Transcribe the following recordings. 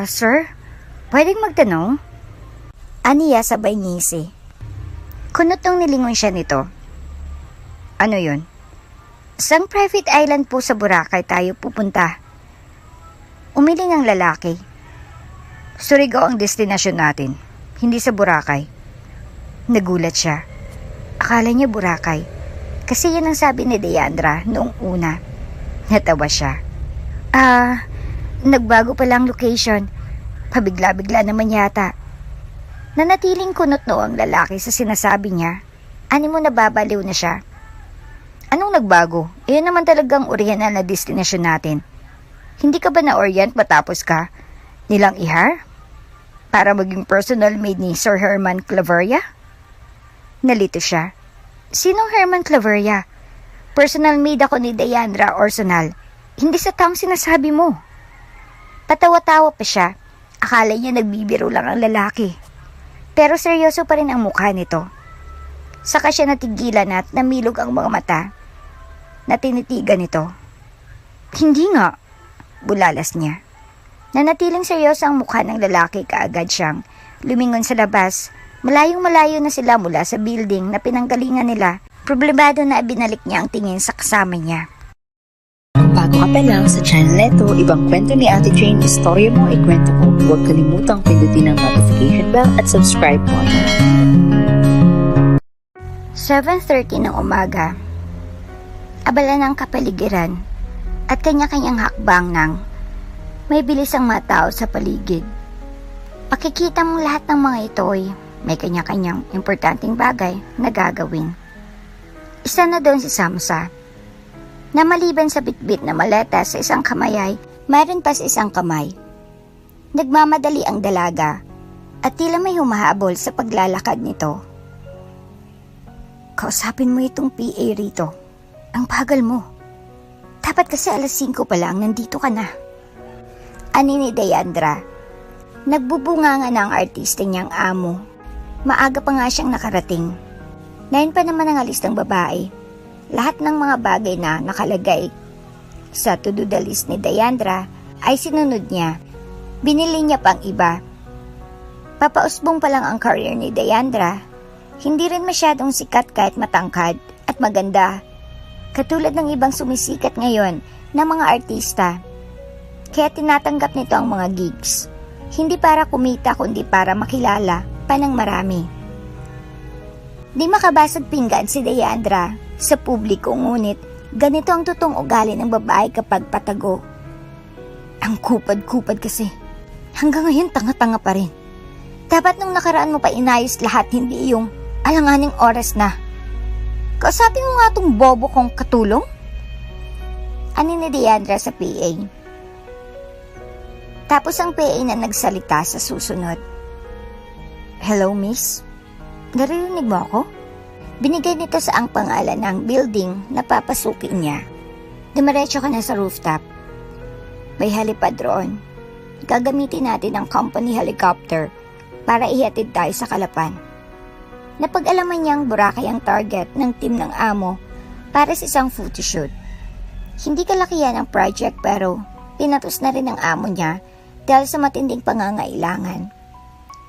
Sir? Pwedeng magtanong? Aniya sabay ngisi. Kunot nung nilingon siya nito. Ano yun? Sang private island po sa Boracay tayo pupunta? Umiling ang lalaki. Surigao ang destinasyon natin, hindi sa Boracay. Nagulat siya. Akala niya Boracay. Kasi yan ang sabi ni Deandra noong una. Natawa siya. Nagbago palang location. Pabigla-bigla naman yata. Nanatiling kunot no ang lalaki sa sinasabi niya. Ani mo nababaliw na siya. Anong nagbago? Iyon naman talagang original na destinasyon natin. Hindi ka ba na-orient matapos ka nilang ihar? Para maging personal maid ni Sir Herman Claveria? Nalito siya. Sinong Herman Claveria? Personal maid ako ni Deandra Orsonal. Hindi sa taong sinasabi mo. Patawa-tawa pa siya. Akala niya nagbibiro lang ang lalaki. Pero seryoso pa rin ang mukha nito. Saka siya natigilan at namilog ang mga mata na tinitigan nito. Hindi nga, bulalas niya. Nanatiling seryoso ang mukha ng lalaki kaagad siyang lumingon sa labas. Malayong-malayo na sila mula sa building na pinanggalingan nila. Problemado na binalik niya ang tingin sa kasama niya. Kung bago ka pa lang sa channel neto, ibang kwento ni Ate Jane, istorya mo, ikwento ko. Huwag kalimutang pindutin ang notification bell at subscribe po. 7:30 ng umaga. Abala ng kapaligiran at kanya-kanyang hakbang ng may bilis ang mga tao sa paligid. Pakikita mong lahat ng mga ito ay may kanya-kanyang importanteng bagay na gagawin. Isa na doon si Samsa, na maliban sa bitbit na maleta sa isang kamay ay mayroon pa sa isang kamay. Nagmamadali ang dalaga at tila may humahabol sa paglalakad nito. Kausapin mo itong PA rito. Ang bagal mo. Dapat kasi 5:00 pa lang nandito ka na. Ani ni Deandra. Nagbubunganga na ang artista niyang amo. Maaga pa nga siyang nakarating. 9 pa naman ang alis ng babae. Lahat ng mga bagay na nakalagay sa to-do list ni Deandra ay sinunod niya. Binili niya pang iba. Papausbong pa lang ang career ni Deandra. Hindi rin masyadong sikat kahit matangkad at maganda. Katulad ng ibang sumisikat ngayon na mga artista. Kaya tinatanggap nito ang mga gigs. Hindi para kumita kundi para makilala pa ng marami. Di makabasag pinggan si Deandra sa publiko, ngunit ganito ang totoong ugali ng babae kapag patago. Ang kupad-kupad kasi. Hanggang ngayon tanga-tanga pa rin. Dapat nung nakaraan mo pa inayos lahat, hindi yung alanganing oras na. Kausapin mo nga tong bobo kong katulong? Ani ni Deandra sa PA. Tapos ang PA na nagsalita sa susunod. Hello, miss? Naririnig mo ako? Binigay nito sa ang pangalan ng building na papasukin niya. Dumiretso ka na sa rooftop. May halipad roon. Gagamitin natin ang company helicopter para ihatid tayo sa Kalapan. Napag-alaman niyang Boracay ang target ng team ng amo para sa isang photoshoot. Hindi kalakihan ang project pero pinatos na rin ng amo niya dahil sa matinding pangangailangan.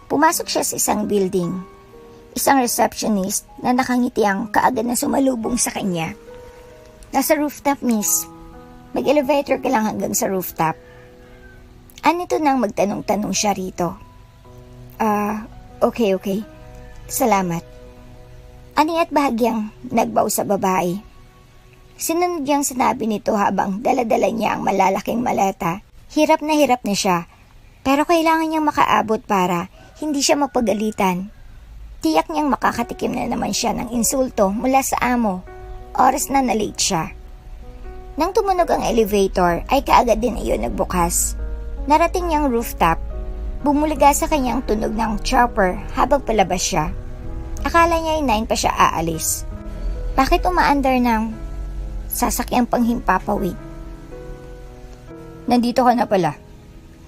Pumasok siya sa isang building. Isang receptionist na nakangiti ang kaagad na sumalubong sa kanya. Nasa rooftop, miss. Mag-elevator ka lang hanggang sa rooftop. Anito nang magtanong-tanong siya rito. Okay. Salamat. Ani at bahagyang nagbaw sa babae. Sinunod niyang sinabi nito habang daladala niya ang malalaking maleta. Hirap na siya, pero kailangan niyang makaabot para hindi siya mapagalitan. Tiyak niyang makakatikim na naman siya ng insulto mula sa amo. Oras na late siya. Nang tumunog ang elevator ay kaagad din iyon nagbukas. Narating niyang rooftop. Bumuliga sa kanyang tunog ng chopper habang palabas siya. Akala niya ay 9 pa siya aalis. Bakit umaandar ng sasakyang panghimpapawid? Nandito ka na pala.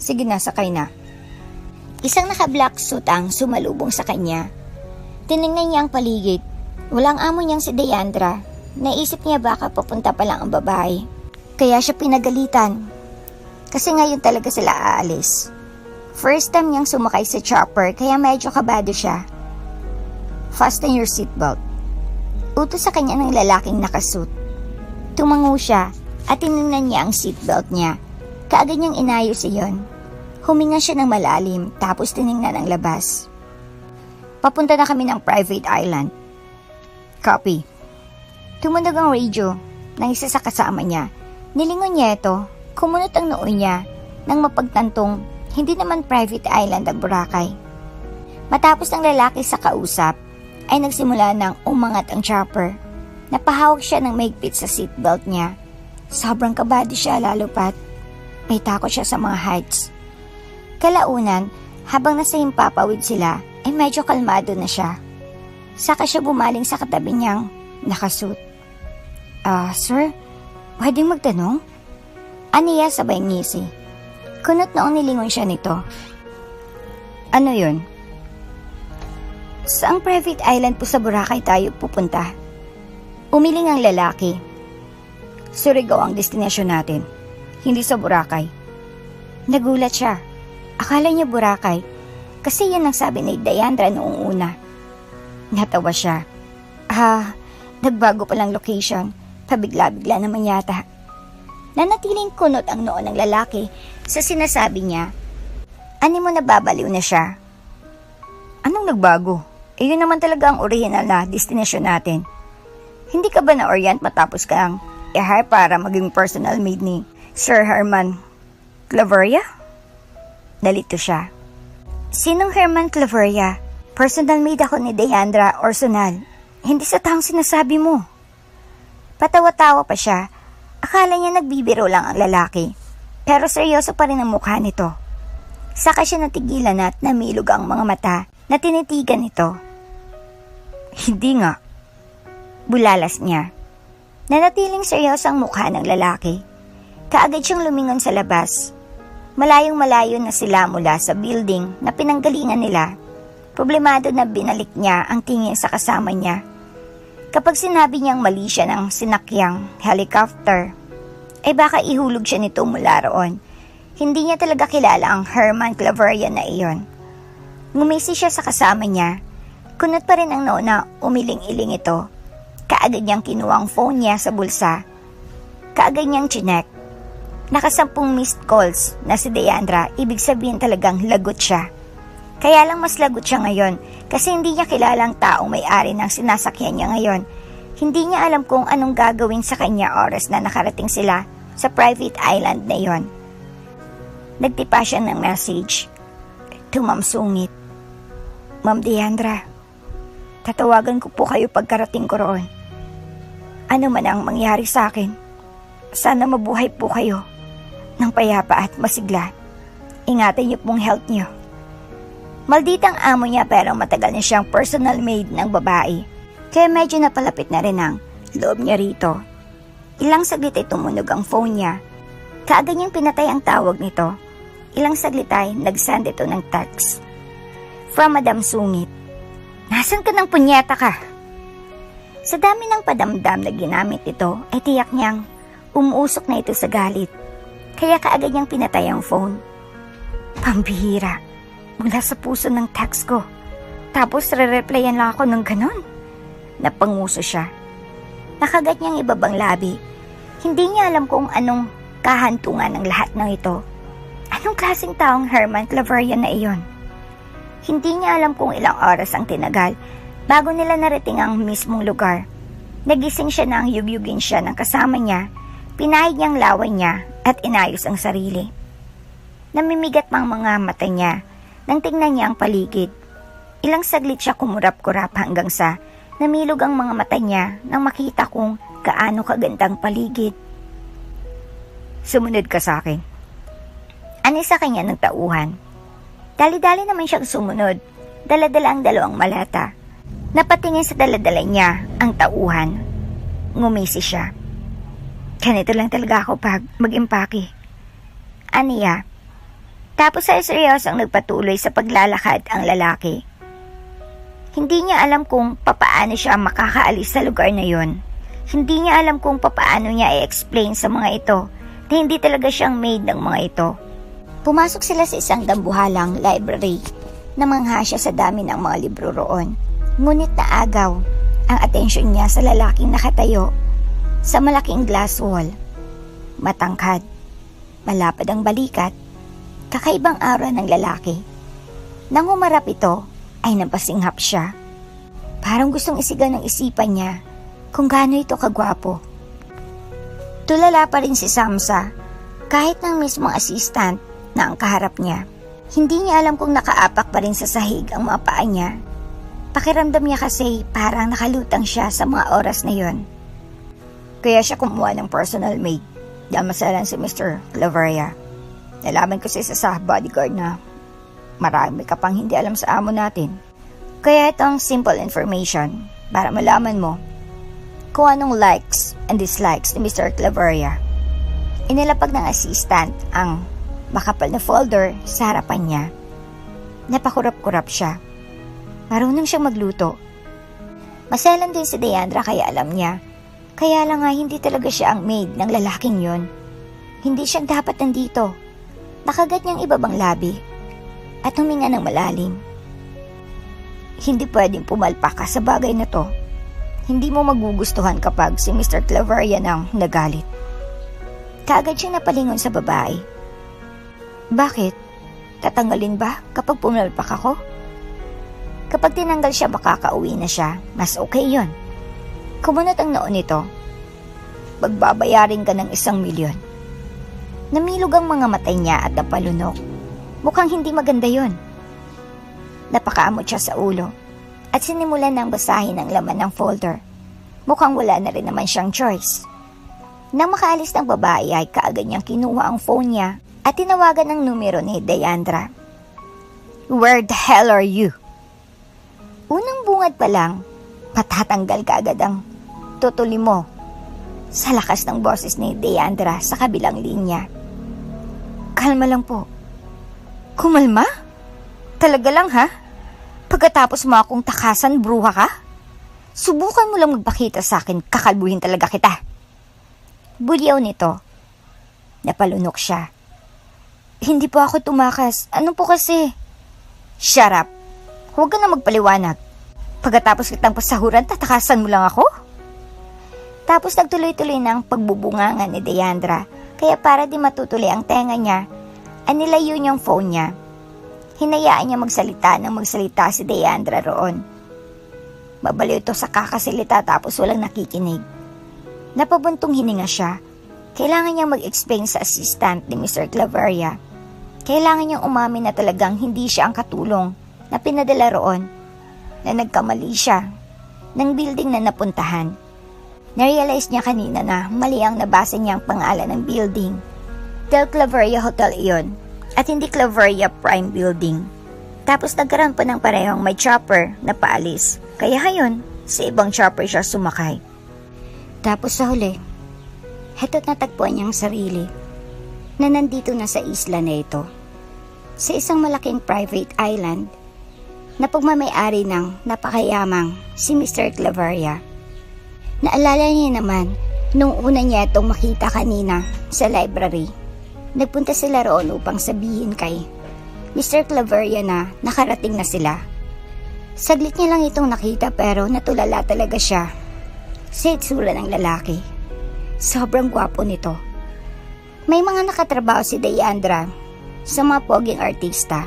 Sige na, sakay na. Isang naka-black suit ang sumalubong sa kanya. Tiningnan niya ang paligid. Walang amo niyang si Deandra. Naisip niya baka papunta pa lang ang babae. Kaya siya pinagalitan. Kasi ngayon talaga sila aalis. First time niyang sumakay sa chopper kaya medyo kabado siya. Fasten your seatbelt. Utos sa kanya ng lalaking nakasuit. Tumango siya at tinignan niya ang seatbelt niya. Kaagad niyang inayos iyon. Huminga siya ng malalim tapos tinignan ang labas. Papunta na kami ng private island. Copy. Tumunog ang radio ng isa sa kasama niya. Nilingon niya ito, kumunot ang noo niya nang mapagtantong hindi naman private island ang Boracay. Matapos ng lalaki sa kausap, ay nagsimula ng umangat ang chopper. Napahawak siya ng mahigpit sa seatbelt niya. Sobrang kabado siya lalo pat may takot siya sa mga heights. Kalaunan, habang nasa himpapawid sila, ay medyo kalmado na siya. Saka siya bumaling sa katabi niyang nakasuit. Sir, pwedeng magtanong? Aniya sabay ngisi. Kunot noong nilingon siya nito. Ano yun? Saang private island po sa Boracay tayo pupunta? Umiling ang lalaki. Surigao ang destinasyon natin, hindi sa Boracay. Nagulat siya. Akala niya Boracay kasi yan ang sabi ni Diandra noong una. Natawa siya. Nagbago palang location. Pabigla-bigla naman yata. Nanatiling kunot ang noo ng lalaki sa sinasabi niya. Ani mo nababaliw na siya. Anong nagbago? Yun naman talaga ang original na destinasyon natin. Hindi ka ba na-orient matapos kang i-hire para maging personal maid ni Sir Herman Claveria? Nalito siya. Sinong Herman Claveria? Personal maid ako ni Diandra Orsonal. Hindi sa taong sinasabi mo. Patawa-tawa pa siya. Akala niya nagbibiro lang ang lalaki. Pero seryoso pa rin ang mukha nito. Saka siya natigilan at namilog ang mga mata na tinitigan nito. Hindi nga. Bulalas niya. Nanatiling seryoso ang mukha ng lalaki. Kaagad siyang lumingon sa labas. Malayong malayo na sila mula sa building na pinanggalingan nila. Problemado na binalik niya ang tingin sa kasama niya. Kapag sinabi niyang mali siya ng sinakyang helicopter, ay baka ihulog siya nito mula roon. Hindi niya talaga kilala ang Herman Claveria na iyon. Ngumisi siya sa kasama niya. Kunot pa rin ang noo na umiling-iling ito. Kaagad niyang kinuha ang phone niya sa bulsa. Kaagad niyang chinek. Nakasampung missed calls na si Diandra, ibig sabihin talagang lagot siya. Kaya lang mas lagot siya ngayon kasi hindi niya kilala ang taong may-ari ng sinasakyan niya ngayon. Hindi niya alam kung anong gagawin sa kanya oras na nakarating sila sa private island na yon. Nagtipa siya ng message. To Ma'am Sungit. Ma'am Diandra, tatawagan ko po kayo pagkarating ko roon. Ano man ang mangyari sa akin, sana mabuhay po kayo ng payapa at masigla. Ingatan niyo pong health niyo. Malditang amo niya pero matagal na siyang personal maid ng babae. Kaya medyo napalapit na rin ang loob niya rito. Ilang saglit ay tumunog ang phone niya. Kaagad niyang pinatay ang tawag nito. Ilang saglit ay nag-send ito ng text. From Madam Sungit. Nasaan ka ng punyeta ka? Sa dami ng padamdam na ginamit ito ay tiyak niyang umuusok na ito sa galit. Kaya kaagad niyang pinatay ang phone. Pambihira. Mula sa puso ng text ko. Tapos re-replyan lang ako ng ganon. Napanguso siya. Nakagat niyang ibabang labi. Hindi niya alam kung anong kahantungan ng lahat ng ito. Anong klaseng taong Herman Claveria na iyon? Hindi niya alam kung ilang oras ang tinagal bago nila narating ang mismong lugar. Nagising siya nang yugyugin siya ng kasama niya, pinahid niyang laway niya at inayos ang sarili. Namimigat mang mga mata niya nang tingnan niya ang paligid. Ilang saglit siya kumurap-kurap hanggang sa namilog ang mga mata niya nang makita kung gaano kagandang paligid. Sumunod ka sa akin. Ani sa kanya ng tauhan. Dali-dali naman siyang sumunod. Dala-dala ang dalawang malata. Napatingin sa dala-dala niya ang tauhan. Ngumisi siya. Ganito lang talaga ako pag mag-impake. Aniya. Tapos ay seryosong nagpatuloy sa paglalakad ang lalaki. Hindi niya alam kung papaano siya makakaalis sa lugar na yon. Hindi niya alam kung papaano niya i-explain sa mga ito na hindi talaga siyang maid ng mga ito. Pumasok sila sa isang dambuhalang library na manghasya sa dami ng mga libro roon. Ngunit naagaw ang atensyon niya sa lalaking nakatayo sa malaking glass wall. Matangkad, malapad ang balikat, kakaibang aura ng lalaki. Nang humarap ito, ay napasinghap siya. Parang gustong isigan ng isipan niya kung gaano ito kagwapo. Tulala pa rin si Samsa kahit ng mismong assistant na ang kaharap niya. Hindi niya alam kung nakaapak pa rin sa sahig ang mga paa niya. Pakiramdam niya kasi parang nakalutang siya sa mga oras na yon. Kaya siya kumuha ng personal maid dahil masalan si Mr. Claveria. Nalaman ko sa isa sa bodyguard na marami ka pang hindi alam sa amo natin. Kaya itong simple information para malaman mo kung anong likes and dislikes ni Mr. Claveria. Inilapag ng assistant ang makapal na folder sa harapan niya. Napakurap-kurap siya. Marunong siyang magluto. Maselan din si Deandra kaya alam niya. Kaya lang nga hindi talaga siya ang maid ng lalaking yon. Hindi siya dapat nandito. Nakagat niyang ibabang labi at huminga ng malalim. Hindi pwedeng pumalpak ka sa bagay na to. Hindi mo magugustuhan kapag si Mr. Claveria nang nagalit. Kaagad siyang napalingon sa babae. Bakit? Tatanggalin ba kapag pumalpak ako? Kapag tinanggal siya makakauwi na siya, mas okay yon. Kumunot ang noon nito. Magbabayarin ka ng 1 milyon. Namilog ang mga mata niya at napalunok. Mukhang hindi maganda yon. Napakaamot siya sa ulo at sinimulan ng basahin ang laman ng folder. Mukhang wala na rin naman siyang choice. Nang makaalis ng babae ay kaagad niyang kinuha ang phone niya at tinawagan ang numero ni Deandra. Where the hell are you? Unang bungad pa lang, matatanggal ka agad ang tutuli mo sa lakas ng boses ni Deandra sa kabilang linya. Kalma lang po. Kumalma? Talaga lang ha? Pagkatapos mo akong takasan, bruha ka? Subukan mo lang magpakita sa akin, kakalbuhin talaga kita. Bulyaw nito. Napalunok siya. Hindi po ako tumakas. Ano po kasi? Shut up. Huwag ka na magpaliwanag. Pagkatapos kitang pasahuran, tatakasan mo lang ako? Tapos nagtuloy-tuloy ng pagbubungangan ni Deandra, kaya para di matutuloy ang tenga niya, anilayo niyang phone niya. Hinayaan niya magsalita si Deandra roon. Mabaliw ito sa kakasalita tapos walang nakikinig. Napabuntong hininga siya. Kailangan niyang mag-explain sa assistant ni Mr. Claveria. Kailangan niyang umamin na talagang hindi siya ang katulong na pinadala roon, na nagkamali siya ng building na napuntahan. Narealize niya kanina na mali ang nabasa niyang pangalan ng building. Del Claveria Hotel iyon at hindi Claveria Prime Building. Tapos nagkaroon pa ng parehong may chopper na paalis. Kaya hayon, sa ibang chopper siya sumakay. Tapos sa huli, heto't natagpuan niyang sarili na nandito na sa isla na ito. Sa isang malaking private island na pagmamayari ng napakayamang si Mr. Claveria. Naalala niya naman nung una niya itong makita kanina sa library. Nagpunta sila roon upang sabihin kay Mr. Claveria na nakarating na sila. Saglit niya lang itong nakita pero natulala talaga siya sa itsura ng lalaki. Sobrang gwapo nito. May mga nakatrabaho si Deandra sa mga poging artista.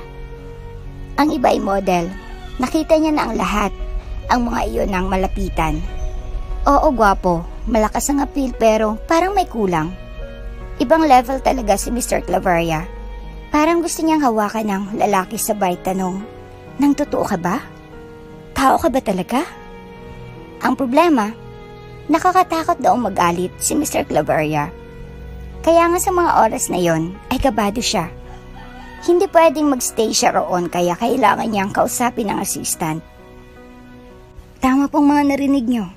Ang iba ay model. Nakita niya na ang lahat, ang mga iyon ng malapitan. Oo, gwapo. Malakas ang appeal pero parang may kulang. Ibang level talaga si Mr. Claveria. Parang gusto niyang hawakan ng lalaki sabay tanong, nang totoo ka ba? Tao ka ba talaga? Ang problema, nakakatakot daw magalit si Mr. Claveria. Kaya nga sa mga oras na yon ay kabado siya. Hindi pwedeng magstay siya roon kaya kailangan niyang kausapin ang assistant. Tama pong mga narinig niyo.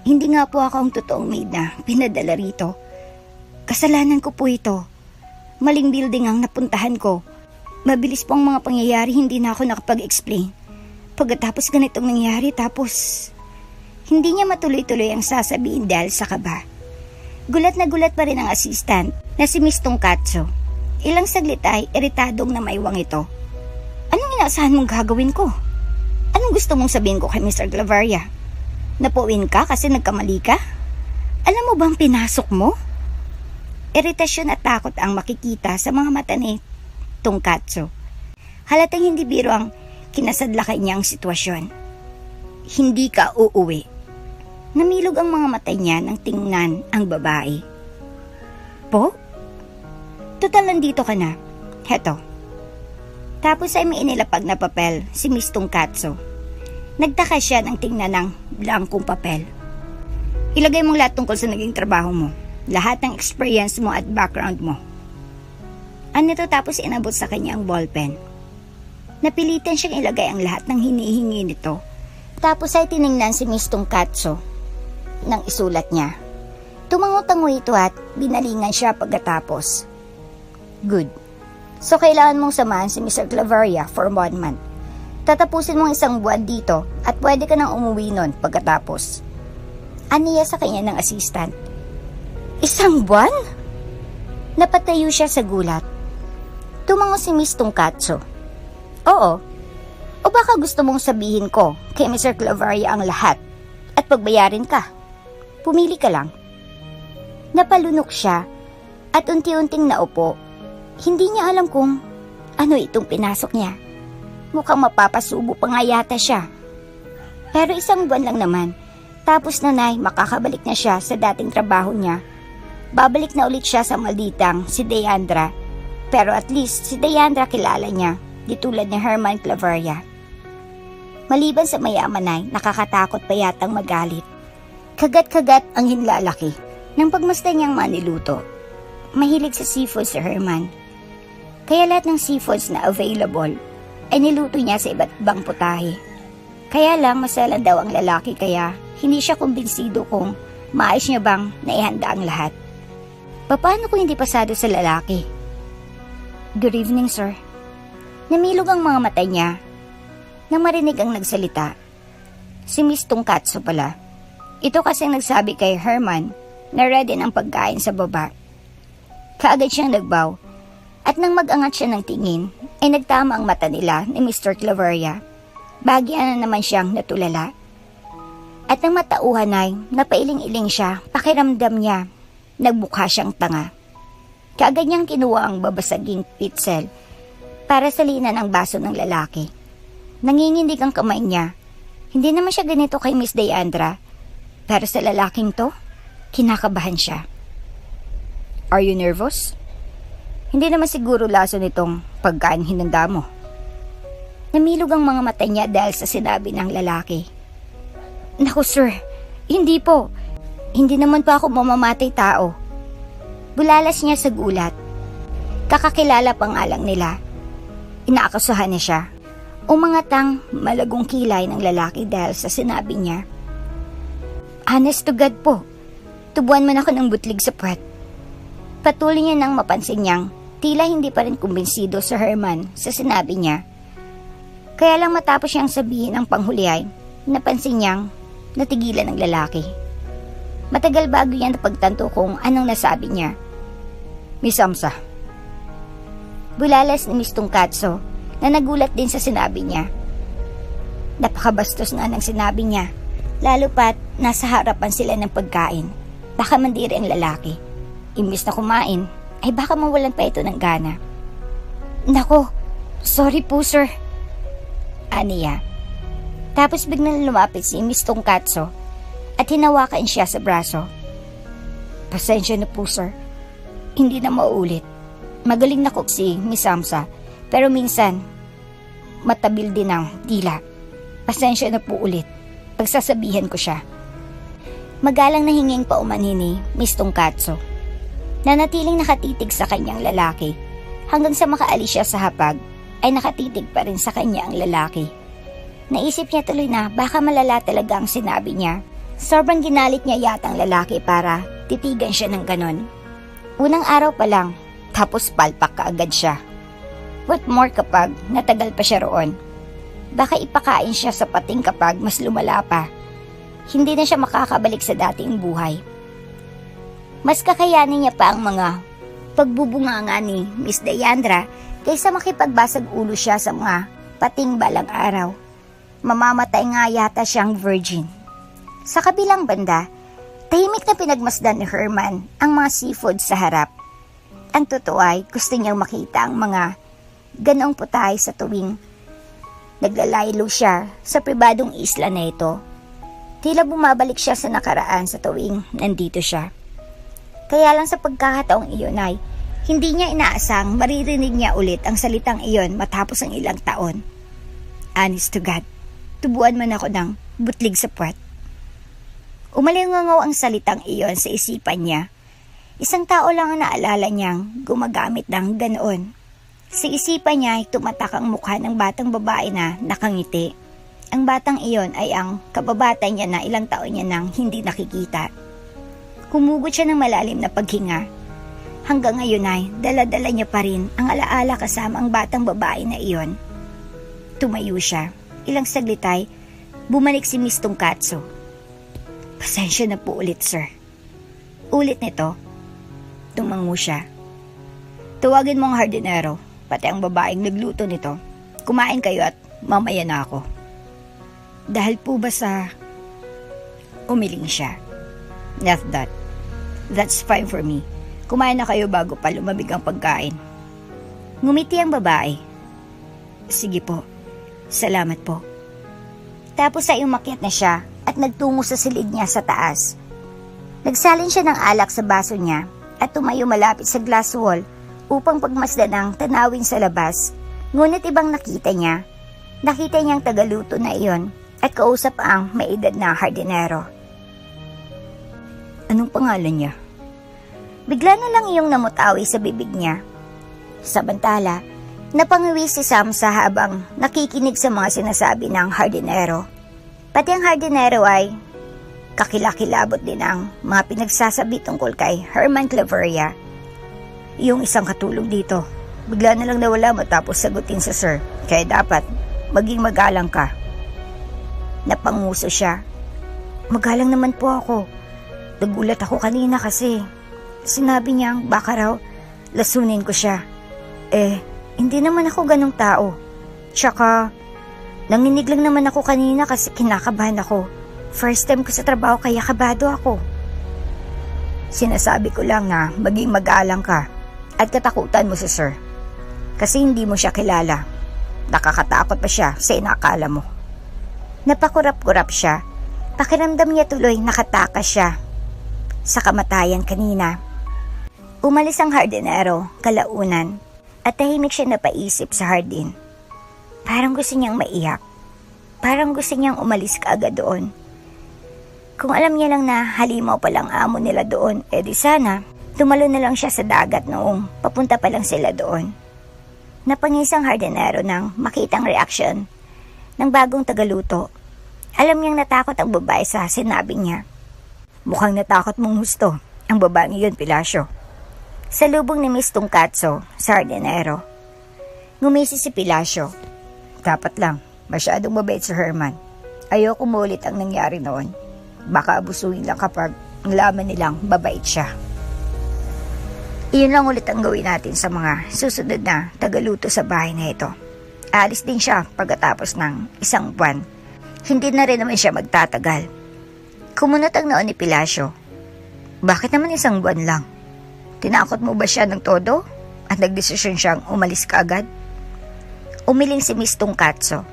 Hindi nga po ako ang totoong maid na pinadala rito. Kasalanan ko po ito. Maling building ang napuntahan ko. Mabilis po ang mga pangyayari, hindi na ako nakapag-explain. Pagkatapos ganitong nangyari, tapos hindi niya matuloy-tuloy ang sasabihin dahil sa kaba. Gulat na gulat pa rin ang assistant na si Miss Tongkatso. Ilang saglit ay iritadong na maiwang ito. Anong inaasahan mong gagawin ko? Anong gusto mong sabihin ko kay Mr. Claveria? Napuwin ka kasi nagkamali ka? Alam mo bang pinasok mo? Iritasyon at takot ang makikita sa mga mata ni Tonkatsu. Halatang hindi biro ang kinasadlakay niyang sitwasyon. Hindi ka uuwi. Namilog ang mga mata niya nang tingnan ang babae. Po? Total nandito ka na. Heto. Tapos ay may inilapag na papel si Miss Tonkatsu. Nagtaka siya nang tingnan ng blankong papel. Ilagay mong lahat tungkol sa naging trabaho mo. Lahat ng experience mo at background mo. Anito tapos inabot sa kanya ang ballpen. Napilitan siyang ilagay ang lahat ng hinihingi nito. Tapos ay tiningnan si Miss Tonkatsu nang isulat niya. Tumango-tango ito at binalingan siya pagkatapos. Good. So kailangan mong samahan si Mr. Claveria for 1 month. Tatapusin mong 1 buwan dito at pwede ka nang umuwi nun pagkatapos. Aniya sa kanya ng assistant. 1 buwan? Napatayo siya sa gulat. Tumango si Miss Tonkatsu. Oo. O baka gusto mong sabihin ko kay Mr. Claveria ang lahat at pagbayarin ka. Pumili ka lang. Napalunok siya at unti-unting naupo. Hindi niya alam kung ano itong pinasok niya. Mukhang mapapasubo pa nga yata siya. Pero 1 buwan lang naman. Tapos nanay, makakabalik na siya sa dating trabaho niya. Babalik na ulit siya sa malditang si Deandra. Pero at least si Deandra kilala niya, di tulad ni Herman Claveria. Maliban sa mayaman ay nakakatakot pa yatang magalit. Kagat-kagat ang hinlalaki ng pagmasdan niyang maniluto. Mahilig sa seafood si Herman. Kaya lahat ng seafoods na available ay niluto niya sa iba't ibang putahe. Kaya lang masala daw ang lalaki kaya hindi siya kumbinsido kung maayos niya bang naihanda ang lahat. Paano kung hindi pasado sa lalaki? Good evening, sir. Namilog ang mga mata niya nang marinig ang nagsalita. Si Miss Tonkatsu pala. Ito kasi ang nagsabi kay Herman na ready ng pagkain sa baba. Kaagad siyang nagbow. At nang mag-angat siya ng tingin, ay nagtama ang mata nila ni Mr. Claveria. Bagyan na naman siyang natulala. At nang matauhan ay napailing-iling siya, pakiramdam niya, nagmukha siyang tanga. Kaagad niyang kinuha ang babasaging pitzel para salinan ang baso ng lalaki. Nangingindig ang kamay niya. Hindi naman siya ganito kay Miss Deandra, pero sa lalaking to, kinakabahan siya. Are you nervous? Hindi naman siguro laso nitong pagkain hinanda mo. Namilog ang mga mata niya dahil sa sinabi ng lalaki. Naku sir, hindi po. Hindi naman pa ako mamamatay tao. Bulalas niya sa gulat. Kakakilala pa nga lang nila. Inaakasahan niya siya. Umangatang malagong kilay ng lalaki dahil sa sinabi niya. Honest to God po, tubuan man ako ng butlig sa puwet. Patuloy niya nang mapansin niyang tila hindi pa rin kumbinsido si Herman sa sinabi niya. Kaya lang matapos siyang sabihin ang panghuli ay napansin niyang natigilan ng lalaki. Matagal bago niya napagtanto kung anong nasabi niya. Miss Amsa. Bulalas ni Miss Tonkatsu na nagulat din sa sinabi niya. Napakabastos nga ng sinabi niya, lalo pat nasa harapan sila ng pagkain. Baka mandiri ang lalaki. Imbis na kumain, ay baka mawalan pa ito ng gana. Nako, sorry po sir. Aniya. Tapos biglang lumapit si Miss Tonkatsu at hinawakan siya sa braso. Pasensya na po sir. Hindi na mauulit. Magaling na cook si Miss Amsa, pero minsan matabil din ang dila. Pasensya na po ulit. Pagsasabihan ko siya. Magalang na hinging paumanhin ni Miss Tonkatsu. Nanatiling nakatitig sa kanyang lalaki. Hanggang sa makaalis siya sa hapag, ay nakatitig pa rin sa kanya ang lalaki. Naisip niya tuloy na baka malala talaga ang sinabi niya. Sobrang ginalit niya yata ang lalaki para titigan siya ng ganon. Unang araw pa lang, tapos palpak kaagad siya. What more kapag natagal pa siya roon? Baka ipakain siya sa pating kapag mas lumala pa. Hindi na siya makakabalik sa dating buhay. Mas kakayanin niya pa ang mga pagbubunganga ni Miss Diandra kaysa makipagbasag ulo siya sa mga pating balang araw. Mamamatay nga yata siyang virgin. Sa kabilang banda, tahimik na pinagmasdan ni Herman ang mga seafood sa harap. Ang totoo ay gusto niyang makita ang mga ganoong putay sa tuwing naglalaylo siya sa pribadong isla na ito. Tila bumabalik siya sa nakaraan sa tuwing nandito siya. Kaya lang sa pagkakataong iyon ay hindi niya inaasang maririnig niya ulit ang salitang iyon matapos ang ilang taon. Honest to God, tubuan man ako ng butlig sa puwet. Umalingangaw ang salitang iyon sa isipan niya. Isang tao lang ang naalala niyang gumagamit ng ganoon. Sa isipan niya ay tumatak ang mukha ng batang babae na nakangiti. Ang batang iyon ay ang kababata niya na ilang taon niya nang hindi nakikita. Humugot siya ng malalim na paghinga. Hanggang ngayon ay dala-dala niya pa rin ang alaala kasama ang batang babae na iyon. Tumayo siya. Ilang saglit ay bumalik si Miss Tungkatso. Pasensya na po ulit, sir. Ulit nito. Tumango siya. Tawagin mo ang hardinero, pati ang babaeng nagluto nito. Kumain kayo at mamaya na ako. Dahil po ba sa... Umiling siya. Not that. That's fine for me. Kumain na kayo bago pa lumamig ang pagkain. Ngumiti ang babae. Sige po. Salamat po. Tapos ay umakyat na siya at nagtungo sa silid niya sa taas. Nagsalin siya ng alak sa baso niya at tumayo malapit sa glass wall upang pagmasdan ang tanawin sa labas. Ngunit ibang nakita niya. Nakita niyang tagaluto na iyon at kausap ang may edad na hardinero. Anong pangalan niya? Bigla na lang iyong namutawi sa bibig niya. Samantala, napangiwi si Samsa habang nakikinig sa mga sinasabi ng hardinero. Pati ang hardinero ay kakilakilabot din ang mga pinagsasabi tungkol kay Herman Claveria. Yung isang katulong dito, bigla na lang nawala matapos sagutin sa sir, kaya dapat maging magalang ka. Napanguso siya. Magalang naman po ako. Nagulat ako kanina kasi sinabi niyang baka raw lasunin ko siya. Hindi naman ako ganong tao. Tsaka, nanginig lang naman ako kanina kasi kinakabahan ako. First time ko sa trabaho kaya kabado ako. Sinasabi ko lang na maging mag-aalang ka at katakutan mo si sir. Kasi hindi mo siya kilala. Nakakatakot pa siya sa inakala mo. Napakurap-kurap siya. Pakiramdam niya tuloy nakatakas siya sa kamatayan kanina. Umalis ang hardinero kalaunan at tahimik siya napaisip sa hardin. Parang gusto niyang maiyak. Parang gusto niyang umalis kaagad doon. Kung alam niya lang na halimaw palang amo nila doon, di sana tumalo na lang siya sa dagat noong papunta pa lang sila doon. Napangisang hardinero nang makitang reaksyon ng bagong tagaluto. Alam niyang natakot ang babae sa sinabi niya. Mukhang natakot mong husto ang babaeng iyon, Pilasyo. Sa lubong ni Miss Tungkatso sa hardinero. Ngumisi si Pilasyo. Dapat lang, masyadong mabait si Herman. Ayoko maulit ang nangyari noon. Baka abusuin lang kapag nalaman nilang babait siya. Iyon lang ulit ang gawin natin sa mga susunod na tagaluto sa bahay na ito. Alis din siya pagkatapos ng isang buwan. Hindi na rin naman siya magtatagal. Kumunot ang noon ni Pilasyo. Bakit naman isang buwan lang? Tinakot mo ba siya ng todo? At nagdesisyon siyang umalis kaagad? Umiling si Miss Tungkatso.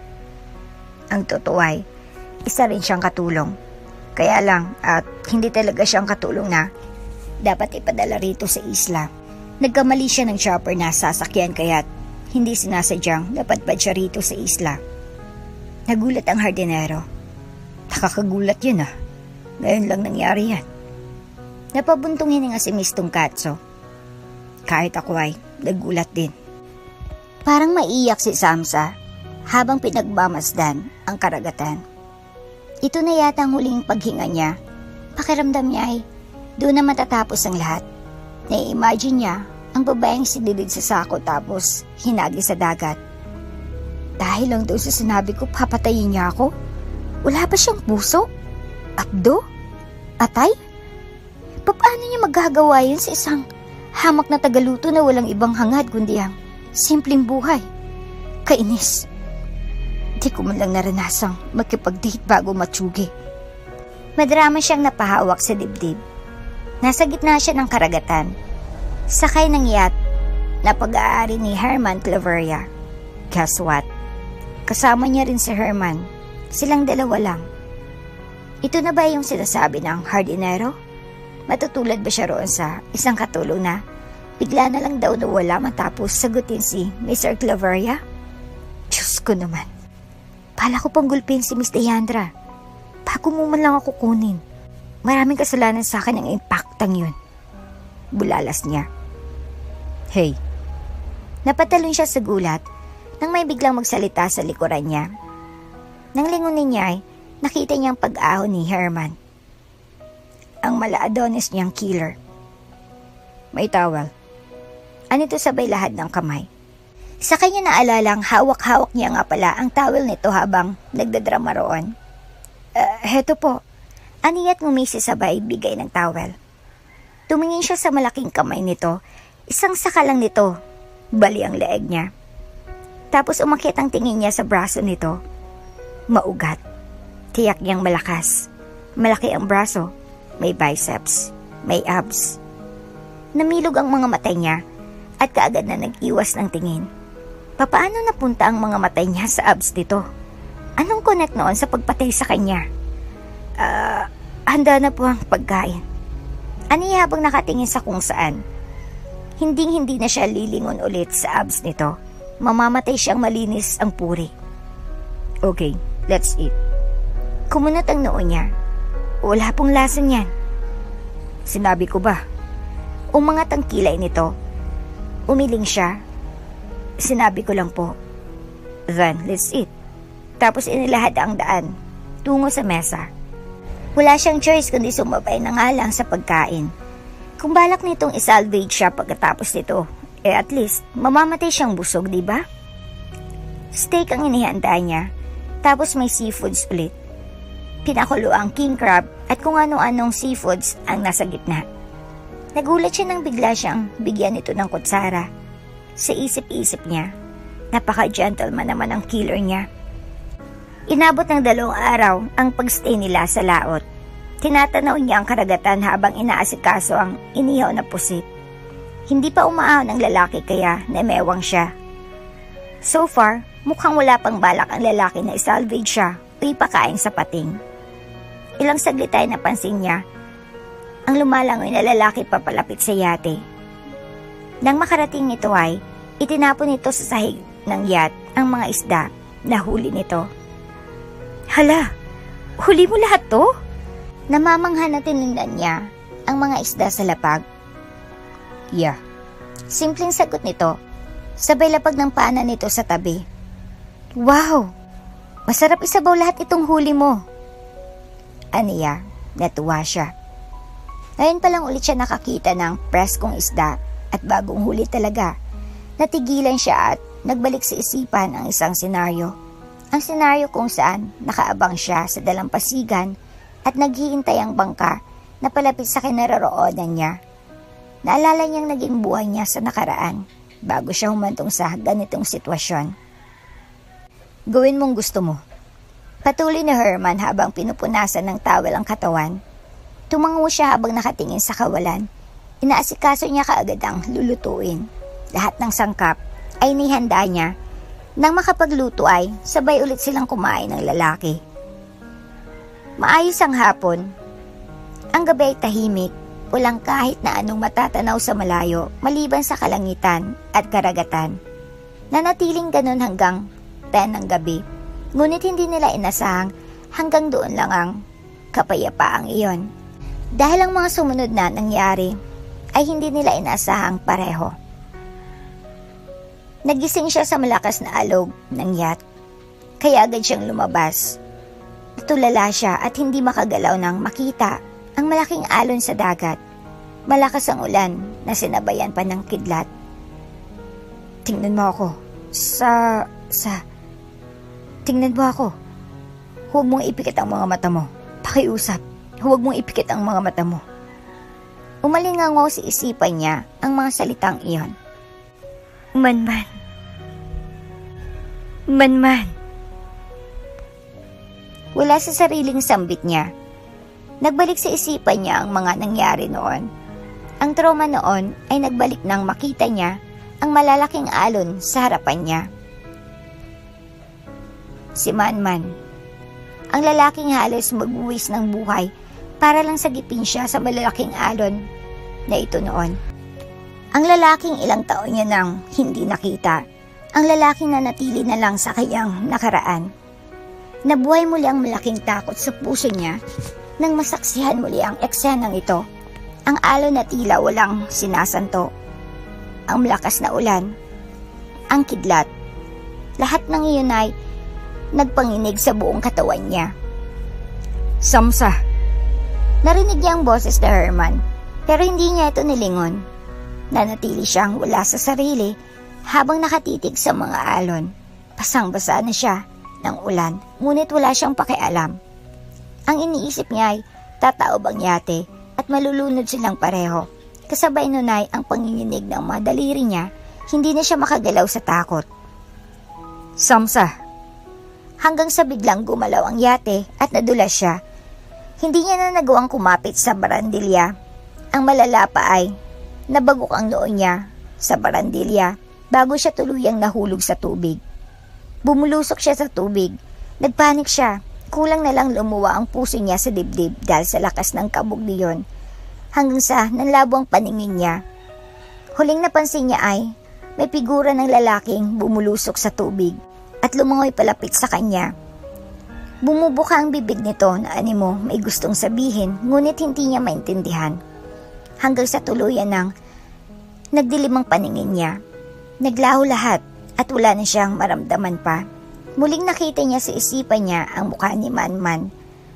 Ang totoo ay, isa rin siyang katulong. Kaya lang, at hindi talaga siyang katulong na dapat ipadala rito sa isla. Nagkamali siya ng chopper na sasakyan kaya't hindi sinasadyang napadpad siya rito sa isla. Nagulat ang hardinero. Nakakagulat yun ah. Ngayon lang nangyari yan. Napabuntong hininga si Miss Tungkatso. Kahit ako ay nagulat din. Parang maiyak si Samsa habang pinagmamasdan ang karagatan. Ito na yata ang huling paghinga niya. Pakiramdam niya ay doon na matatapos ang lahat. Nai-imagine niya ang babaeng sinilid sa sako tapos hinagi sa dagat. Dahil lang doon sa sinabi ko papatayin niya ako? Wala pa siyang puso? Abdo? Atay? Paano niya magagawa yun sa isang Hamak na tagaluto na walang ibang hangad kundi ang simpleng buhay. Kainis. Di ko man lang naranasang makipag-date bago matsugi. Madrama siyang napahawak sa dibdib. Nasa gitna siya ng karagatan. Sakay ng yacht na pag-aari ni Herman Claveria. Guess what? Kasama niya rin si Herman. Silang dalawa lang. Ito na ba yung sinasabi ng hardinero? Matutulad ba siya roon sa isang katulong na bigla na lang daw nawala matapos sagutin si Mr. Claveria? Diyos ko naman. Pala ko pang gulpin si Miss Deandra. Bago mo man lang ako kunin. Maraming kasalanan sa akin ang impactang yun. Bulalas niya. Hey. Napatalon siya sa gulat nang may biglang magsalita sa likuran niya. Nang lingunin niya ay nakita niyang pag-ahon ni Herman. Ang mala-Adonis niyang killer. May towel. Anito sabay lahad ng kamay. Sa kanya naalalang hawak-hawak niya nga pala ang towel nito habang nagdadrama roon. Heto po. Aniyat ngumisi sabay bigay ng towel. Tumingin siya sa malaking kamay nito. Isang saka lang nito. Bali ang leeg niya. Tapos umakyat ang tingin niya sa braso nito. Maugat. Tiyak niyang malakas. Malaki ang braso. May biceps. May abs. Namilog ang mga mata niya at kaagad na nag-iwas ng tingin. Papaano napunta ang mga mata niya sa abs nito? Anong connect noon sa pagpatay sa kanya? Handa na po ang pagkain. Aniya habang nakatingin sa kung saan. Hinding-hindi na siya lilingon ulit sa abs nito. Mamamatay siyang malinis ang puri. Okay, let's eat. Kumunot ang noo niya. Wala pong lasa niyan. Sinabi ko ba? Umangat ang kilay nito. Umiling siya. Sinabi ko lang po. Then, let's eat. Tapos inilahad ang daan. Tungo sa mesa. Wala siyang choice kundi sumabay na nga lang sa pagkain. Kung balak nitong isalvage siya pagkatapos nito, at least, mamamatay siyang busog, di ba? Steak ang inihanda niya. Tapos may seafoods ulit. Pinakulo ang king crab at kung ano-anong seafoods ang nasa gitna. Nagulat siya nang bigla siyang bigyan nito ng kutsara. Sa isip-isip niya, napaka-gentleman naman ang killer niya. Inabot ng 2 araw ang pagstay nila sa laot. Tinatanaw niya ang karagatan habang inaasikaso ang inihaw na pusit. Hindi pa umaahon ang lalaki kaya namewang siya. So far, mukhang wala pang balak ang lalaki na isalvage siya o ipakain sa pating. Ilang saglit ay napansin niya ang lumalangoy na lalaki papalapit sa yate. Nang makarating ito ay itinapon nito sa sahig ng yacht ang mga isda na huli nito. Hala, huli mo lahat to? Namamangha na tinignan niya ang mga isda sa lapag. Yeah. Simpleng sagot nito, sabay lapag ng paa nito sa tabi. Wow! Masarap isabaw lahat itong huli mo. Aniya, natuwa siya. Ngayon pa lang ulit siya nakakita ng preskong isda at bagong huli talaga. Natigilan siya at nagbalik sa isipan ang isang senaryo. Ang senaryo kung saan nakaabang siya sa dalampasigan at naghihintay ang bangka na palapit sa kinaroroonan niya. Naalala niyang naging buhay niya sa nakaraan bago siya humantong sa ganitong sitwasyon. Gawin mong gusto mo. Patuloy ni Herman habang pinupunasan ng towel ang katawan. Tumango siya habang nakatingin sa kawalan. Inaasikaso niya kaagad ang lulutuin. Lahat ng sangkap ay nihanda niya. Nang makapagluto ay sabay ulit silang kumain ng lalaki. Maayos ang hapon. Ang gabi ay tahimik. Walang kahit na anong matatanaw sa malayo maliban sa kalangitan at karagatan. Nanatiling ganun hanggang 10 ng gabi. Ngunit hindi nila inasahang hanggang doon lang ang kapayapaang iyon. Dahil ang mga sumunod na nangyari ay hindi nila inasahang pareho. Nagising siya sa malakas na alog ng yacht. Kaya agad siyang lumabas. Tulala siya at hindi makagalaw nang makita ang malaking alon sa dagat. Malakas ang ulan na sinabayan pa ng kidlat. Tingnan mo ako. Tingnan mo ako. Huwag mong ipikit ang mga mata mo. Pakiusap. Huwag mong ipikit ang mga mata mo. Umalingango sa isipan niya ang mga salitang iyon. Manman. Manman. Wala sa sariling sambit niya. Nagbalik sa isipan niya ang mga nangyari noon. Ang trauma noon ay nagbalik nang makita niya ang malalaking alon sa harapan niya. Si Manman, ang lalaking halos magbuwis ng buhay para lang sagipin siya sa malalaking alon na ito noon. Ang lalaking ilang taon niya nang hindi nakita. Ang lalaking nanatili na lang sa kanyang nakaraan. Nabuhay muli ang malaking takot sa puso niya nang masaksihan muli ang eksenang ito. Ang alon na tila walang sinasanto. Ang malakas na ulan. Ang kidlat. Lahat ng iyon ay nagpanginig sa buong katawan niya. Samsa. Narinig niya ang boses ni Herman, pero hindi niya ito nilingon. Nanatili siyang wala sa sarili habang nakatitig sa mga alon. Basang-basa na siya ng ulan, ngunit wala siyang pakialam. Ang iniisip niya ay tatao bang yate at malulunod silang pareho. Kasabay nun ay ang panginginig ng mga daliri niya, hindi na siya makagalaw sa takot. Samsa. Hanggang sa biglang gumalaw ang yate at nadulas siya. Hindi niya na nagawang kumapit sa barandilya. Ang malala pa ay nabagok ang noo niya sa barandilya bago siya tuluyang nahulog sa tubig. Bumulusok siya sa tubig. Nagpanik siya. Kulang na lang lumuwa ang puso niya sa dibdib dahil sa lakas ng kabog niyon. Hanggang sa nanlabo ang paningin niya. Huling napansin niya ay may figura ng lalaking bumulusok sa tubig at lumangoy palapit sa kanya. Bumubuka ang bibig nito na animo may gustong sabihin ngunit hindi niya maintindihan. Hanggang sa tuluyan ng nagdilim ang paningin niya. Naglaho lahat at wala na siyang maramdaman pa. Muling nakita niya sa isipan niya ang mukha ni Manman.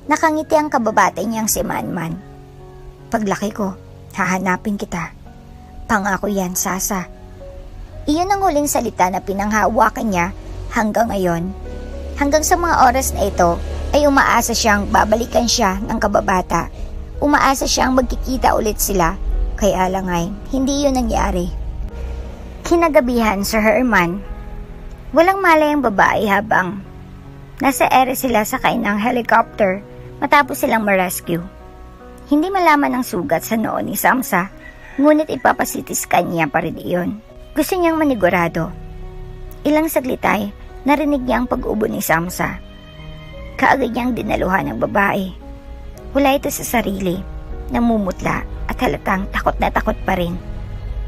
Nakangiti ang kababatay niyang si Manman. Paglaki ko, hahanapin kita. Pangako yan, Sasa. Iyon ang huling salita na pinanghawakan niya hanggang ngayon. Hanggang sa mga oras na ito ay umaasa siyang babalikan siya ng kababata. Umaasa siyang magkikita ulit sila, kaya lang ay hindi yun nangyari. Kinagabihan, Sir Herman, walang malay ang babae habang nasa ere sila sakay ng helicopter matapos silang ma-rescue. Hindi malaman ang sugat sa noo ni Samsa, ngunit ipapasitiskan niya pa rin iyon. Gusto niyang manigurado. Ilang saglit ay narinig niya ang pag-ubo ni Samsa. Kaagad niyang dinaluhan ng babae. Wala ito sa sarili, namumutla at halatang takot na takot pa rin.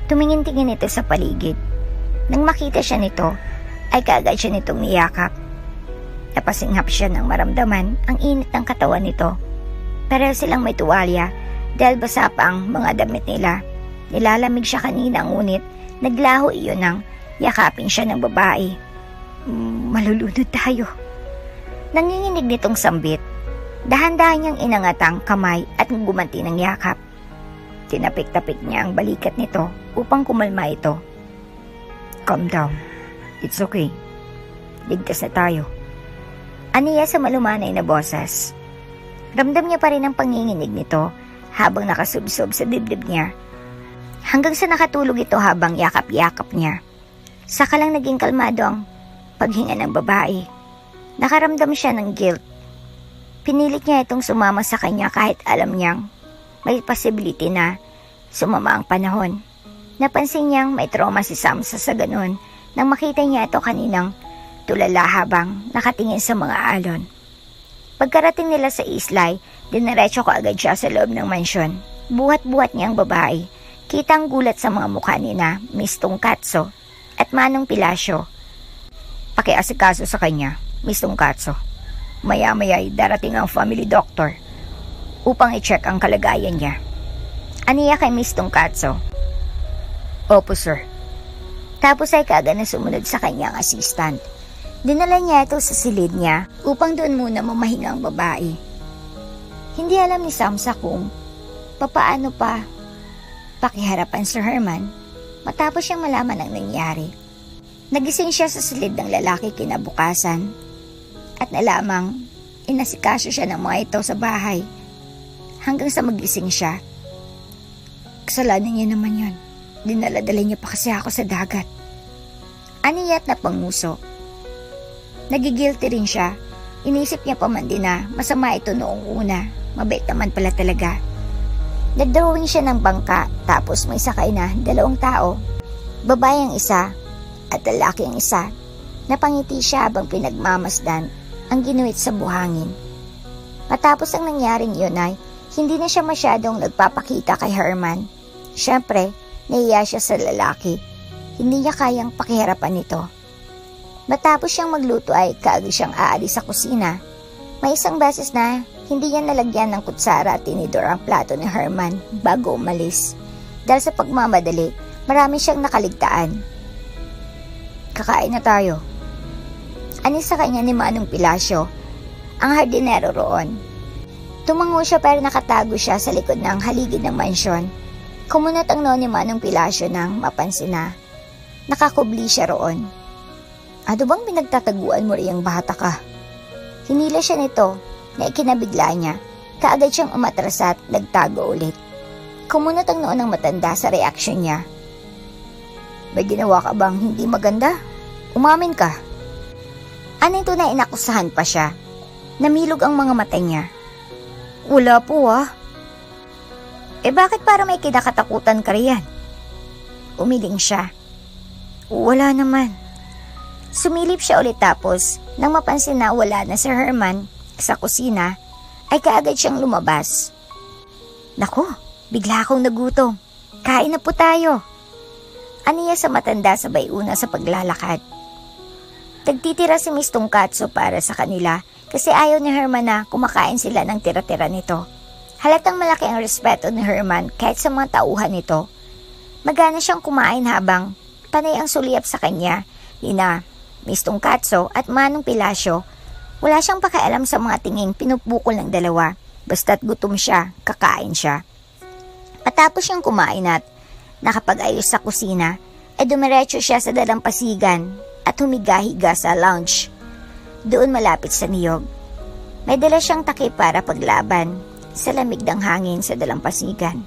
Tumingin-tingin ito sa paligid. Nang makita siya nito, ay kaagad siya nitong niyakap. Napasinghap siya nang maramdaman ang init ng katawan nito. Pareho silang may tuwalya dahil basa pa ang mga damit nila. Nilalamig siya kanina ngunit naglaho iyon nang yakapin siya ng babae. Malulunod tayo. Nanginginig nitong sambit. Dahan-dahan niyang inangatang kamay at gumanti ng yakap. Tinapik-tapik niya ang balikat nito upang kumalma ito. Calm down. It's okay. Ligtas na tayo. Aniya sa malumanay na boses. Ramdam niya pa rin ang panginginig nito habang nakasubsob sa dibdib niya. Hanggang sa nakatulog ito habang yakap-yakap niya. Saka lang naging kalmado ang paghinga ng babae. Nakaramdam siya ng guilt. Pinilit niya itong sumama sa kanya kahit alam niyang may possibility na sumama ang panahon. Napansin niyang may trauma si Samsa sa ganun nang makita niya ito kaninang tulala habang nakatingin sa mga alon. Pagkarating nila sa islay, diniretso ko agad siya sa loob ng mansyon. Buhat-buhat niya ang babae. Kitang gulat sa mga mukha ni na Miss Tungkatso at Manong Pilasyo. Pakiasikaso sa kanya, Miss Tungkatso. Maya-maya ay darating ang family doctor upang i-check ang kalagayan niya. Aniya kay Miss Tungkatso. Opo, sir. Tapos ay kaagad na sumunod sa kanyang assistant. Dinala niya ito sa silid niya upang doon muna mamahinga ang babae. Hindi alam ni Samsa kung papaano pa pakiharapan Sir Herman matapos siyang malaman ang nangyari. Nagising siya sa silid ng lalaki kinabukasan at nalamang inasikaso siya ng mga ito sa bahay hanggang sa magising siya. Kasalanan niya naman yun. Dinala-dala niya pa kasi ako sa dagat. Aniyat na panguso. Nagigilty rin siya. Inisip niya pa man din na masama ito noong una. Mabait naman pala talaga. Nagdrawing siya ng bangka tapos may sakay na 2 tao. Babae ang isa at lalaki ang isa. Napangiti siya habang pinagmamasdan ang ginuhit sa buhangin. Matapos ang nangyaring yun ay hindi na siya masyadong nagpapakita kay Herman. Siyempre, nahiya siya sa lalaki. Hindi niya kayang pakiharapan nito. Matapos siyang magluto ay kaagad siyang aalis sa kusina. May isang beses na hindi niya nalagyan ng kutsara at tinidor ang plato ni Herman bago umalis. Dahil sa pagmamadali, marami siyang nakaligtaan. Kakain na tayo. Anis sa kanya ni Manong Pilasyo, ang hardinero roon. Tumango siya pero nakatago siya sa likod ng haligi ng mansyon. Kumunot ang noo ni Manong Pilasyo nang mapansin na nakakubli siya roon. Ano bang pinagtataguan mo riyang bata ka? Hinila siya nito na ikinabigla niya. Kaagad siyang umatras at nagtago ulit. Kumunot ang noo ng matanda sa reaksyon niya. May ginawa ka bang hindi maganda? Umamin ka. Ano ito na inakusahan pa siya? Namilog ang mga mata niya. Wala po ah. Bakit para may kinakatakutan ka riyan? Umiling siya. Wala naman. Sumilip siya ulit tapos nang mapansin na wala na si Herman sa kusina ay kaagad siyang lumabas. Naku, bigla akong nagutom. Kain na po tayo. Aniya sa matanda sabay una sa paglalakad. Nagtitira si Miss Tungkatso para sa kanila kasi ayaw ni Herman na kumakain sila ng tira-tira nito. Halatang malaki ang respeto ni Herman kahit sa mga tauhan nito. Magana siyang kumain habang panay ang sulyap sa kanya ni na Miss Tungkatso at Manong Pilasyo. Wala siyang pakialam sa mga tinging pinupukol ng dalawa. Basta't gutom siya, kakain siya. Matapos siyang kumain at nakapag-ayos sa kusina, ay dumiretso siya sa dalampasigan at humiga-higa sa lounge. Doon malapit sa niyog. May dala siyang takip para paglaban sa lamig ng hangin sa dalampasigan.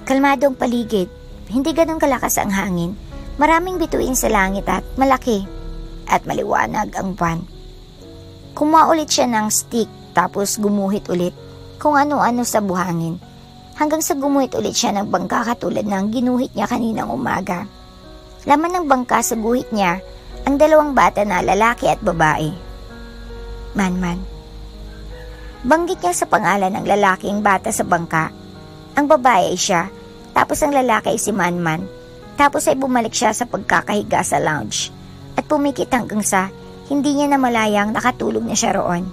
Kalmadong paligid, hindi ganun kalakas ang hangin. Maraming bituin sa langit at malaki at maliwanag ang buwan. Kumuha ulit siya ng stick tapos gumuhit ulit kung ano-ano sa buhangin hanggang sa gumuhit ulit siya ng bangka katulad ng ginuhit niya kaninang umaga. Laman ng bangka sa guhit niya ang 2 bata na lalaki at babae. Manman. Banggit niya sa pangalan ng lalaking bata sa bangka. Ang babae ay siya, tapos ang lalaki ay si Manman. Tapos ay bumalik siya sa pagkakahiga sa lounge at pumikit hanggang sa hindi niya namalayang nakatulog na siya roon.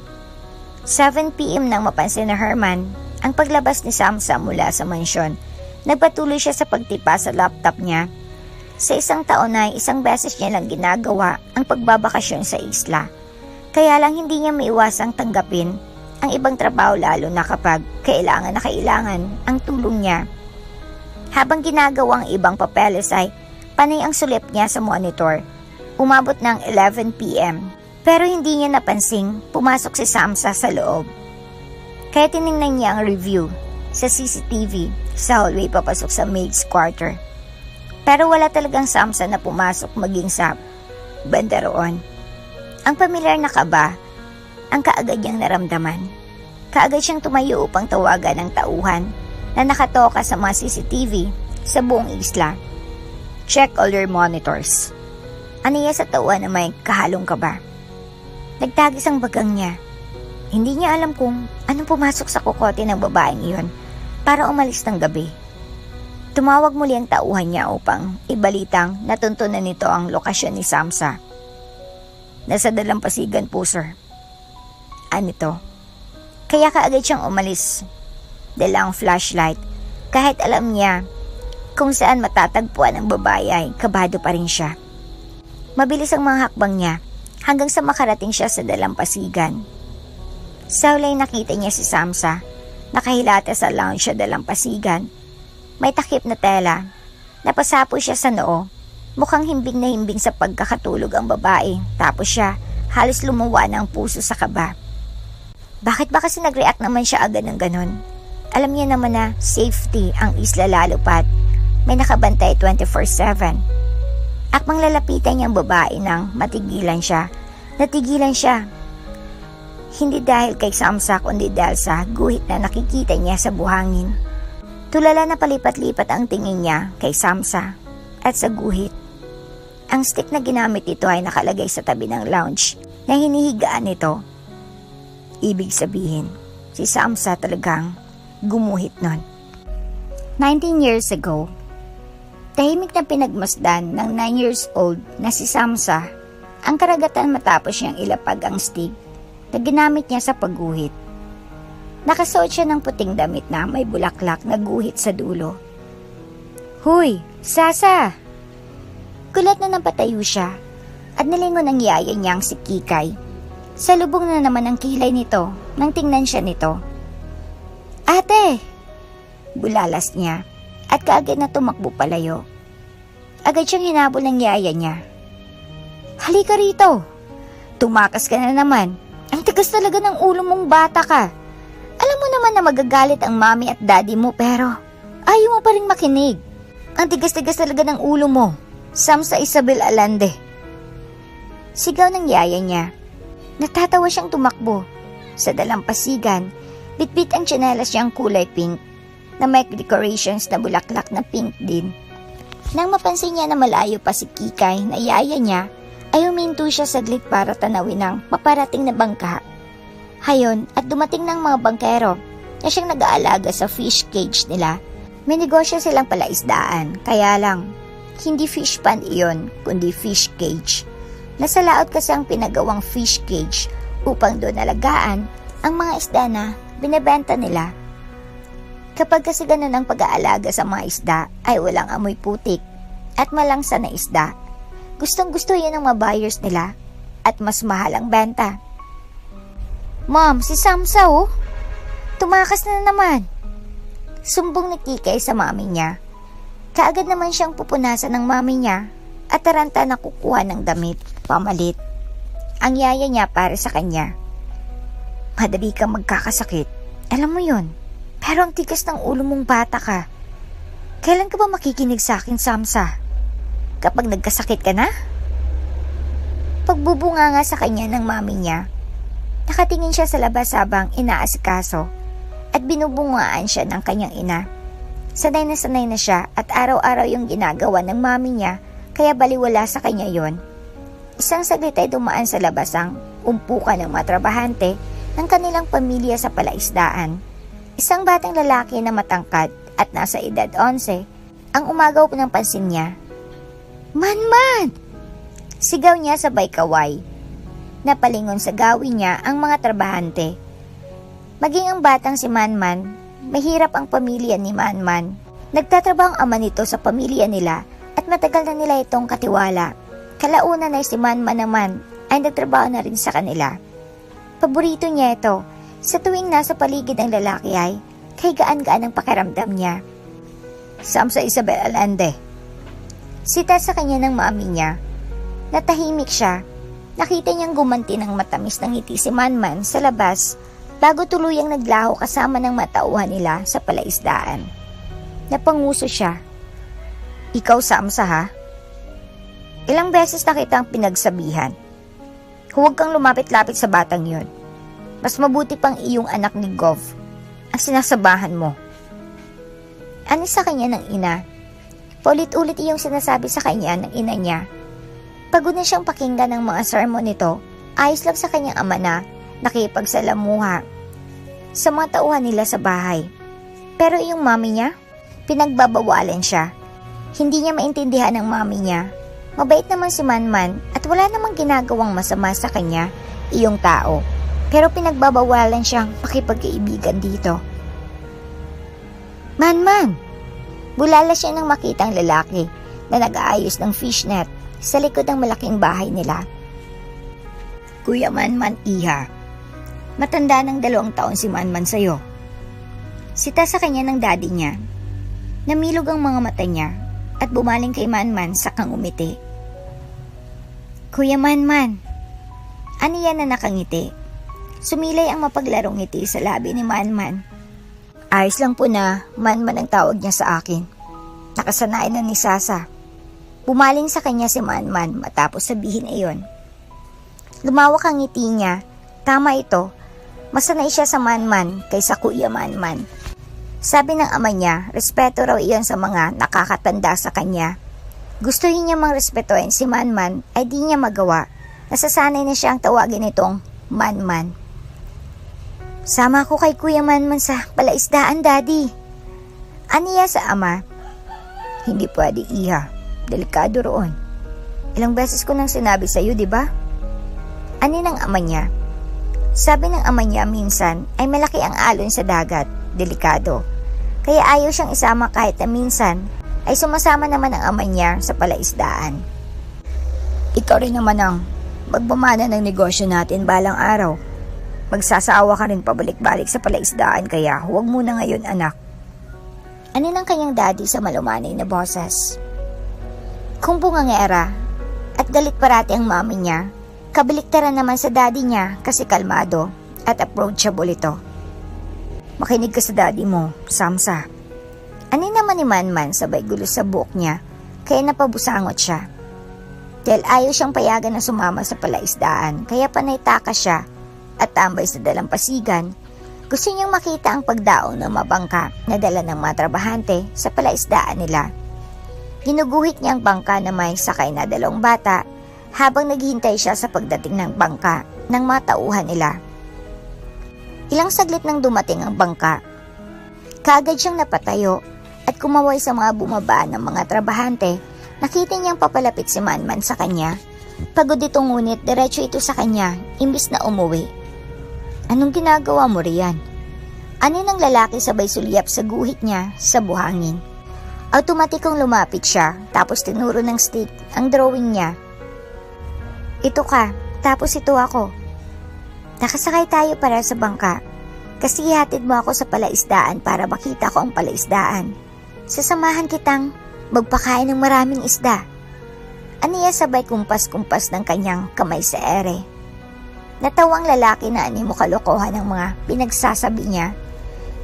7 p.m. nang mapansin na Herman ang paglabas ni Samsa mula sa mansyon. Nagpatuloy siya sa pagtipa sa laptop niya. Sa isang taon ay 1 beses niya lang ginagawa ang pagbabakasyon sa isla. Kaya lang hindi niya maiwasang tanggapin ang ibang trabaho lalo na kapag kailangan na kailangan ang tulong niya. Habang ginagawa ang ibang papeles ay panay ang sulit niya sa monitor. Umabot ng 11 p.m. Pero hindi niya napansing pumasok si Samsa sa loob. Kaya tiningnan niya ang review sa CCTV sa hallway papasok sa maid's quarter. Pero wala talagang Samsa na pumasok maging sa banda roon. Ang pamilyar na kaba ang kaagad niyang naramdaman. Kaagad siyang tumayo upang tawagan ang tauhan na nakatoka sa mga CCTV sa buong isla. Check all your monitors. Aniya sa tauhan na may kahalong kaba. Nagtagis ang bagang niya. Hindi niya alam kung anong pumasok sa kokote ng babaeng iyon para umalis ng gabi. Tumawag muli ang tauhan niya upang ibalitang natuntunan nito ang lokasyon ni Samsa. Nasa dalampasigan po, sir. Anito? Kaya kaagad siyang umalis. Dalang flashlight. Kahit alam niya kung saan matatagpuan ang babae ay kabado pa rin siya. Mabilis ang mga hakbang niya hanggang sa makarating siya sa dalampasigan. Sa huli nakita niya si Samsa. Nakahilata sa lounge sa dalampasigan. May takip na tela. Napasapo siya sa noo. Mukhang himbing na himbing sa pagkakatulog ang babae. Tapos siya halos lumuwa na ang puso sa kaba. Bakit ba kasi nag-react naman siya agad ng ganon? Alam niya naman na safety ang isla lalo pat may nakabantay 24/7. Akmang lalapitan niyang babae nang matigilan siya. Natigilan siya. Hindi dahil kay Samsa kundi dahil sa guhit na nakikita niya sa buhangin. Tulala na palipat-lipat ang tingin niya kay Samsa at sa guhit. Ang stick na ginamit nito ay nakalagay sa tabi ng lounge na hinihigaan nito. Ibig sabihin, si Samsa talagang gumuhit nun. 19 years ago, tahimik na pinagmasdan ng 9 years old na si Samsa ang karagatan matapos niyang ilapag ang stick na ginamit niya sa pagguhit. Nakasuot siya ng puting damit na may bulaklak na guhit sa dulo. "Huy, Sasa!" Kulat na napatayo siya at nilingon ang yaya niyang si Kikay. Salubong na naman ang kilay nito nang tingnan siya nito. "Ate!" Bulalas niya at kaagad na tumakbo palayo. Agad siyang hinabol ng yaya niya. "Halika rito! Tumakas ka na naman. Ang tigas talaga ng ulo mong bata ka. Alam mo naman na magagalit ang mami at daddy mo pero ayaw mo pa rin makinig. Ang tigas-tigas talaga ng ulo mo. Samsa Isabel Alande." Sigaw ng yaya niya. Natatawa siyang tumakbo. Sa dalampasigan, bitbit ang tsinelas niyang kulay pink na may decorations na bulaklak na pink din. Nang mapansin niya na malayo pa si Kikay na yaya niya, ay huminto siya saglit para tanawin ang paparating na bangka. Hayon at dumating ng mga bangkero na siyang nag-aalaga sa fish cage nila. May negosyo silang palaisdaan, kaya lang, hindi fish pond iyon, kundi fish cage. Nasa laot kasi ang pinagawang fish cage upang doon alagaan ang mga isda na binebenta nila. Kapag kasi ganun ang pag-aalaga sa mga isda ay walang amoy putik at malangsa na isda. Gustong-gusto yan ng mga buyers nila at mas mahal ang benta. "Mom, si Samsa oh. Tumakas na naman." Sumbong ni Kikay sa mami niya. Kaagad naman siyang pupunasan ng mami niya at taranta na kukuha ng damit, pamalit. Ang yaya niya para sa kanya. "Madali kang magkakasakit. Alam mo yon. Pero ang tigas ng ulo mong bata ka. Kailan ka ba makikinig sa akin, Samsa? Kapag nagkasakit ka na?" Pagbubunga nga sa kanya ng mami niya, nakatingin siya sa labas habang inaasikaso at binubungaan siya ng kanyang ina. Sanay na siya at araw-araw yung ginagawa ng mami niya kaya baliwala sa kanya yon. Isang saglit ay dumaan sa labas ang umpukan ng mga trabahante ng kanilang pamilya sa palaisdaan. Isang batang lalaki na matangkad at nasa edad 11 ang umagaw ng pansin niya. "Man! Sigaw niya sabay kaway. Napalingon sa gawin niya ang mga trabahante. Maging ang batang si Manman, mahirap ang pamilya ni Manman. Nagtatrabaho ang ama nito sa pamilya nila at matagal na nila itong katiwala. Kalaunan ay si Manman naman ay nagtrabaho na rin sa kanila. Paborito niya ito. Sa tuwing nasa paligid ang lalaki ay kay gaan-gaan ang pakiramdam niya. "Samsa Isabel Alande." Sita sa kanya ng mami niya. Natahimik siya. Nakita niyang gumanti ng matamis ng ngiti si Manman sa labas bago tuluyang naglaho kasama ng matauhan nila sa palaisdaan. Napanguso siya. "Ikaw, Samsa ha? Ilang beses na kitang pinagsabihan. Huwag kang lumapit-lapit sa batang yon. Mas mabuti pang iyong anak ni Gov ang sinasabahan mo." Ano sa kanya ng ina? Paulit-ulit iyong sinasabi sa kanya ng ina niya. Pagod na siyang pakinggan ng mga sermon nito, ayos lang sa kanyang ama na nakipagsalamuha sa mga tauhan nila sa bahay. Pero iyong mami niya, pinagbabawalan siya. Hindi niya maintindihan ng mami niya. Mabait naman si Manman at wala namang ginagawang masama sa kanya, iyong tao. Pero pinagbabawalan siyang makipagkaibigan dito. "Man! Bulala siya nang makita ang lalaki na nag-aayos ng fishnet sa likod ng malaking bahay nila. "Kuya Manman, iha. Matanda ng 2 taon si Manman sa'yo." Sita sa kanya ng daddy niya. Namilog ang mga mata niya at bumaling kay Manman sakang umiti. "Kuya Manman." Aniya na nakangiti. Sumilay ang mapaglarong ngiti sa labi ni Manman. Ayos lang po na Manman ang tawag niya sa akin. Nakasanayan na ni Sasa. Bumaling sa kanya si Manman matapos sabihin iyon. Lumawak ang ngiti niya. Tama ito. Masanay siya sa Manman kaysa Kuya Manman. Sabi ng ama niya, respeto raw iyon sa mga nakakatanda sa kanya. Gustuhin niya mang respetuhin si Manman ay di niya magawa. Nasasanay na siyang tawagin itong Manman. Sama ko kay Kuya Manman sa palaisdaan, Daddy. Aniya sa ama. Hindi pwede, Iha. Delikado roon. Ilang beses ko nang sinabi sa iyo, di ba? Ani ng ama niya. Sabi ng ama niya minsan ay malaki ang alon sa dagat. Delikado. Kaya ayaw siyang isama kahit na minsan ay sumasama naman ang ama niya sa palaisdaan. Ikaw rin naman ang magbamana ng negosyo natin balang araw. Magsasawa ka rin pabalik-balik sa palaisdaan kaya huwag muna ngayon, anak. Ani ng kanyang daddy sa malumanay na boses. Kung bungangera at galit parati ang mami niya, kabaliktaran naman sa daddy niya kasi kalmado at approachable ito. Makinig ka sa daddy mo, Samsa. Ani naman ni Manman sabay gulo sa buhok niya kaya napabusangot siya. Dahil ayaw siyang payagan na sumama sa palaisdaan kaya panay takas siya at tambay sa dalampasigan. Gusto niyang makita ang pagdaong ng mabangka na dala ng mga trabahante sa palaisdaan nila. Ginuguhit niya ang bangka na may sakay na 2 bata habang naghihintay siya sa pagdating ng bangka ng mga tauhan nila. Ilang saglit nang dumating ang bangka, kaagad siyang napatayo at kumaway sa mga bumabaan ng mga trabahante. Nakita niyang papalapit si Manman sa kanya. Pagod ito ngunit diretso ito sa kanya imbis na umuwi. Anong ginagawa mo riyan? Ani ng lalaki sabay sulyap sa guhit niya sa buhangin. Automatikong lumapit siya tapos tinuro ng stick ang drawing niya. Ito ka, tapos ito ako. Nakasakay tayo para sa bangka. Kasi ihatid mo ako sa palaisdaan para makita ko ang palaisdaan. Sasamahan kitang magpakain ng maraming isda. Aniya sabay kumpas-kumpas ng kanyang kamay sa ere. Natawang lalaki na ani mo kalokohan ng mga pinagsasabi niya.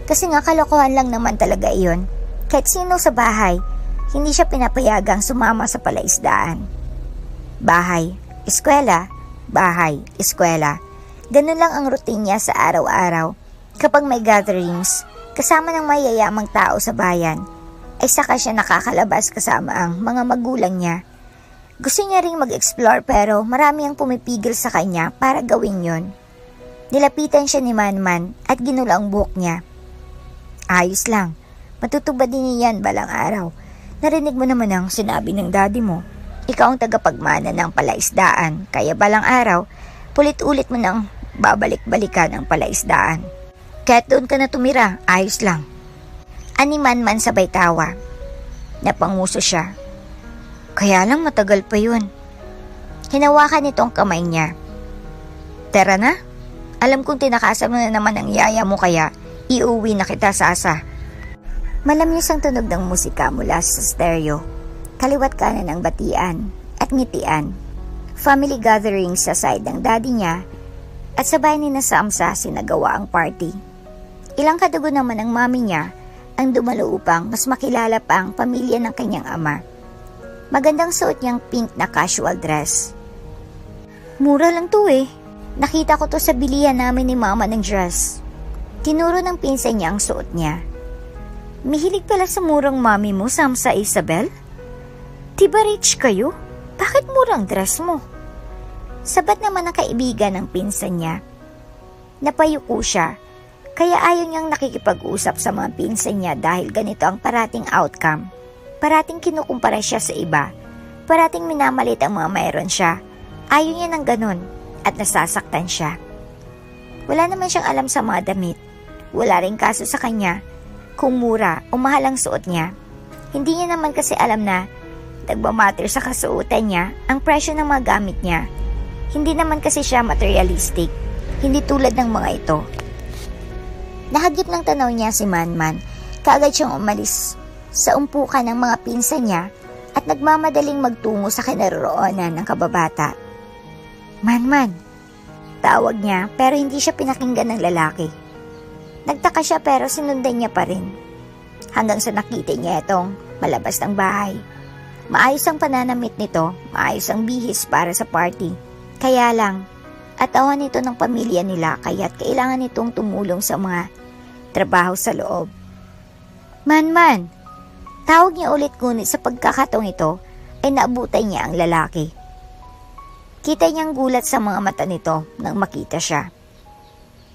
Kasi nga kalokohan lang naman talaga iyon. Kahit sino sa bahay, hindi siya pinapayagang sumama sa palaisdaan. Bahay, eskwela, bahay, eskwela. Ganun lang ang routine niya sa araw-araw. Kapag may gatherings, kasama ng mayayamang tao sa bayan, ay saka siya nakakalabas kasama ang mga magulang niya. Gusto niya ring mag-explore pero marami ang pumipigil sa kanya para gawin yon. Nilapitan siya ni Manman at ginula ang buhok niya. Ayos lang, matutubad din niyan balang araw. Narinig mo naman ang sinabi ng daddy mo. Ikaw ang tagapagmana ng palaisdaan, kaya balang araw, pulit-ulit mo nang babalik-balikan ang palaisdaan. Kahit doon ka na tumira, ayos lang. Ani Manman sabay tawa. Napanguso siya. Kaya lang matagal pa yun. Hinawakan nito ang kamay niya. Tara na. Alam kong tinakasan mo na naman ang yaya mo kaya iuwi na kita, Sasa. Malamyos ang tunog ng musika mula sa stereo. Kaliwat kanan ang batian at ngitian. Family gathering sa side ng daddy niya at sabay ni na Samsa sinagawa ang party. Ilang kadugo naman ang mami niya ang dumalo upang mas makilala pa ang pamilya ng kanyang ama. Magandang suot niyang pink na casual dress. Mura lang to eh. Nakita ko to sa bilihan namin ni mama ng dress. Tinuro ng pinsan niya ang suot niya. Mihilig pala sa murang mami mo, Samsa Isabel? Diba rich kayo? Bakit murang dress mo? Sabat naman ang kaibigan ng pinsan niya. Napayuko siya, kaya ayaw niyang nakikipag-usap sa mga pinsan niya dahil ganito ang parating outcome. Parating kinukumpara siya sa iba. Parating minamalit ang mga mayroon siya. Ayaw niya ng ganun at nasasaktan siya. Wala naman siyang alam sa mga damit. Wala rin kaso sa kanya kung mura o mahal ang suot niya. Hindi niya naman kasi alam na nagmamatter sa kasuotan niya ang presyo ng mga gamit niya. Hindi naman kasi siya materialistic. Hindi tulad ng mga ito. Nahagip ng tanaw niya si Manman. Kaagad siyang umalis sa umpukan ng mga pinsan niya at nagmamadaling magtungo sa kinaroroonan ng kababata. Manman, tawag niya pero hindi siya pinakinggan ng lalaki. Nagtaka siya pero sinundan niya pa rin. Hanggang sa nakita niya itong malabas ng bahay. Maayos ang pananamit nito, maayos ang bihis para sa party. Kaya lang, atawan nito ng pamilya nila kaya't kailangan nitong tumulong sa mga trabaho sa loob. Man, tawag niya ulit ngunit sa pagkakataong ito ay naabutan niya ang lalaki. Kita niyang gulat sa mga mata nito nang makita siya.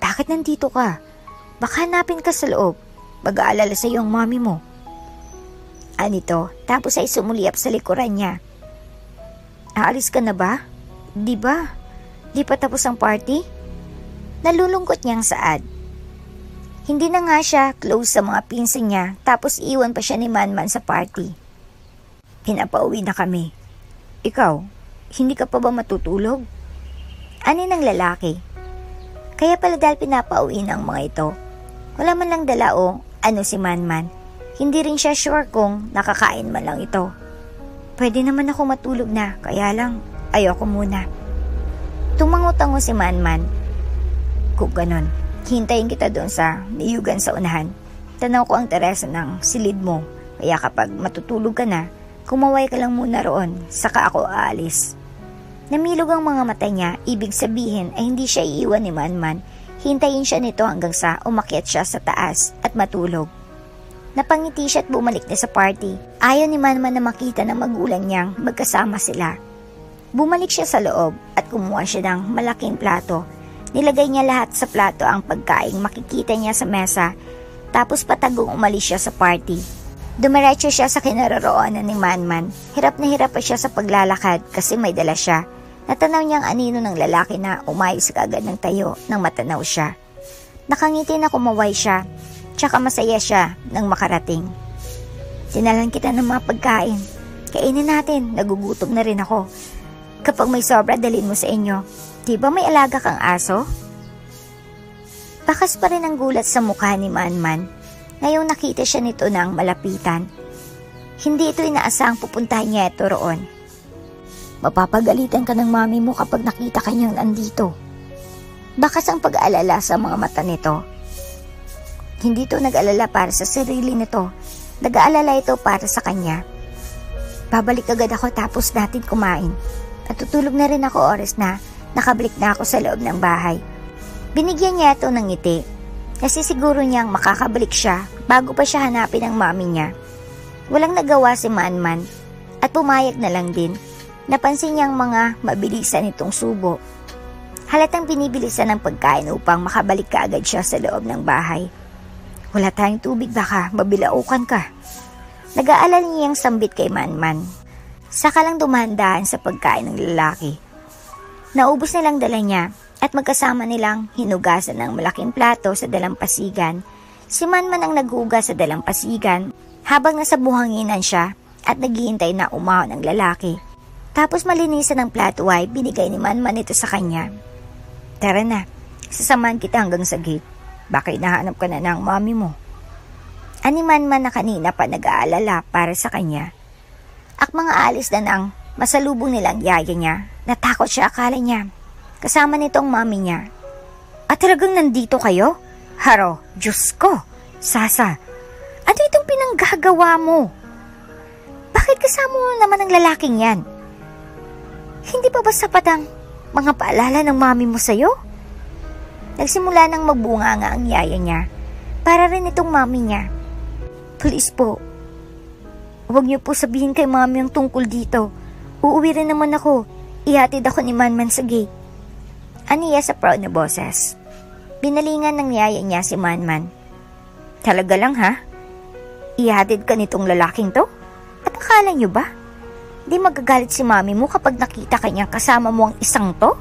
Bakit nandito ka? Baka hanapin ka sa loob. Mag-aalala sa iyo ang mami mo. Anito, tapos ay sumuliap sa likuran niya. Aalis ka na ba? Di ba? Di pa tapos ang party? Nalulungkot niyang saad. Hindi na nga siya close sa mga pinsan niya tapos iwan pa siya ni Manman sa party. Pinapauwi na kami. Ikaw, hindi ka pa ba matutulog? Ani ng lalaki. Kaya pala dahil pinapauwi ng mga ito. Wala man lang dala o ano si Manman. Hindi rin siya sure kung nakakain man lang ito. Pwede naman ako matulog na, kaya lang ayoko muna. Tumango-tango si Manman. Kung ganon, hintayin kita doon sa niyugan sa unahan. Tanaw ko ang terasa ng silid mo, kaya kapag matutulog ka na, kumaway ka lang muna roon, saka ako aalis. Namilog ang mga mata niya, ibig sabihin ay hindi siya iiwan ni Manman. Hintayin siya nito hanggang sa umakyat siya sa taas at matulog. Napangiti siya at bumalik na sa party. Ayaw ni Manman na makita ng magulang niyang magkasama sila. Bumalik siya sa loob at kumuha siya ng malaking plato. Nilagay niya lahat sa plato ang pagkaing makikita niya sa mesa. Tapos patagong umalis siya sa party. Dumiretso siya sa kinaroroonan ni Manman. Hirap na hirap pa siya sa paglalakad kasi may dala siya. Natanaw niyang anino ng lalaki na umayos kaagad ng tayo nang matanaw siya. Nakangiti na kumaway siya. Tsaka masaya siya nang makarating. Sinalan kita ng mga pagkain. Kainin natin, nagugutom na rin ako. Kapag may sobra, dalhin mo sa inyo. Di ba may alaga kang aso? Bakas pa rin ang gulat sa mukha ni Manman. Ngayong nakita siya nito ng malapitan. Hindi ito inaasahang pupuntahan niya ito roon. Mapapagalitan ka ng mami mo kapag nakita ka niyang andito. Bakas ang pag-aalala sa mga mata nito. Hindi ito nag-alala para sa sarili nito. Nag-aalala ito para sa kanya. Babalik agad ako tapos natin kumain. At tutulog na rin ako oras na nakabalik na ako sa loob ng bahay. Binigyan niya ito ng ngiti. Kasi siguro niyang makakabalik siya bago pa siya hanapin ang mami niya. Walang nagawa si Manman at pumayag na lang din. Napansin niyang mga mabilisan itong subo. Halatang binibilisan ng pagkain upang makabalik ka agad siya sa loob ng bahay. Wala tayong tubig, baka mabilaukan ka. Nag-aalala niyang sambit kay Manman. Saka lang dumahan-dahan sa pagkain ng lalaki. Naubos nilang dala niya at magkasama nilang hinugasan ng malaking plato sa dalampasigan. Si Manman ang naghugas sa dalampasigan habang nasa buhanginan siya at naghihintay na umahon ng lalaki. Tapos malinisan ng plato ay binigay ni Manman ito sa kanya. Tara na, sasamahan kita hanggang sa gate. Baka hinahanap ka na ng mami mo. Ani Manman na kanina pa nag-aalala para sa kanya. Ak mga alis na nang masalubong nilang yaya niya. Natakot siya, akala niya kasama nitong mami niya. At talagang nandito kayo? Haro, Diyos ko, Sasa, ano itong pinanggagawa mo? Bakit kasama mo naman ang lalaking yan? Hindi pa ba sapat ang mga paalala ng mami mo sa'yo? Nagsimula nang magbunganga ang yaya niya para rin itong mami niya. Please po, huwag niyo po sabihin kay mami ang tungkol dito. Uuwi rin naman ako. Ihatid ako ni Manman sa gate. Aniya sa proud na boses. Binalingan ng yaya niya si Manman. Talaga lang ha? Ihatid ka nitong lalaking to? At akala niyo ba? Di magagalit si mami mo kapag nakita kanyang kasama mo ang isang to?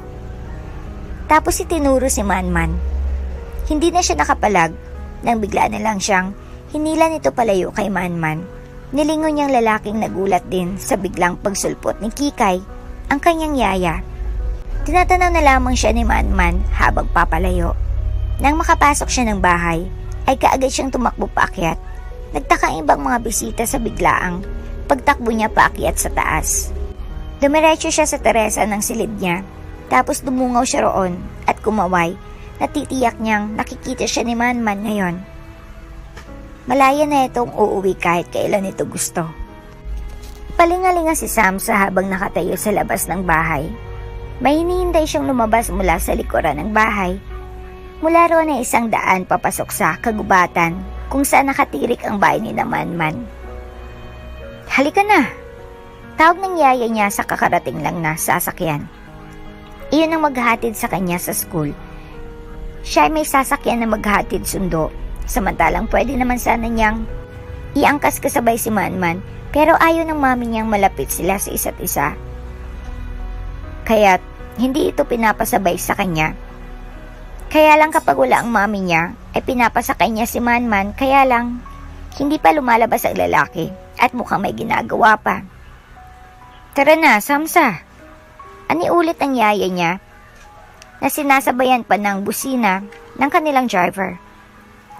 Tapos itinuro si Manman. Hindi na siya nakapalag nang bigla na lang siyang hinila nito palayo kay Manman. Nilingon niyang lalaking nagulat din sa biglang pagsulpot ni Kikay, ang kanyang yaya. Tinatanaw na lamang siya ni Manman habang papalayo. Nang makapasok siya ng bahay, ay kaagad siyang tumakbo paakyat. Nagtaka ang ibang mga bisita sa biglaang pagtakbo niya paakyat sa taas. Dumiretso siya sa teresa ng silid niya. Tapos dumungaw siya roon at kumaway. natitiyak niyang nakikita siya ni Manman ngayon. Malaya na itong uuwi kahit kailan ito gusto. Palingalinga si Samsa habang nakatayo sa labas ng bahay. May hinihintay siyang lumabas mula sa likuran ng bahay. Mula roon ay isang daan papasok sa kagubatan kung saan nakatirik ang bahay ni Manman. Halika na! Tawag ng yaya niya sa kakarating lang na sasakyan. Iyon ang maghahatid sa kanya sa school. Siya ay may sasakyan na maghahatid sundo, samantalang pwede naman sana niyang iangkas kasabay si Manman, pero ayaw ng mami niyang malapit sila sa isa't isa. Kaya't hindi ito pinapasabay sa kanya. Kaya lang kapag wala ang mami niya, ay pinapasakay niya si Manman, kaya lang hindi pa lumalabas ang lalaki at mukhang may ginagawa pa. Tara na, Samsa! Ani ulit ang yaya niya na sinasabayan pa ng busina ng kanilang driver.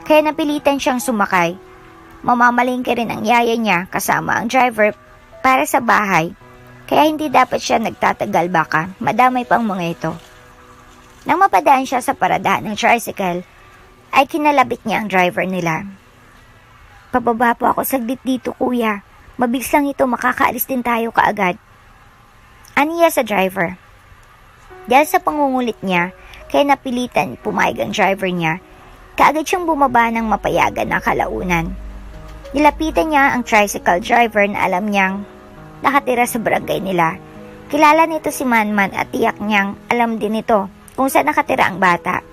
Kaya napilitan siyang sumakay. Mamamalingki rin ang yaya niya kasama ang driver para sa bahay. Kaya hindi dapat siya nagtatagal, baka madamay pang mga ito. Nang mapadaan siya sa paradahan ng tricycle, ay kinalabit niya ang driver nila. Pababa po ako saglit dito, kuya. Mabilis lang ito, makakaalis din tayo kaagad. Aniya sa driver. Dahil sa pangungulit niya, kaya napilitan pumayag ang driver niya, kaagad siyang bumaba ng mapayagan na kalaunan. Nilapitan niya ang tricycle driver na alam niyang nakatira sa barangay nila. Kilala nito si Manman at tiyak niyang alam din ito kung saan nakatira ang bata.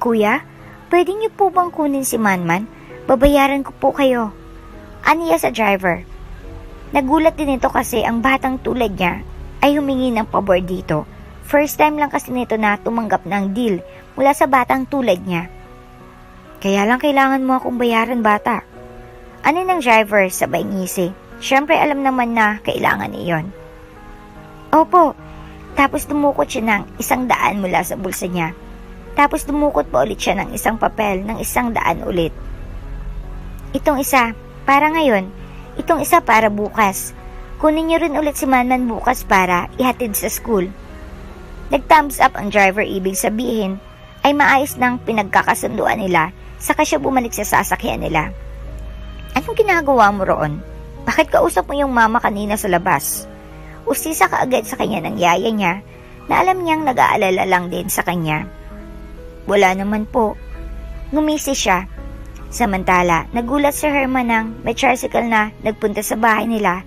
Kuya, pwede niyo po bang kunin si Manman? Babayaran ko po kayo. Aniya sa driver. Nagulat din ito kasi ang batang tulad niya ay humingi ng pabor dito. First time lang kasi nito na tumanggap ng deal mula sa batang tulad niya. Kaya lang kailangan mo akong bayaran, bata. Ano ng driver sabay ngisi? Siyempre alam naman na kailangan iyon. Opo. Tapos dumukot siya ng 100 mula sa bulsa niya. Tapos dumukot pa ulit siya ng isang papel ng 100 ulit. Itong isa para ngayon, itong isa para bukas. Kunin niyo rin ulit si Manman bukas para ihatid sa school. Nag-thumbs up ang driver, ibig sabihin ay maayos ng pinagkakasunduan nila, saka siya bumalik sa sasakyan nila. Anong ginagawa mo roon? Bakit kausap mo yung mama kanina sa labas? Usisa ka agad sa kanya ng yaya niya na alam niyang nag-aalala lang din sa kanya. Wala naman po. Ngumisi siya. Samantala, nagulat si Herman nang may tricycle na nagpunta sa bahay nila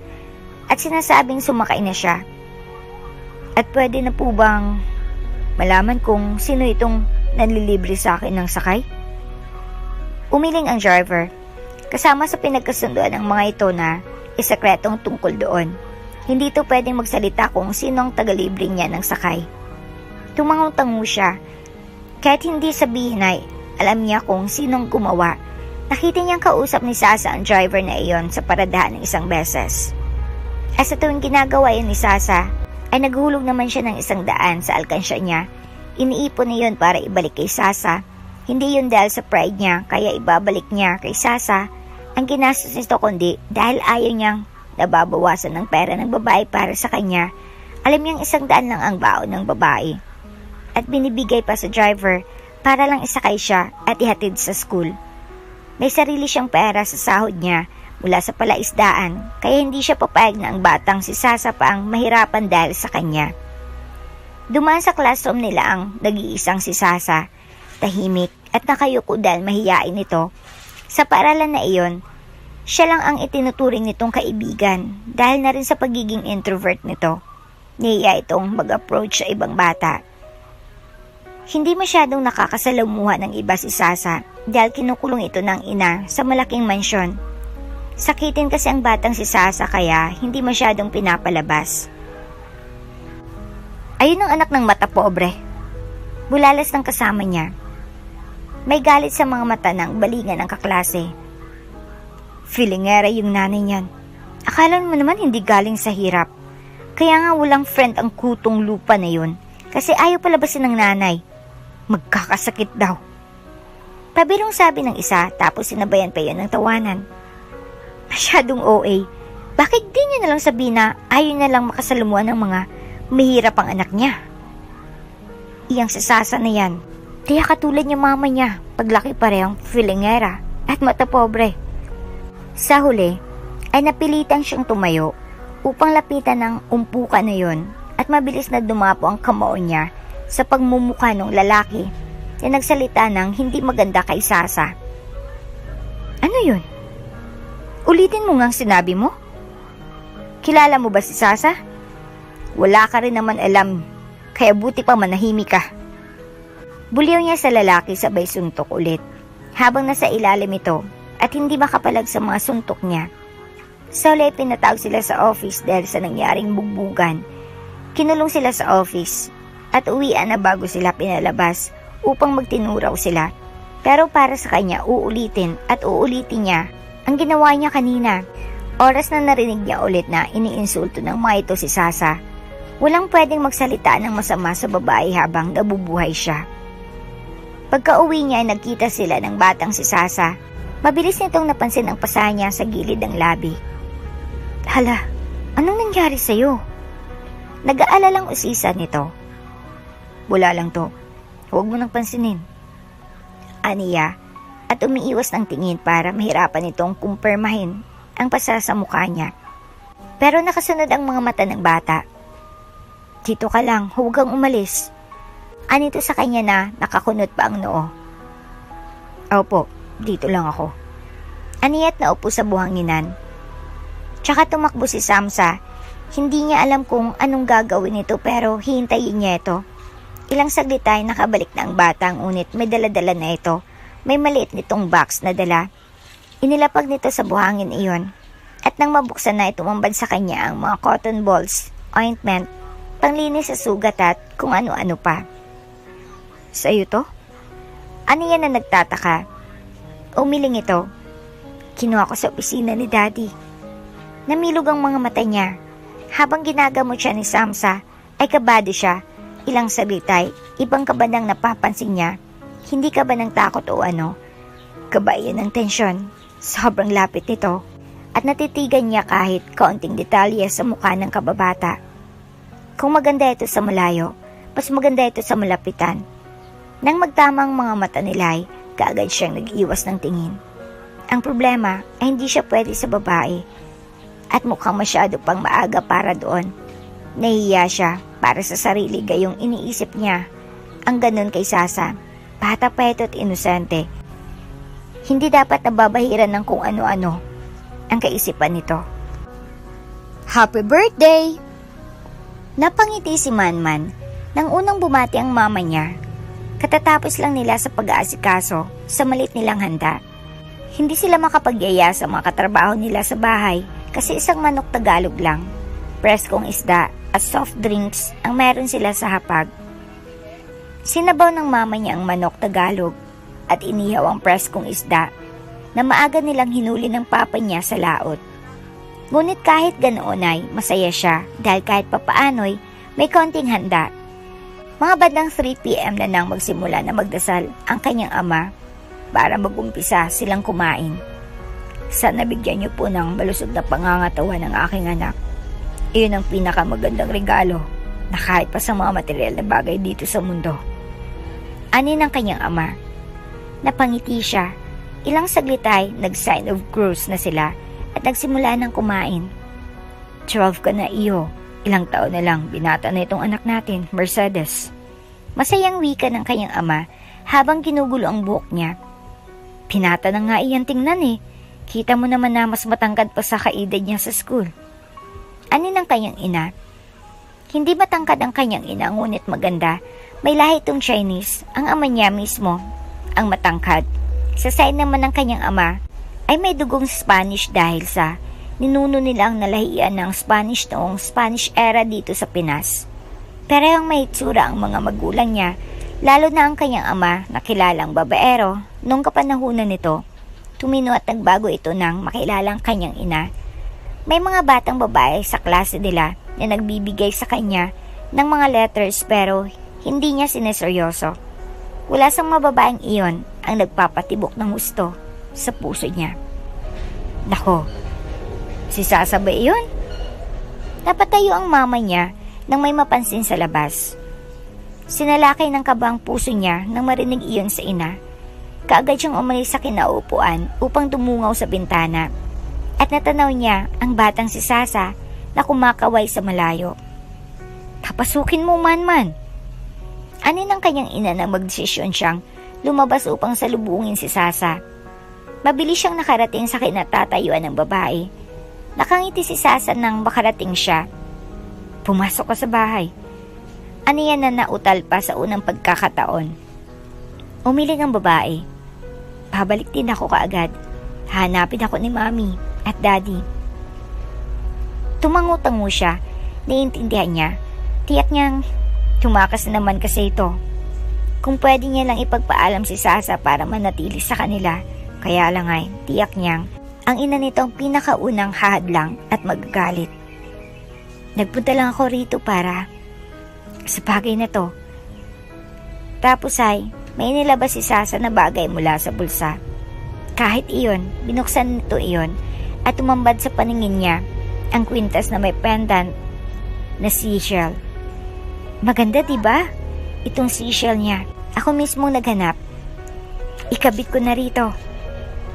at sinasabing sumakay na siya. At pwede na po bang malaman kung sino itong nanlilibre sa akin ng sakay? Umiling ang driver, kasama sa pinagkasunduan ng mga ito na isekretong tungkol doon. Hindi ito pwedeng magsalita kung sino ang tagalibre niya ng sakay. Tumango-tango siya, kahit hindi sabihin ay alam niya kung sinong gumawa. Nakita niyang kausap ni Sasa ang driver na iyon sa paradahan ng isang beses. At sa tuwing ginagawa yun ni Sasa, ay naghulog naman siya ng 100 sa alkansya niya. Iniipon niya yun para ibalik kay Sasa. Hindi yun dahil sa pride niya, kaya ibabalik niya kay Sasa ang ginastos nito, kundi dahil ayaw niyang nababawasan ng pera ng babae para sa kanya. Alam niyang 100 lang ang baon ng babae. At binibigay pa sa driver para lang isakay siya at ihatid sa school. May sarili siyang pera sa sahod niya mula sa palaisdaan, kaya hindi siya papayag na ang batang si Sasa pa ang mahirapan dahil sa kanya. Dumaan sa classroom nila ang nag-iisang si Sasa, tahimik at nakayuko dahil mahiyain ito. Sa paaralan na iyon, siya lang ang itinuturing nitong kaibigan dahil na rin sa pagiging introvert nito. Niya itong mag-approach sa ibang bata. Hindi masyadong nakakasalamuha ng iba si Sasa dahil kinukulong ito ng ina sa malaking mansyon. Sakitin kasi ang batang si Sasa kaya hindi masyadong pinapalabas. Ayun ang anak ng mata pobre. Bulalas ng kasama niya. May galit sa mga mata ng balingan ng kaklase. Filingera yung nanay niyan. Akala mo naman hindi galing sa hirap. Kaya nga walang friend ang kutong lupa na yun kasi ayaw palabasin ng nanay. Magkakasakit daw. Pabirong sabi ng isa tapos sinabayan pa yun ng tawanan. Masyadong OA. Bakit di niya nalang sabihin na ayaw na lang makasalamuhan ng mga mahirap ang anak niya? Iyang sasasa na yan. Kaya katulad niya mama niya, paglaki parehong filingera at mata pobre. Sa huli, ay napilitan siyang tumayo upang lapitan ng umpukan na yon at mabilis na dumapo ang kamao niya sa pagmumukha ng lalaki na nagsalita ng hindi maganda kay Sasa. Ano yun? Ulitin mo ngang sinabi mo? Kilala mo ba si Sasa? Wala ka rin naman alam, kaya buti pa manahimik ka. Buliw niya sa lalaki sabay suntok ulit, habang nasa ilalim ito at hindi makapalag sa mga suntok niya. Sa huli pinatawag sila sa office dahil sa nangyaring bugbugan. Kinulong sila sa office at uwian na bago sila pinalabas upang magtinuraw sila. Pero para sa kanya uulitin at uulitin niya ang ginawa niya kanina. Oras na narinig niya ulit na iniinsulto ng mga ito si Sasa. Walang pwedeng magsalita ng masama sa babae habang nabubuhay siya. Pagka-uwi niya ay nagkita sila ng batang si Sasa. Mabilis nitong napansin ang pasa niya sa gilid ng labi. Hala, anong nangyari sa'yo? Nag-aalalang usisa nito. Wala lang to. Huwag mo nang pansinin. Aniya at umiiwas ng tingin para mahirapan itong kumpirmahin ang pasa sa mukha niya. Pero nakasunod ang mga mata ng bata. Dito ka lang, huwag kang umalis. Anito sa kanya na nakakunot pa ang noo. Opo, dito lang ako. Aniyat na upo sa buhanginan. Tsaka tumakbo si Samsa. Hindi niya alam kung anong gagawin nito pero hihintayin niya ito. Ilang saglit ay nakabalik na ang bata, ngunit may daladala na ito. May maliit nitong box na dala. Inilapag nito sa buhangin iyon. At nang mabuksan na tumambad sa kanya ang mga cotton balls, ointment, panglinis sa sugat at kung ano-ano pa. Sa'yo to? Ano yan na nagtataka? Umiling ito. Kinuha ko sa opisina ni Daddy. Namilog ang mga mata niya. Habang ginagamot siya ni Samsa, ay kabado siya. Ilang salitay, ibang kaba nang napapansin niya. Hindi ka ba ng takot o ano? Kabayan ng tensyon. Sobrang lapit nito. At natitigan niya kahit kaunting detalye sa mukha ng kababata. Kung maganda ito sa malayo, mas maganda ito sa malapitan. Nang magtamang mga mata nila ay kaagad siyang nag-iwas ng tingin. Ang problema ay hindi siya pwede sa babae. At mukhang masyado pang maaga para doon. Nahiya siya para sa sarili gayong iniisip niya. Ang ganun kay Sasa. Bata pa ito at inosente. Hindi dapat nababahiran ng kung ano-ano ang kaisipan nito. Happy birthday! Napangiti si Manman nang unang bumati ang mama niya. Katatapos lang nila sa pag-aasikaso sa maliit nilang handa. Hindi sila makapagyaya sa mga katrabaho nila sa bahay kasi isang manok Tagalog lang, preskong isda at soft drinks ang meron sila sa hapag. Sinabaw ng mama niya ang manok Tagalog at inihaw ang preskong isda na maaga nilang hinuli ng papa niya sa laot. Ngunit kahit ganoon ay masaya siya dahil kahit papaano'y may konting handa. Mga bandang 3 p.m. na nang magsimula na magdasal ang kanyang ama para mag-umpisa silang kumain. Sana bigyan niyo po ng malusog na pangangatawan ng aking anak. Iyon ang pinakamagandang regalo na kahit pa sa mga material na bagay dito sa mundo. Ani ng kanyang ama. Napangiti siya. Ilang saglit ay nag-sign of cross na sila at nagsimula ng kumain. 12 ka na iyo. Ilang taon na lang binata na itong anak natin, Mercedes. Masayang wika ng kanyang ama habang ginugulo ang buhok niya. Pinata na nga iyan tingnan eh. Kita mo naman na mas matangkad pa sa kaedad niya sa school. Ani ng kanyang ina. Hindi matangkad ang kanyang ina ngunit maganda. May lahi itong Chinese. Ang ama niya mismo ang matangkad. Sa side naman ng kanyang ama ay may dugong Spanish dahil sa ninuno nilang nalahian ng Spanish noong Spanish era dito sa Pinas. Pero ang may itsura ang mga magulang niya, lalo na ang kanyang ama na kilalang babaero. Noong kapanahunan nito, tumino at nagbago ito nang makilalang kanyang ina. May mga batang babae sa klase nila na nagbibigay sa kanya ng mga letters pero hindi niya sineseryoso. Wala sang mababaeng iyon ang nagpapatibok ng gusto sa puso niya. Nako, si Sasa ba iyon? Napatayo ang mama niya nang may mapansin sa labas. Sinalakay ng kabang puso niya nang marinig iyon sa ina. Kaagad siyang umalis sa kinaupuan upang tumungaw sa bintana at natanaw niya ang batang si Sasa na kumakaway sa malayo. "Papasukin mo, Manman!" Ani ng kanyang ina na magdesisyon siyang lumabas upang salubungin si Sasa. Mabilis siyang nakarating sa kinatatayuan ng babae. Nakangiti si Sasa nang makarating siya. "Pumasok ka sa bahay." Aniya na nautal pa sa unang pagkakataon. Umiling ang babae. "Babalik din ako kaagad. Hanapin ako ni Mami at Daddy." Tumango-tango siya. Naiintindihan niya. Tiyak niyang tumakas na naman kasi ito. Kung pwede niya lang ipagpaalam si Sasa para manatili sa kanila. Kaya lang ay tiyak niyang ang ina nito ang pinakaunang hahadlang at magagalit. "Nagpunta lang ako rito para sa bagay na to." Tapos ay may nilabas si Sasa na bagay mula sa bulsa. Kahit iyon, binuksan nito iyon at tumambad sa paningin niya ang kwintas na may pendant na seashell. "Maganda, diba? Itong seashell niya. Ako mismong naghanap. Ikabit ko na rito."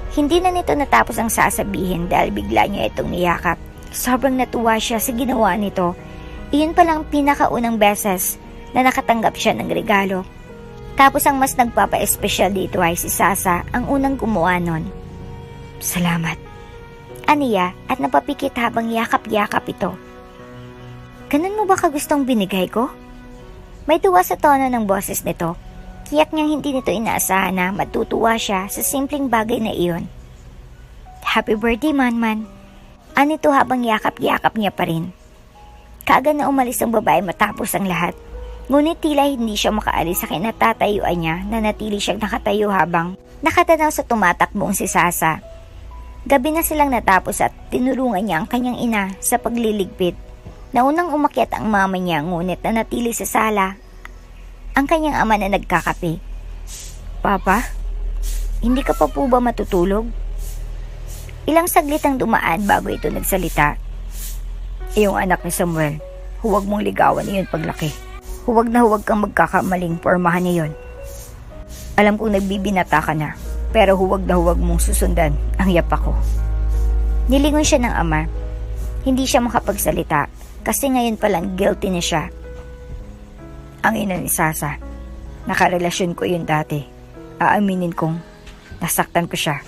Hindi na nito natapos ang sasabihin dahil bigla niya itong niyakap. Sobrang natuwa siya sa ginawa nito. Iyon palang pinakaunang beses na nakatanggap siya ng regalo. Tapos ang mas nagpapa-espesyal dito ay si Sasa ang unang gumawa nun. "Salamat," aniya at napapikit habang yakap-yakap ito. "Ganun mo ba kagustong binigay ko?" May tuwa sa tono ng boses nito. Tiyak niyang hindi nito inaasahan na matutuwa siya sa simpleng bagay na iyon. "Happy birthday, Manman," anito habang yakap-yakap niya pa rin. Kaagad na umalis ang babae matapos ang lahat. Ngunit tila hindi siya makaalis sa kinatatayuan niya na natili siyang nakatayo habang nakatanaw sa tumatakbong si Sasa. Gabi na silang natapos at tinulungan niya ang kanyang ina sa pagliligpit. Naunang umakyat ang mama niya ngunit nanatili sa sala ang kanyang ama na nagkakape. "Papa, hindi ka pa po ba matutulog?" Ilang saglit ang dumaan bago ito nagsalita. "Iyong anak ni Samuel, huwag mong ligawan iyon paglaki. Huwag na huwag kang magkakamaling pormahan niyon. Alam kong nagbibinata ka na, pero huwag na huwag mong susundan ang yapak ko." Nilingon siya ng ama. Hindi siya makapagsalita kasi ngayon palang guilty na siya. Ang ina ni Sasa, nakarelasyon ko yun dati. Aaminin kong nasaktan ko siya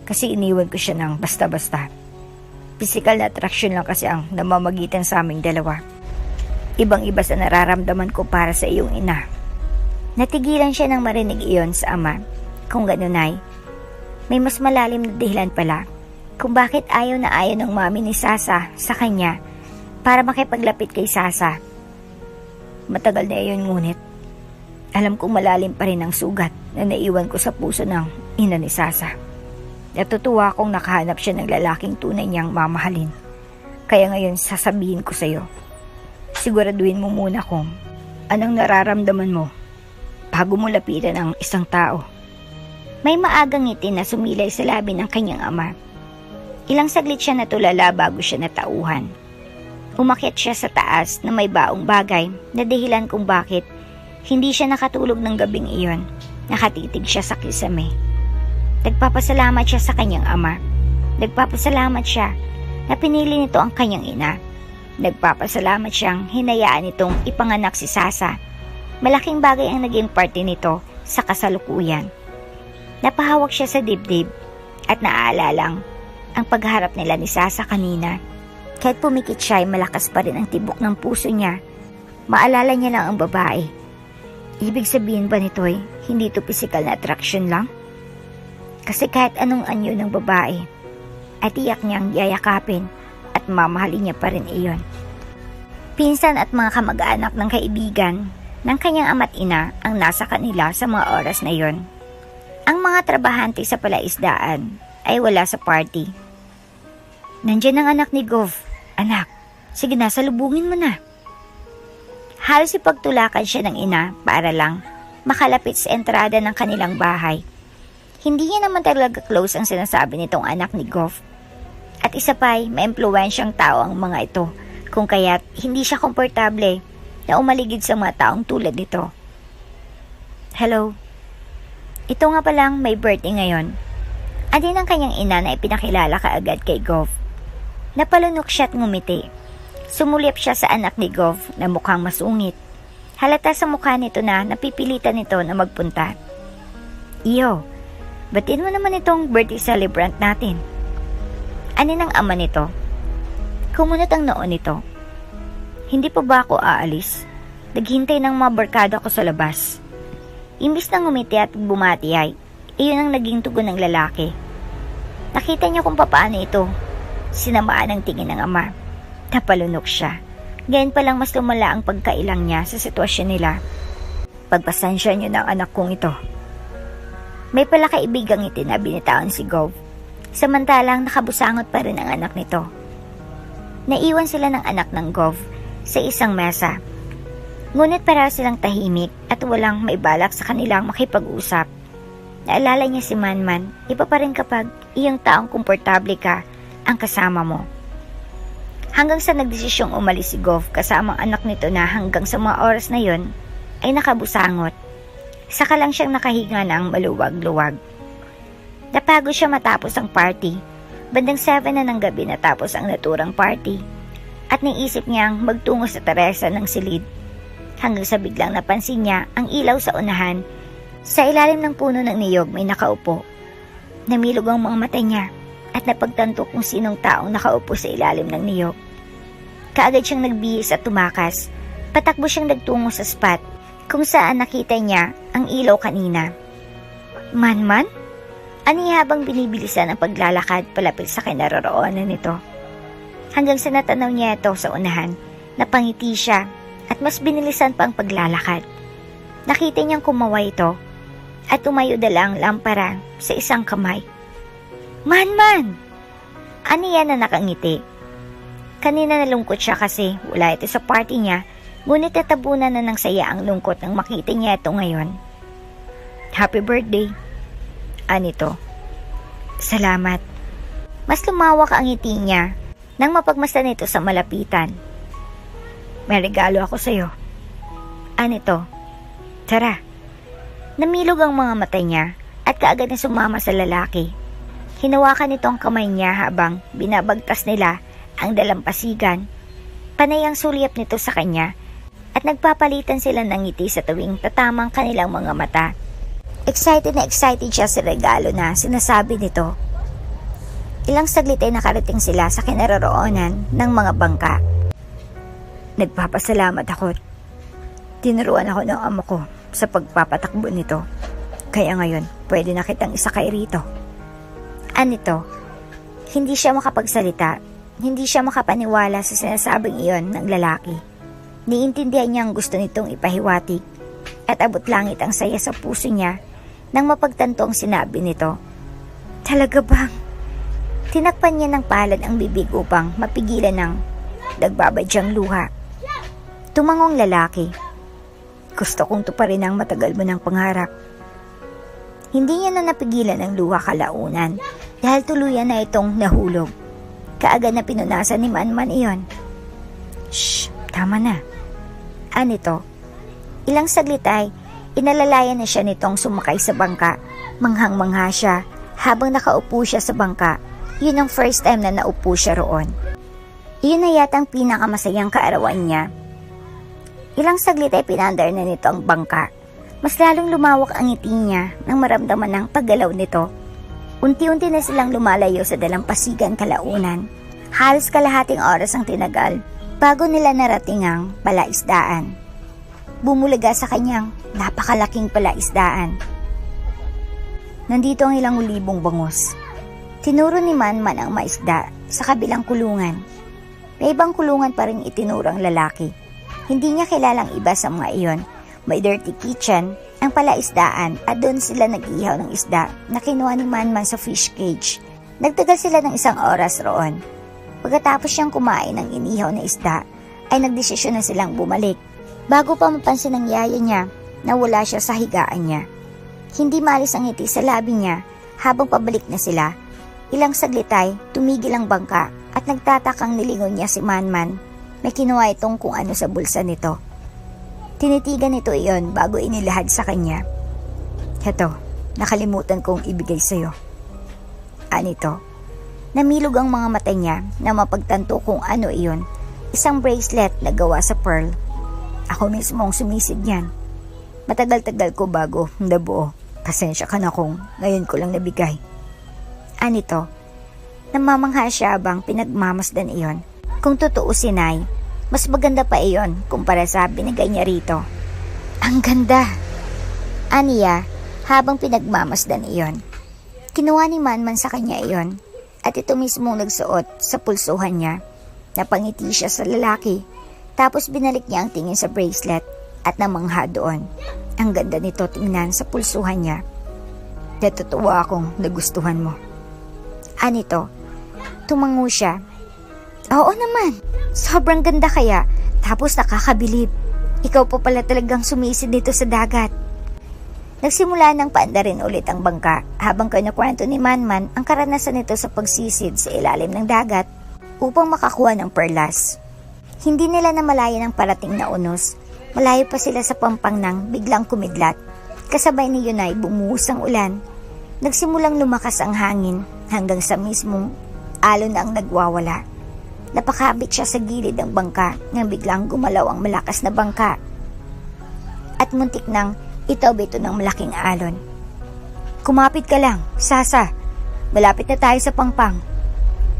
kasi iniwan ko siya ng basta-basta. Physical na attraction lang kasi ang namamagitan sa aming dalawa. Ibang-iba sa nararamdaman ko para sa iyong ina. Natigilan siya nang marinig iyon sa ama. Kung ganun ay, may mas malalim na dahilan pala kung bakit ayaw na ayaw ng mami ni Sasa sa kanya para makipaglapit kay Sasa. Matagal na iyon ngunit alam kong malalim pa rin ang sugat na naiwan ko sa puso ng ina ni Sasa. Natutuwa akong nakahanap siya ng lalaking tunay niyang mamahalin. Kaya ngayon sasabihin ko sa iyo, siguraduhin mo muna kung anong nararamdaman mo bago mo lapitan ang isang tao. May maagang ngiti na sumilay sa labi ng kanyang ama. Ilang saglit siya natulala bago siya natauhan. Umakyat siya sa taas na may baong bagay na dahilan kung bakit hindi siya nakatulog ng gabing iyon. Nakatitig siya sa kisame. Nagpapasalamat siya sa kanyang ama. Nagpapasalamat siya na pinili nito ang kanyang ina. Nagpapasalamat siyang hinayaan itong ipanganak si Sasa. Malaking bagay ang naging parte nito sa kasalukuyan. Napahawak siya sa dibdib at naaalala ang pagharap nila ni Sasa kanina. Kahit pumikit siya ay malakas pa rin ang tibok ng puso niya. Maalala niya lang ang babae. Ibig sabihin ba nito ay hindi ito physical na attraction lang? Kasi kahit anong anyo ng babae, ay tiyak niyang yayakapin at mamahalin niya pa rin iyon. Pinsan at mga kamag-anak ng kaibigan ng kanyang ama't ina ang nasa kanila sa mga oras na iyon. Ang mga trabahante sa palaisdaan ay wala sa party. "Nandiyan ang anak ni Gov. Anak, sige na, salubungin mo na." Halos ipagtulakan siya ng ina para lang makalapit sa entrada ng kanilang bahay. Hindi niya naman talaga close ang sinasabi nitong anak ni Gov. At isa pa'y maimpluwensyang tao ang mga ito, kung kaya't hindi siya komportable na umaligid sa mga taong tulad nito. Hello? Ito nga palang may birthday ngayon. Adin ang kanyang ina na ipinakilala kaagad kay Gov. Napalunok siya at ngumiti. Sumulyap siya sa anak ni Gov na mukhang masungit. Halata sa mukha nito na napipilitan nito na magpunta. Iyo, batiin mo naman itong birthday celebrant natin. Anin ang ama nito? Kumunot ang noon nito. Hindi pa ba ako aalis? Naghintay ng mga barkada ko sa labas. Imbis na ngumiti at bumati ay, iyon ang naging tugon ng lalaki. Nakita niya kung paano ito. Sinamaan ang tingin ng ama. Napalunok siya. Gayon palang mas lumala ang pagkailang niya sa sitwasyon nila. Pagpasensya niyo ng anak kong ito. May palakaibigang ngiti na binitawan si Gov. Samantalang nakabusangot pa rin ang anak nito. Naiwan sila ng anak ng Gov sa isang mesa. Ngunit para silang tahimik at walang maibalak sa kanilang makipag-usap. Naalala niya si Manman, iba pa rin kapag iyong taong komportable ka ang kasama mo. Hanggang sa nagdesisyong umalis si Gov kasama ang anak nito na hanggang sa mga oras na yon ay nakabusangot. Saka lang siyang nakahinga ng maluwag-luwag. Napagod siya matapos ang party. Bandang 7 na ng gabi natapos ang naturang party. At naisip niyang magtungo sa teresa ng silid. Hanggang sa biglang napansin niya ang ilaw sa unahan. Sa ilalim ng puno ng niyog may nakaupo. Namilog ang mga mata niya at napagtanto kung sinong taong nakaupo sa ilalim ng niyog. Kaagad siyang nagbihis at tumakas. Patakbo siyang nagtungo sa spot kung saan nakita niya ang ilaw kanina. Manman? Ani habang binibilisan ang paglalakad palapit sa kinaroroonan nito. Hanggang sa natanaw niya ito sa unahan, napangiti siya at mas binilisan pa ang paglalakad. Nakita niyang kumaway ito at tumayo dala ang lampara sa isang kamay. Man! Aniya na nakangiti. Kanina nalungkot siya kasi wala ito sa party niya, ngunit natabunan na ng saya ang lungkot nang makita niya ito ngayon. Happy birthday. Anito. Salamat. Mas lumawak ang ngiti niya nang mapagmasdan ito sa malapitan. May regalo ako sa'yo. Anito? Tara. Namilog ang mga mata niya at kaagad na sumama sa lalaki. Hinawakan nito ang kamay niya habang binabagtas nila ang dalampasigan. Panay ang sulyap nito sa kanya at nagpapalitan sila ng ngiti sa tuwing tatamang kanilang mga mata. Excited na excited siya sa regalo na sinasabi nito. Ilang saglit ay nakarating sila sa kinaroroonan ng mga bangka. Nagpapasalamat ako. Tinuruan ako ng amo ko sa pagpapatakbo nito. Kaya ngayon, pwede na kitang isakay rito. Anito, hindi siya makapagsalita. Hindi siya makapaniwala sa sinasabing iyon ng lalaki. Niintindihan niya ang gusto nitong ipahiwatig at abot langit ang saya sa puso niya nang mapagtanto ang sinabi nito. Talaga bang? Tinakpan niya ng palad ang bibig upang mapigilan ng nagbabadyang luha. Tumangong lalaki. Gusto kong tuparin ang matagal mo ng pangarap. Hindi niya na napigilan ang luha kalaunan dahil tuluyan na itong nahulog. Kaagad na pinunasan ni Manman iyon. Shh, tama na. Anito, ilang saglit ay inalalayan na siya nitong sumakay sa bangka. Manghang-mangha siya habang nakaupo siya sa bangka. Yun ang first time na naupo siya roon. Iyon na yata ang pinakamasayang kaarawan niya. Ilang saglit ay pinandar na nito ang bangka. Mas lalong lumawak ang ngiti niya nang maramdaman ng paggalaw nito. Unti-unti na silang lumalayo sa dalampasigan kalaunan. Halos kalahating oras ang tinagal bago nila narating ang palaisdaan. Bumulaga sa kanyang napakalaking palaisdaan. Nandito ang ilang libong bangus. Tinuro ni Manman ang maisda sa kabilang kulungan. May ibang kulungan pa rin itinuro ang lalaki. Hindi niya kilalang iba sa mga iyon. May dirty kitchen, ang palaisdaan at doon sila nag-ihaw ng isda na kinuha ni Manman sa fish cage. Nagtagal sila ng isang oras roon. Pagkatapos siyang kumain ng inihaw na isda, ay nagdesisyon na silang bumalik. Bago pa mapansin ng yaya niya na wala siya sa higaan niya. Hindi maalis ang ngiti sa labi niya habang pabalik na sila. Ilang saglit ay tumigil ang bangka at nagtatakang nilingon niya si Manman. May kinuha itong kung ano sa bulsa nito. Tinitigan nito iyon bago inilahad sa kanya. Heto, nakalimutan kong ibigay sa'yo. Anito, namilog ang mga mata niya na mapagtanto kung ano iyon. Isang bracelet na gawa sa pearl. Ako mismo ang sumisid niyan. Matagal-tagal ko bago nabuo. Pasensya ka na kung ngayon ko lang nabigay. Anito, namamangha siya habang pinagmamasdan iyon. Kung tutuusin ay, mas maganda pa iyon kumpara sa binigay niya rito. Ang ganda! Aniya, habang pinagmamasdan iyon. Kinuha ni Manman sa kanya iyon at ito mismo nagsuot sa pulsuhan niya. Napangiti siya sa lalaki tapos binalik niya ang tingin sa bracelet at namangha doon. Ang ganda nito tingnan sa pulsuhan niya. Natutuwa akong nagustuhan mo. Anito, tumango siya. Oo naman, sobrang ganda kaya. Tapos nakakabilib. Ikaw pa pala talagang sumisid nito sa dagat. Nagsimula ng paandarin ulit ang bangka habang kinukwento ni Manman ang karanasan nito sa pagsisid sa ilalim ng dagat upang makakuha ng perlas. Hindi nila namalayan ang parating na unos. Malayo pa sila sa pampang nang biglang kumidlat. Kasabay ni Yunay bumuhos ang ulan. Nagsimulang lumakas ang hangin hanggang sa mismong alon na ang nagwawala. Napakabit siya sa gilid ng bangka nang biglang gumalaw ang malakas na bangka. At muntik nang itaw-bito ng malaking alon. Kumapit ka lang, Sasa. Malapit na tayo sa pangpang.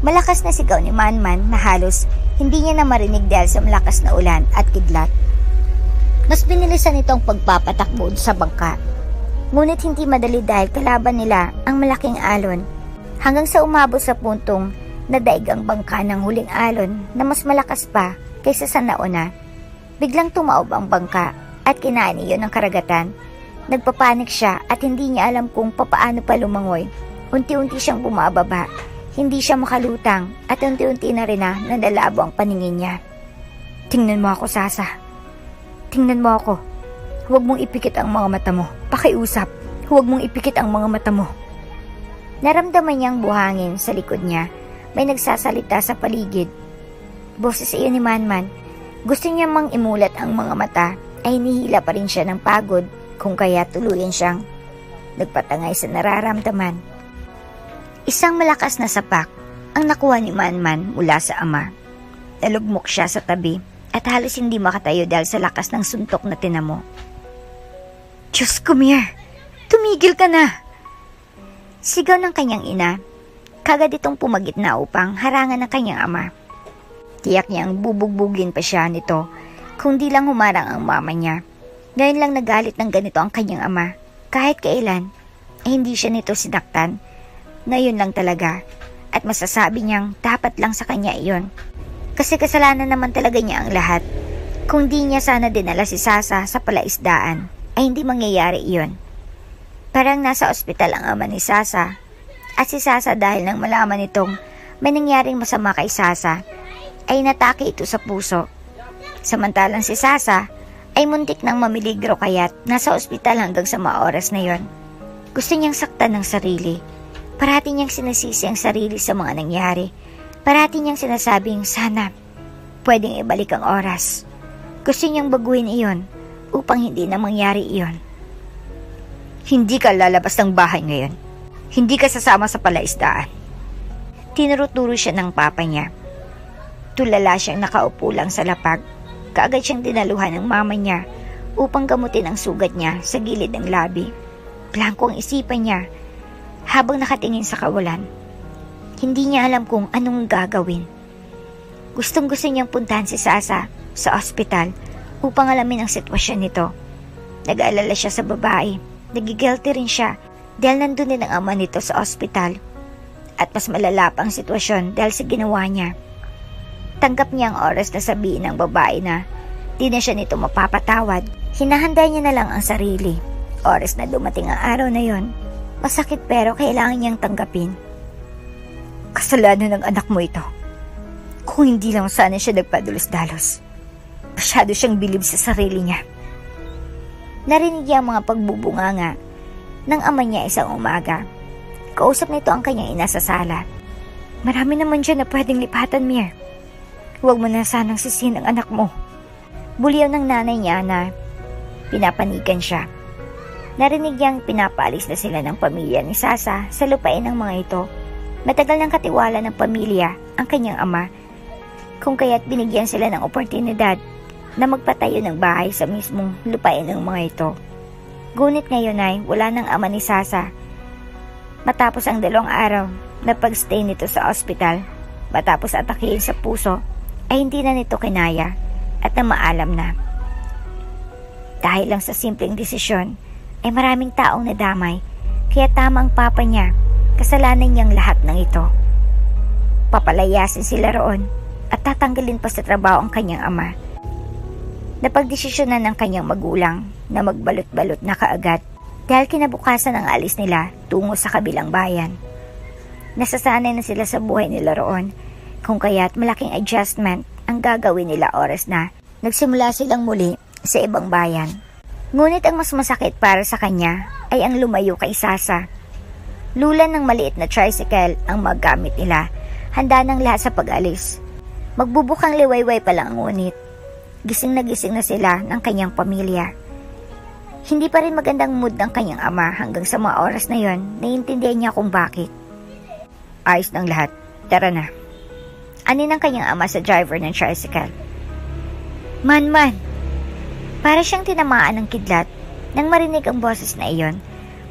Malakas na sigaw ni Manman na halos hindi niya na marinig dahil sa malakas na ulan at kidlat. Mas binilisan itong pagpapatakbo sa bangka. Ngunit hindi madali dahil kalaban nila ang malaking alon hanggang sa umabot sa puntong nadaig ang bangka ng huling alon na mas malakas pa kaysa sa nauna. Biglang tumaob ang bangka at kinain iyon ng karagatan. Nagpapanik siya at hindi niya alam kung papaano pa lumangoy. Unti-unti siyang bumababa. Hindi siya makalutang at unti-unti na rin na nandalabo ang paningin niya. Tingnan mo ako, Sasa. Tingnan mo ako. Huwag mong ipikit ang mga mata mo. Pakiusap. Huwag mong ipikit ang mga mata mo. Naramdaman niyang buhangin sa likod niya. May nagsasalita sa paligid. Boses iyon ni Manman. Gusto niya mang imulat ang mga mata ay nihila pa rin siya ng pagod kung kaya tuluyan siyang nagpatangay sa nararamdaman. Isang malakas na sapak ang nakuha ni Manman mula sa ama. Nalugmok siya sa tabi at halos hindi makatayo dahil sa lakas ng suntok na tinamo. Diyos ko, Mir! Tumigil ka na! Sigaw ng kanyang ina. Kagad itong pumagitna upang harangan ng kanyang ama. Tiyak niyang bubugbugin pa siya nito kung di lang humarang ang mama niya. Ngayon lang nagalit ng ganito ang kanyang ama. Kahit kailan, hindi siya nito sinaktan. Ngayon lang talaga. At masasabi niyang dapat lang sa kanya iyon. Kasi kasalanan naman talaga niya ang lahat. Kung di niya sana dinala si Sasa sa palaisdaan, ay hindi mangyayari iyon. Parang nasa ospital ang ama ni Sasa. At si Sasa dahil nang malaman nitong may nangyaring masama kay Sasa, ay natake ito sa puso. Samantalang si Sasa ay muntik nang mamiligro kaya't nasa ospital hanggang sa mga oras na yon. Gusto niyang saktan ng sarili. Parati niyang sinisisi ang sarili sa mga nangyari. Parati niyang sinasabing sana pwedeng ibalik ang oras. Gusto niyang baguhin iyon upang hindi na mangyari iyon. Hindi ka lalabas ng bahay ngayon. Hindi ka sasama sa palaisdaan. Tinuro-turo siya ng papa niya. Tulala siyang nakaupo lang sa lapag. Kaagad siyang dinaluhan ng mama niya upang gamutin ang sugat niya sa gilid ng labi. Blanko ang isipan niya habang nakatingin sa kawalan. Hindi niya alam kung anong gagawin. Gustong-gusto niyang puntahan si Sasa sa ospital upang alamin ang sitwasyon nito. Nag-aalala siya sa babae. Nagigilty rin siya dahil nandun din ang ama nito sa ospital. At mas malala pa ang sitwasyon dahil sa ginawa niya. Tanggap niya ang oras na sabihin ng babae na di na siya nito mapapatawad. Hinahanda niya na lang ang sarili. Oras na dumating ang araw na yon. Masakit pero kailangan niyang tanggapin. Kasalanan ng anak mo ito. Kung hindi lang sana siya nagpadulos-dalos. Masyado siyang bilib sa sarili niya. Narinig niya ang mga pagbubunganga ng ama niya isang umaga. Kausap nito ang kanyang ina sa sala. Marami naman dyan na pwedeng lipatan, Mir. Huwag mo na sanang sisihin ang anak mo. Buliyaw ng nanay niya na pinapanigan siya. Narinig niyang pinapaalis na sila ng pamilya ni Sasa sa lupain ng mga ito. Matagal ng katiwala ng pamilya ang kanyang ama, kung kaya't binigyan sila ng oportunidad na magpatayo ng bahay sa mismong lupain ng mga ito. Ngunit ngayon ay wala ng ama ni Sasa. Matapos ang 2 araw na pagstay nito sa ospital, matapos atakihin sa puso, ay hindi na nito kinaya at namaalam na. Dahil lang sa simpleng desisyon, ay maraming taong nadamay, kaya tama ang papa niya, kasalanan niyang lahat ng ito. Papalayasin sila roon at tatanggalin pa sa trabaho ang kanyang ama. Napagdesisyonan ng kanyang magulang na magbalot-balot na kaagad dahil kinabukasan ang alis nila tungo sa kabilang bayan. Nasasanay na sila sa buhay nila roon, kung kaya't malaking adjustment ang gagawin nila oras na nagsimula silang muli sa ibang bayan. Ngunit ang mas masakit para sa kanya ay ang lumayo kay Sasa. Lulan ng maliit na tricycle ang maggamit nila, handa ng lahat sa pag-alis. Magbubukang liwayway pa lang ngunit gising na sila ng kanyang pamilya. Hindi pa rin magandang mood ng kanyang ama hanggang sa mga oras na yon, naiintindihan niya kung bakit. Ayos ng lahat, tara na. Ani ng kanyang ama sa driver ng tricycle. Man, para siyang tinamaan ng kidlat nang marinig ang boses na iyon.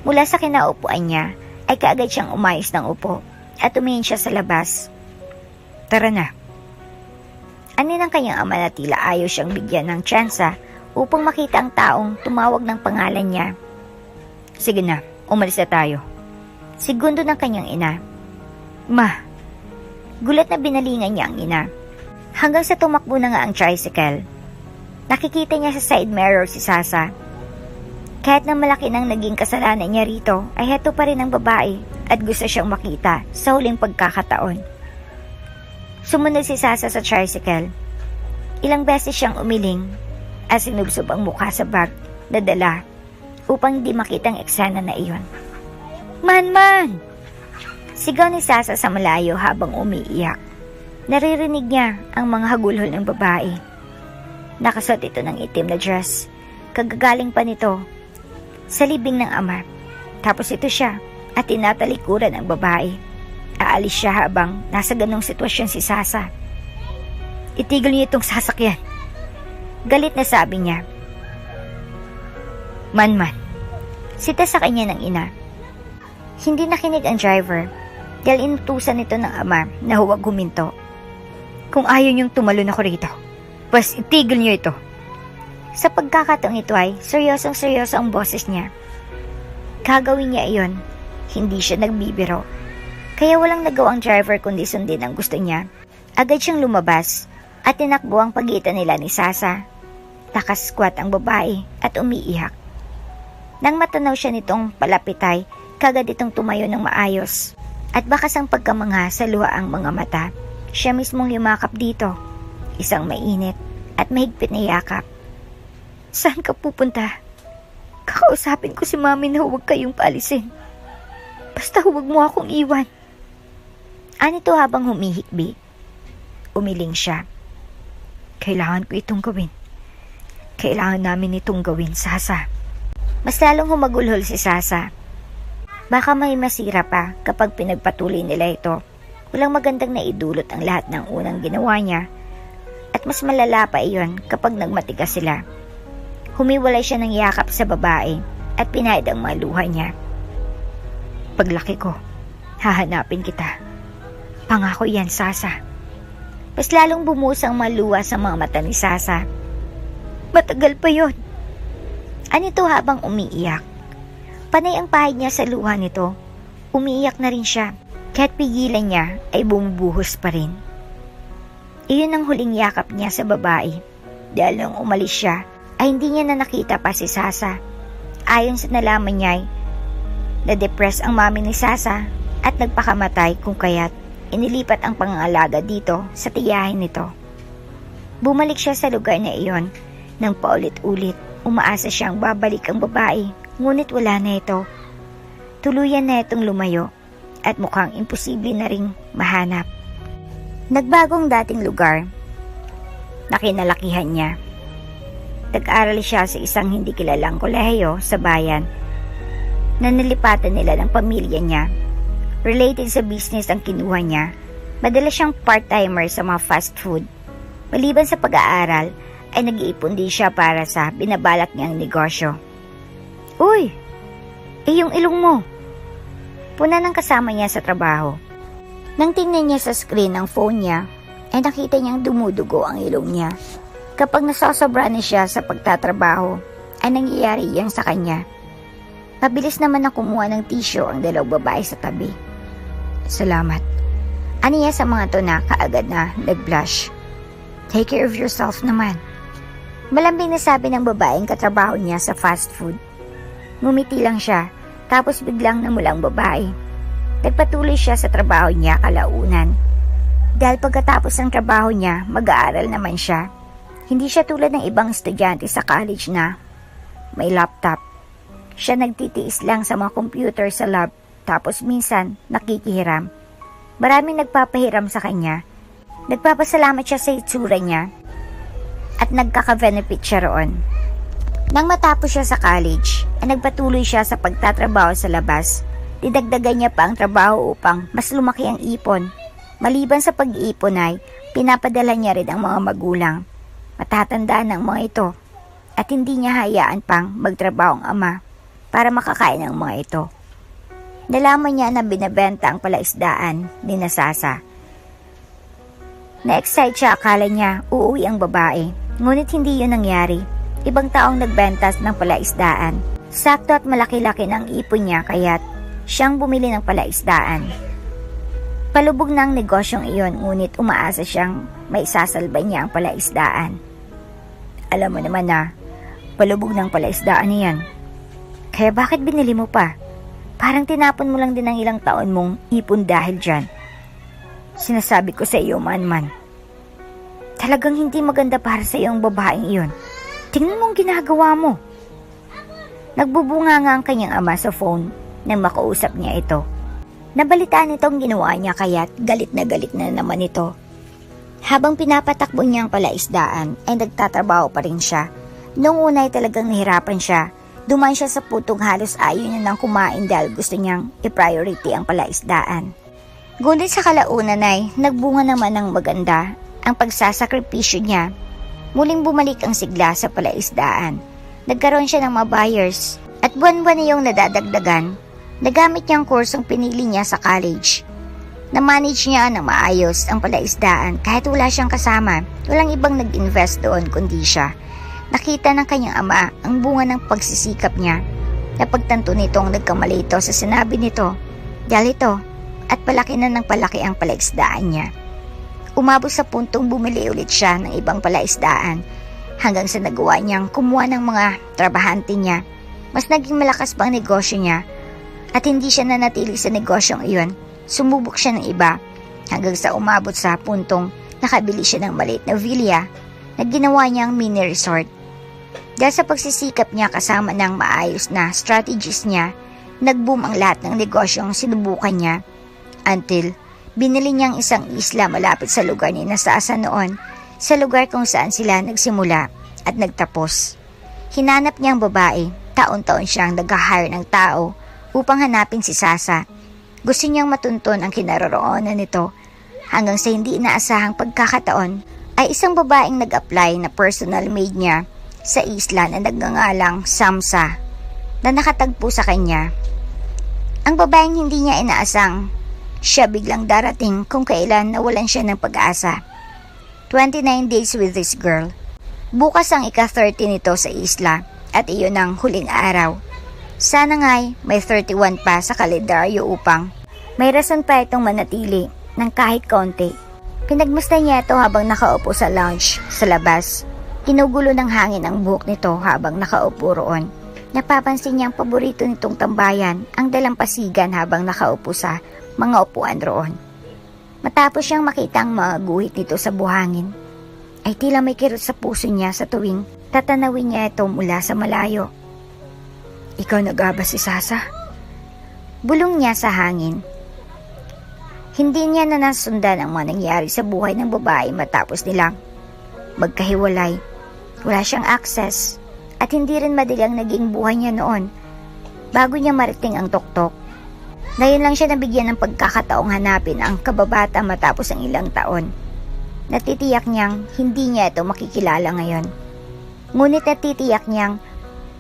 Mula sa kinaupuan niya ay kaagad siyang umayos ng upo at tumingin siya sa labas. Tara na. Ani ng kanyang ama na tila ayaw siyang bigyan ng tsansa upang makita ang taong tumawag ng pangalan niya. Sige na, umalis na tayo. Segundo ng kanyang ina. Ma. Gulat na binalingan niya ang ina. Hanggang sa tumakbo na nga ang tricycle. Nakikita niya sa side mirror si Sasa. Kahit na malaki nang naging kasalanan niya rito, ay heto pa rin ang babae at gusto siyang makita sa huling pagkakataon. Sumunod si Sasa sa tricycle. Ilang beses siyang umiling at sinubsob ang mukha sa bag na dala upang di makita ang eksena na iyon. Man! Sigaw ni Sasa sa malayo habang umiiyak. Naririnig niya ang mga hagulhol ng babae. Nakasuot ito ng itim na dress. Kagagaling pa nito sa libing ng ama. Tapos ito siya at tinatalikuran ang babae. Aalis siya habang nasa ganong sitwasyon si Sasa. Itigil niyo itong sasakyan. Galit na sabi niya. Man. Sita sa kanya ng ina. Hindi nakinig ang driver dahil inutusan nito ng ama na huwag huminto. Kung ayaw niyong tumalon ako rito, bas itigil niyo ito. Sa pagkakataong ito ay seryosong-seryoso ang boses niya. Gagawin niya iyon, hindi siya nagbibiro. Kaya walang nagawa ang driver kundi sundin ang gusto niya. Agad siyang lumabas at tinakbo ang pagitan nila ni Sasa. Nakasquat ang babae at umiiyak. Nang matanaw siya nitong palapitay, kagad itong tumayo ng maayos. At bakas ang pagkamangha sa luha ang mga mata. Siya mismong yumakap dito. Isang mainit at mahigpit na yakap. Saan ka pupunta? Kakausapin ko si mami na huwag kayong paalisin. Basta huwag mo akong iwan. Anito habang humihikbi. Umiling siya. Kailangan ko itong gawin. Kailangan namin itong gawin, Sasa. Mas lalong humagulhol si Sasa. Baka may masira pa kapag pinagpatuloy nila ito. Walang magandang naidulot ang lahat ng unang ginawa niya. At mas malala pa iyon kapag nagmatigas sila. Humiwalay siya ng yakap sa babae at pinahid ang mga luha niya. Paglaki ko, hahanapin kita. Pangako yan, Sasa. Mas lalong bumusang maluwa sa mga mata ni Sasa. Matagal pa yon. Anito habang umiiyak. Panay ang pahid niya sa luha nito. Umiiyak na rin siya. Kahit pigilan niya ay bumubuhos pa rin. Iyon ang huling yakap niya sa babae. Dahil nang umalis siya, ay hindi niya na nakita pa si Sasa. Ayon sa nalaman niya ay na-depress ang mami ni Sasa at nagpakamatay kung kaya't inilipat ang pangangalaga dito sa tiyahin nito. Bumalik siya sa lugar na iyon nang paulit-ulit umaasa siyang babalik ang babae, ngunit wala na ito. Tuluyan na itong lumayo at mukhang imposible na ring mahanap. Nagbagong dating lugar na kinalakihan niya. Nag-aral siya sa isang hindi kilalang kolehiyo sa bayan na nilipatan nila ng pamilya niya. Related sa business ang kinuha niya. Madalas siyang part-timer sa mga fast food. Maliban sa pag-aaral, ay nag-iipon din siya para sa binabalak niyang negosyo. Uy! Yung ilong mo! Puna ng kasama niya sa trabaho. Nang tingnan niya sa screen ng phone niya, ay nakita niyang dumudugo ang ilong niya. Kapag nasosobra na siya sa pagtatrabaho, ay nangyayari yan sa kanya. Mabilis naman na kumuha ng tissue ang dalawang babae sa tabi. Salamat. Aniya sa mga to na kaagad na nag-blush. Take care of yourself naman. Malambing na sabi ng babaeng katrabaho niya sa fast food. Ngumiti lang siya, tapos biglang namulang babae. Nagpatuloy siya sa trabaho niya kalaunan. Dahil pagkatapos ng trabaho niya, mag-aaral naman siya. Hindi siya tulad ng ibang estudyante sa college na may laptop. Siya nagtitiis lang sa mga computer sa lab, tapos minsan nakikihiram. Maraming nagpapahiram sa kanya. Nagpapasalamat siya sa itsura niya at nagkaka-benefit siya roon. Nang matapos siya sa college, ay nagpatuloy siya sa pagtatrabaho sa labas. Didagdagan niya pa ang trabaho upang mas lumaki ang ipon. Maliban sa pag-iipon ay pinapadala niya rin ang mga magulang. Matatandaan ng mga ito at hindi niya hayaan pang magtrabaho ang ama para makakain ng mga ito. Nalaman niya na binabenta ang palaisdaan ni Sasa. Na-excite siya, akala niya uuwi ang babae. Ngunit hindi yun nangyari. Ibang taong nagbentas ng palaisdaan. Sakto at malaki-laki ng ipon niya kaya't siyang bumili ng palaisdaan. Palubog na ang negosyong iyon, ngunit umaasa siyang may sasalba niya ang palaisdaan. Alam mo naman na palubog ng palaisdaan niyan. Kaya bakit binili mo pa? Parang tinapon mo lang din ang ilang taon mong ipon dahil dyan. Sinasabi ko sa iyo, man. Talagang hindi maganda para sa iyo ang babaeng iyon. Tingnan mo ang ginagawa mo. Nagbubunga nga ang kanyang ama sa phone nang makausap niya ito. Nabalitaan itong ginawa niya kaya't galit na naman ito. Habang pinapatakbo niya ang palaisdaan ay nagtatrabaho pa rin siya. Noong una ay talagang nahirapan siya. Duman siya sa putong halos ayaw niya nang kumain dahil gusto niyang i-priority ang palaisdaan. Ngunit sa kalaunan ay nagbunga naman ng maganda ang pagsasakripisyo niya. Muling bumalik ang sigla sa palaisdaan. Nagkaroon siya ng mga buyers at buwan-buwan na yung nadadagdagan. Nagamit niya ang kursong pinili niya sa college. Na-manage niya ng maayos ang palaisdaan kahit wala siyang kasama. Walang ibang nag-invest doon kundi siya. Nakita ng kanyang ama ang bunga ng pagsisikap niya. Napagtanto nitong nagkamali ito sa sinabi nito. Dahil ito, at palaki na ng palaki ang palaisdaan niya. Umabot sa puntong bumili ulit siya ng ibang palaisdaan hanggang sa nagawa niyang kumuha ng mga trabahante niya. Mas naging malakas pa ang negosyo niya at hindi siya nanatili sa negosyong iyon. Sumubok siya ng iba hanggang sa umabot sa puntong nakabili siya ng maliit na villa na ginawa niyang mini resort. Dahil sa pagsisikap niya kasama ng maayos na strategies niya, nag-boom ang lahat ng negosyong sinubukan niya. Until binili niyang isang isla malapit sa lugar ni Sasa noon, sa lugar kung saan sila nagsimula at nagtapos. Hinanap niyang babae, taon-taon siyang nag-hire ng tao upang hanapin si Sasa. Gusto niyang matunton ang kinaroroonan nito hanggang sa hindi inaasahang pagkakataon ay isang babaeng nag-apply na personal maid niya sa isla na nagngangalang Samsa na nakatagpo sa kanya. Ang babaeng hindi niya inaasang siya biglang darating kung kailan nawalan siya ng pag-asa. 29 days with this girl. Bukas ang ika-30 nito sa isla at iyon ang huling araw. Sana nga'y may 31 pa sa kalendaryo upang may rason pa itong manatili ng kahit konti. Pinagmusta niya ito habang nakaupo sa lounge sa labas. Kinugulo ng hangin ang buhok nito habang nakaupo roon. Napapansin niyang paborito nitong tambayan ang dalampasigan habang nakaupo sa mga upuan roon. Matapos siyang makita ang mga guhit nito sa buhangin, ay tila may kirot sa puso niya sa tuwing tatanawin niya ito mula sa malayo. Ikaw nag-aba si Sasa? Bulong niya sa hangin. Hindi niya na nasundan ang mga nangyari sa buhay ng babae matapos nilang magkahiwalay. Wala siyang access at hindi rin madalang naging buhay niya noon. bago niya marating ang tuktok. Ngayon lang siya nabigyan ng pagkakataong hanapin ang kababata matapos ang ilang taon. Natitiyak niyang hindi niya ito makikilala ngayon. Ngunit natitiyak niyang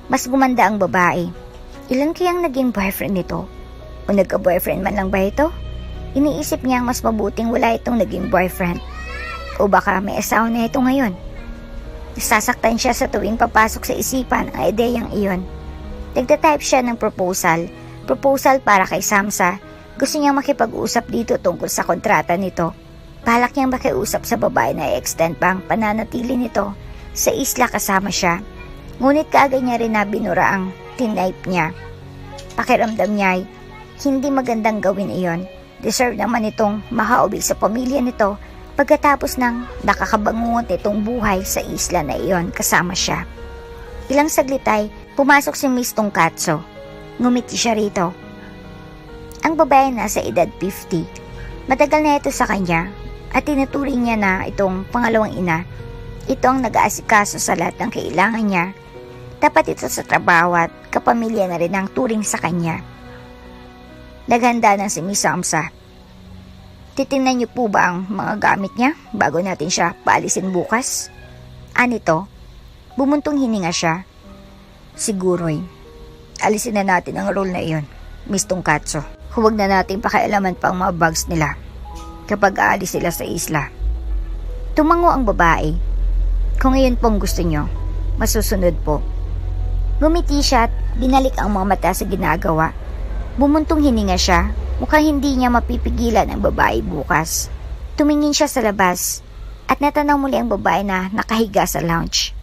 mas gumanda ang babae. Ilan kayang naging boyfriend nito? O nagka-boyfriend man lang ba ito? Iniisip niyang mas mabuting wala itong naging boyfriend. O baka may asawa na ito ngayon. Nasasaktan siya sa tuwing papasok sa isipan ang ideyang iyon. Nagtatype siya ng proposal para kay Samsa. Gusto niyang makipag-usap dito tungkol sa kontrata nito. Balak niyang makiusap sa babae na i-extend pa ang pananatili nito sa isla kasama siya. Ngunit kaagad niya rin na binura ang tinype niya. Pakiramdam niya ay hindi magandang gawin iyon. Deserve naman itong makauwi sa pamilya nito pagkatapos ng nakakabangungot itong buhay sa isla na iyon kasama siya. Ilang saglit ay pumasok si Miss Tongkatso. Ngumiti siya rito. Ang babae nasa edad 50. Matagal na ito sa kanya at tinuturing niya na itong pangalawang ina. Ito ang nag-aasikaso sa lahat ng kailangan niya. Tapat ito sa trabaho at kapamilya na rin ang turing sa kanya. Naghanda na si Miss Samsa. Titingnan niyo po ba ang mga gamit niya bago natin siya paalisin bukas? Anito? Bumuntong hininga siya. Siguro'y alisin na natin ang role na iyon, Miss Tongkatso. Huwag na natin pakialaman pa ang mga bags nila kapag aalis sila sa isla. Tumango ang babae. Kung ngayon pong gusto niyo, masusunod po. Ngumiti siya at binalik ang mga mata sa ginagawa. Bumuntong hininga siya. Mukhang hindi niya mapipigilan ang babae bukas. Tumingin siya sa labas at natanaw muli ang babae na nakahiga sa lounge.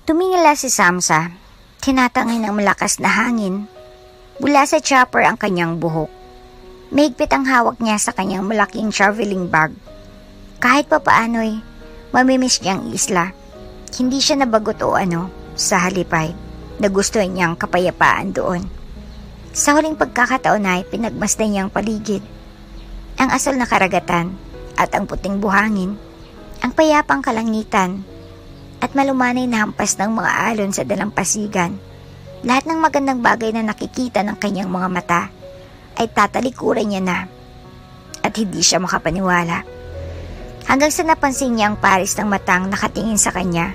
Tumingala si Samsa. Tinatangin ng malakas na hangin. Mula sa chopper ang kanyang buhok. Mahigpit ang hawak niya sa kanyang malaking traveling bag. Kahit pa paano'y mamimiss niya ang isla. Hindi siya nabagot o ano, sa halipay. Nagustuhan niyang kapayapaan doon. Sa huling pagkakataon ay pinagmasdan niyang paligid. Ang asol na karagatan at ang puting buhangin, ang payapang kalangitan at malumanay na hampas ng mga alon sa dalampasigan. Lahat ng magandang bagay na nakikita ng kanyang mga mata ay tatalikuran niya na at hindi siya makapaniwala. Hanggang sa napansin niya ang pares ng matang nakatingin sa kanya,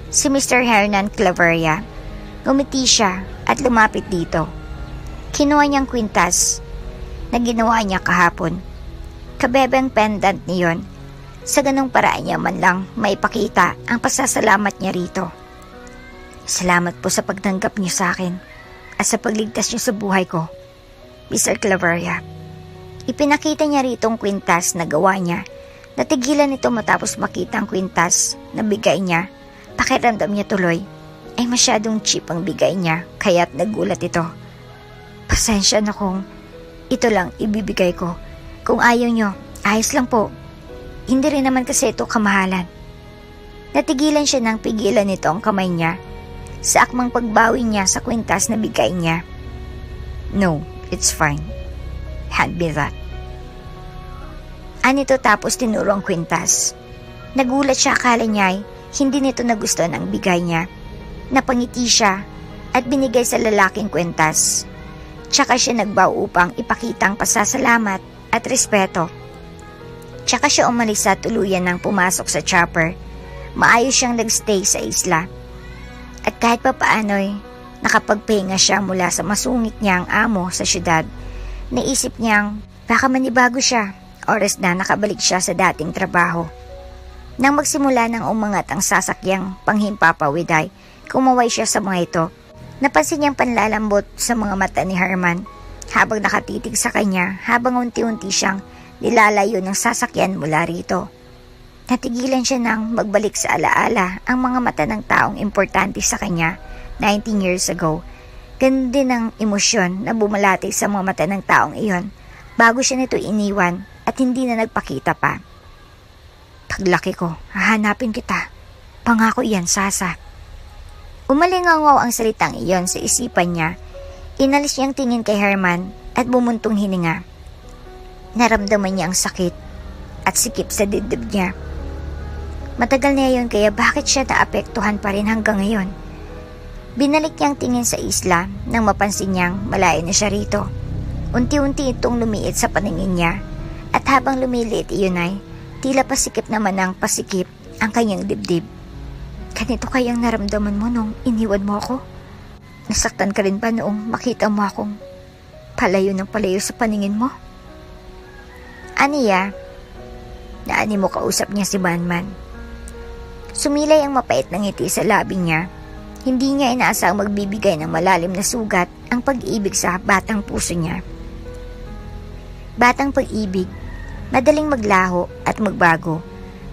si Mr. Hernan Claveria. Ngumiti siya at lumapit dito. Kinuha niyang kwintas na ginawa niya kahapon. Kabebeng pendant niyon. Sa ganung paraan niya man lang maipakita ang pasasalamat niya rito. Salamat po sa pagtanggap niyo sa akin at sa pagligtas niyo sa buhay ko, Mr. Claveria. Ipinakita niya rito ang kwintas na gawa niya. Natigilan ito matapos makita ang kwintas na bigay niya. Pakiramdam niya tuloy ay masyadong cheap ang bigay niya kaya't nagulat ito. Pasensya na kung ito lang ibibigay ko. Kung ayaw nyo, ayos lang po. Hindi rin naman kasi ito kamahalan. Natigilan siya nang pigilan nito ang kamay niya sa akmang pagbawi niya sa kwintas na bigay niya. No, it's fine. Hand me that. Anito tapos tinuro ang kwintas. Nagulat siya, akala niya ay hindi nito nagustuhan ang bigay niya. Napangiti siya at binigay sa lalaking kwintas. Tsaka siya nagbaw upang ipakita ang pasasalamat at respeto. Tsaka siya umalis sa tuluyan nang pumasok sa chopper. Maayos siyang nagstay sa isla. At kahit pa paano'y nakapagpahinga siya mula sa masungit niyang amo sa syudad. Naisip niyang baka manibago siya. Oras na nakabalik siya sa dating trabaho. Nang magsimula ng umangat ang sasakyang panghimpapawiday, kumaway siya sa mga ito. Napansin niyang panlalambot sa mga mata ni Herman habang nakatitig sa kanya habang unti-unti siyang nilalayo ng sasakyan mula rito. Natigilan siya nang magbalik sa alaala ang mga mata ng taong importante sa kanya 19 years ago. Ganun din ang emosyon na bumalati sa mga mata ng taong iyon bago siya nito iniwan at hindi na nagpakita pa. Paglaki ko, hahanapin kita. Pangako iyan, Sasa. Umalingangaw ang salitang iyon sa isipan niya. Inalis niyang tingin kay Herman at bumuntong hininga. Naramdaman niya ang sakit at sikip sa dibdib niya. Matagal na yun kaya bakit siya naapektuhan pa rin hanggang ngayon? Binalik niyang tingin sa isla nang mapansin niyang malayo na siya rito. Unti-unti itong lumiit sa paningin niya at habang lumiliit iyon ay tila pasikip naman ng pasikip ang kanyang dibdib. Ganito kayang naramdaman mo nung iniwan mo ako? Nasaktan ka rin ba noong makita mo akong palayo ng palayo sa paningin mo? Aniya, naani mo kausap niya si Manman. Sumilay ang mapait na ngiti sa labi niya. Hindi niya inaasang magbibigay ng malalim na sugat ang pag-ibig sa batang puso niya. Batang pag-ibig, madaling maglaho at magbago,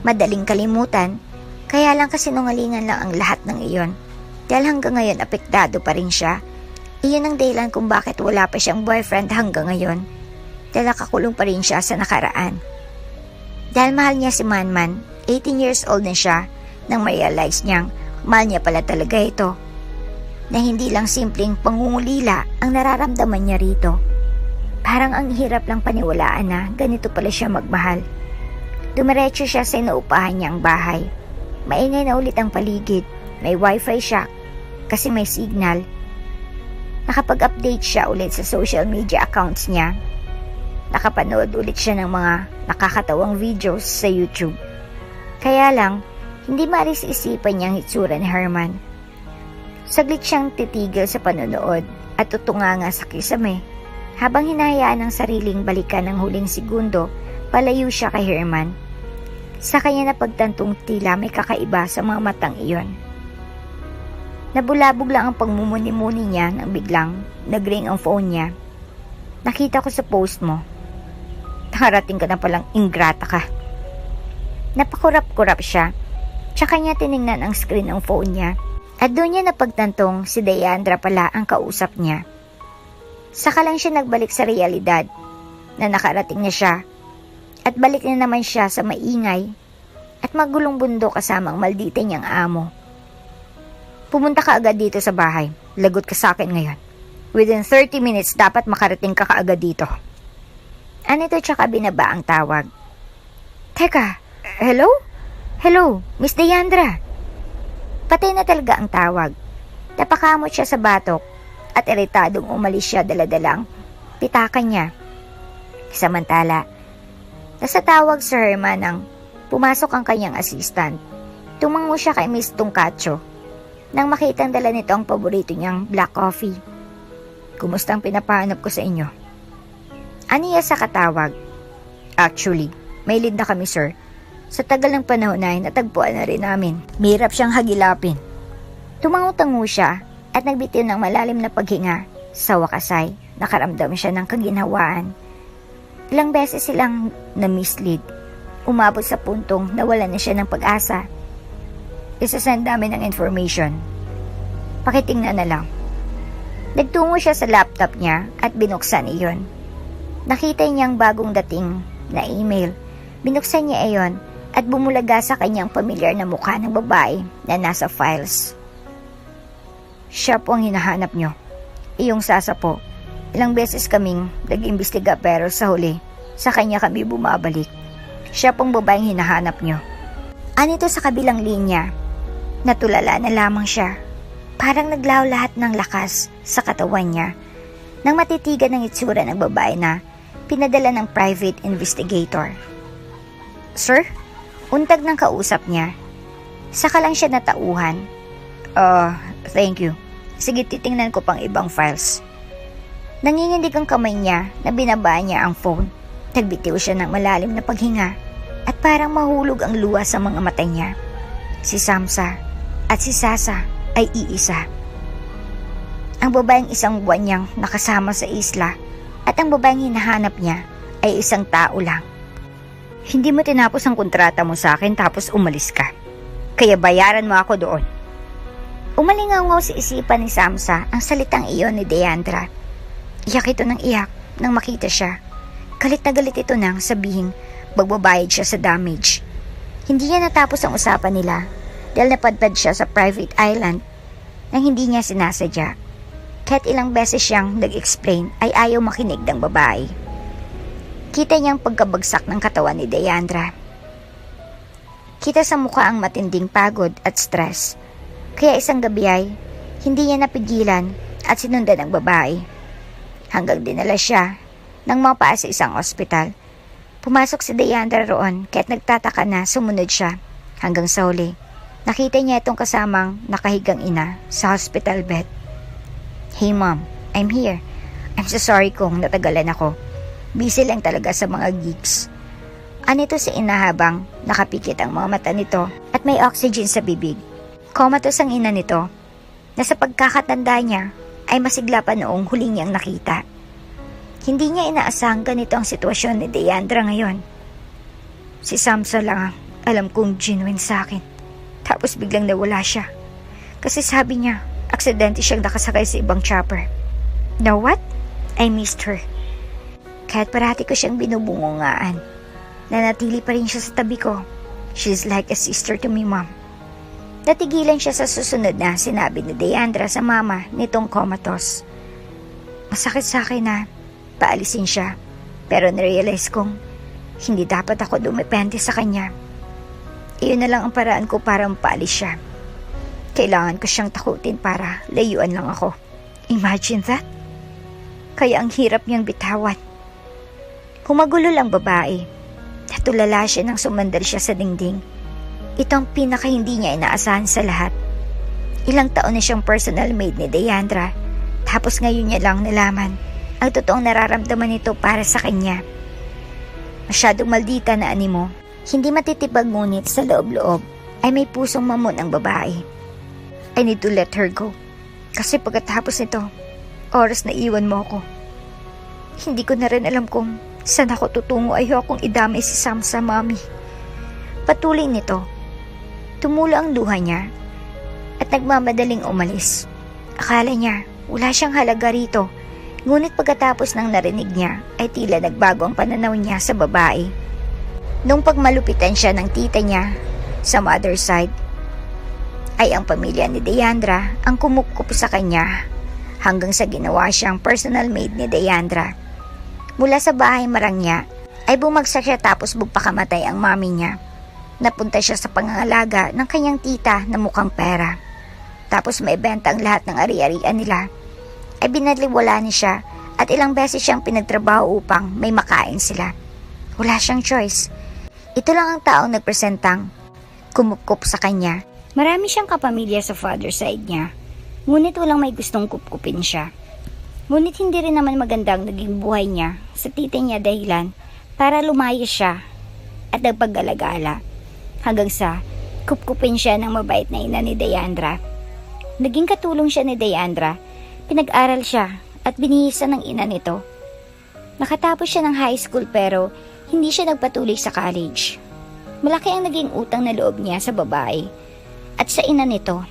madaling kalimutan, kaya lang kasinungalingan lang ang lahat ng iyon. Dahil hanggang ngayon apektado pa rin siya. Iyon ang dahilan kung bakit wala pa siyang boyfriend hanggang ngayon. Dahil nakakulong pa rin siya sa nakaraan. Dahil mahal niya si Manman, 18 years old na siya nang ma-realize niyang mahal niya pala talaga ito. Na hindi lang simpleng pangungulila ang nararamdaman niya rito. Parang ang hirap lang paniwalaan na ganito pala siya magmahal. Dumiretso siya sa inuupahan niyang bahay. Maingay na ulit ang paligid. May wifi siya kasi may signal. Nakapag-update siya ulit sa social media accounts niya. Nakapanood ulit siya ng mga nakakatawang videos sa YouTube. Kaya lang, hindi maalis isipan niyang hitsura ni Herman. Saglit siyang titigil sa panonood at tutunganga sa kisame. Habang hinahayaan ng sariling balikan ng huling segundo, palayo siya kay Herman. Sa kanya napagtantong tila may kakaiba sa mga matang iyon. Nabulabog lang ang pagmumuni-muni niya nang biglang nag-ring ang phone niya. Nakita ko sa post mo. Nakarating ka na palang ingrata ka. Napakurap-kurap siya. Tsaka niya tiningnan ang screen ng phone niya. At doon niya napagtantong si Deandra pala ang kausap niya. Saka lang siya nagbalik sa realidad na nakarating na siya. At balik na naman siya sa maingay at magulong bundok kasamang maldita niyang amo. Pumunta ka agad dito sa bahay. Lagot ka sa akin ngayon. Within 30 minutes dapat makarating ka kaagad dito. Anito tsaka binaba ang tawag. Teka, hello? Hello, Miss Deandra. Patay na talaga ang tawag. Napakamot siya sa batok at iritadong umalis siya dala-dalang pitakan niya. Samantala, nasa tawag si Herman nang pumasok ang kanyang assistant. Tumango siya kay Miss Tungkacho nang makitang dala nito ang paborito niyang black coffee. Kumusta ang pinapahanap ko sa inyo? Aniya sa katawag. Actually, may lead na kami sir. Sa tagal ng panahon ay natagpuan na rin namin. Mahirap siyang hagilapin. Tumango-tango siya at nagbitiw ng malalim na paghinga. Sa wakas ay nakaramdam siya ng kaginhawaan. Ilang beses silang na-mislead. Umabot sa puntong nawalan na siya ng pag-asa. Isasend namin ng information. Pakitingnan na lang. Nagtungo siya sa laptop niya at binuksan iyon. Nakita niyang bagong dating na email. Binuksan niya iyon at bumulaga sa kanyang pamilyar na mukha ng babae na nasa files. Siya po ang hinahanap niyo. Iyong Sasa po. Ilang beses kaming nag-imbestiga pero sa huli, sa kanya kami bumabalik. Siya pong babaeng hinahanap niyo. Anito sa kabilang linya, natulala na lamang siya. Parang naglaw lahat ng lakas sa katawan niya nang matitigan ng itsura ng babae na pinadala ng private investigator. Sir? Untag ng kausap niya. Saka lang siya natauhan. Thank you. Sige, titingnan ko pang ibang files. Nangingindig ang kamay niya na binaba niya ang phone. Nagbitiw siya ng malalim na paghinga at parang mahulog ang luha sa mga mata niya. Si Samsa at si Sasa ay iisa. Ang babaeng isang buwan niyang nakasama sa isla at ang babaeng hinahanap niya ay isang tao lang. Hindi mo tinapos ang kontrata mo sa akin tapos umalis ka. Kaya bayaran mo ako doon. Umalingaw sa isipan ni Samsa ang salitang iyon ni Deandra. Iyak ito ng iyak nang makita siya. Galit na galit ito nang sabihing magbabayad siya sa damage. Hindi niya natapos ang usapan nila dahil napadpad siya sa private island nang hindi niya sinasadya. Kahit ilang beses siyang nag-explain ay ayaw makinig ng babae. Kita niyang pagkabagsak ng katawan ni Deandra. Kita sa mukha ang matinding pagod at stress. Kaya isang gabi ay Hindi niya napigilan at sinundan ng babae. Hanggang dinala siya ng mga paa sa isang ospital. Pumasok si Deandra roon kaya't nagtataka na sumunod siya hanggang sa huli. Nakita niya itong kasamang nakahigang ina sa hospital bed. "Hey mom, I'm here. I'm so sorry kung natagalan ako. Busy lang talaga sa mga gigs." Anito si ina habang nakapikit ang mga mata nito at may oxygen sa bibig. Comatose ang ina nito na sa pagkakatanda niya ay masigla pa noong huli niyang nakita. Hindi niya inaasahang ganito ang sitwasyon ni Deandra ngayon. Si Samson lang ang alam kong genuine sa akin. Tapos biglang nawala siya. Kasi sabi niya, aksidente siyang nakasakay sa ibang chopper. Now what? I missed her. Kahit parati ko siyang binubungungaan, nanatili pa rin siya sa tabi ko. She's like a sister to me, mom. Natigilan siya sa susunod na sinabi ni Deandra sa mama nitong comatose. Masakit sa akin na paalisin siya, pero narealize kong hindi dapat ako dumepende sa kanya. Iyon na lang ang paraan ko para mapaalis siya. Kailangan ko siyang takutin para layuan lang ako. Imagine that? Kaya ang hirap niyang bitawan. Humagulo lang babae. Natulala siya nang sumandal siya sa dingding. Ito ang pinaka hindi niya inaasahan sa lahat. Ilang taon na siyang personal maid ni Deandra, tapos ngayon niya lang nalaman ang totoong nararamdaman nito para sa kanya. Masyadong maldita na animo, hindi matitibag ngunit sa loob-loob ay may pusong mamon ang babae. I need to let her go. Kasi pagkatapos nito, oras na iwan mo ako. Hindi ko na rin alam kung saan ako tutungo. Ayokong idamay si Sam sa mami. Patuloy nito. Tumulo ang luha niya at nagmamadaling umalis. Akala niya wala siyang halaga rito. Ngunit pagkatapos ng narinig niya ay tila nagbago ang pananaw niya sa babae. Nung pagmalupitan siya ng tita niya sa mother side, ay ang pamilya ni Deandra ang kumukup sa kanya hanggang sa ginawa siyang personal maid ni Deandra. Mula sa bahay Marangya ay bumagsak siya tapos bugpakamatay ang mami niya. Napunta siya sa pangangalaga ng kanyang tita na mukhang pera. Tapos maibenta ang lahat ng ari-arian nila. Ay binaliwala niya siya at ilang beses siyang pinagtrabaho upang may makain sila. Wala siyang choice. Ito lang ang taong nagpresentang kumukup sa kanya. Marami siyang kapamilya sa father side niya. Ngunit walang may gustong kupkupin siya. Ngunit hindi rin naman magandang naging buhay niya sa tita niya dahilan para lumayas siya at nagpag-alagala. Hanggang sa kupkupin siya ng mabait na ina ni Deandra. Naging katulong siya ni Deandra. Pinag-aral siya at binihisan ng ina nito. Nakatapos siya ng high school pero hindi siya nagpatuloy sa college. Malaki ang naging utang na loob niya sa babae at sa ina nito.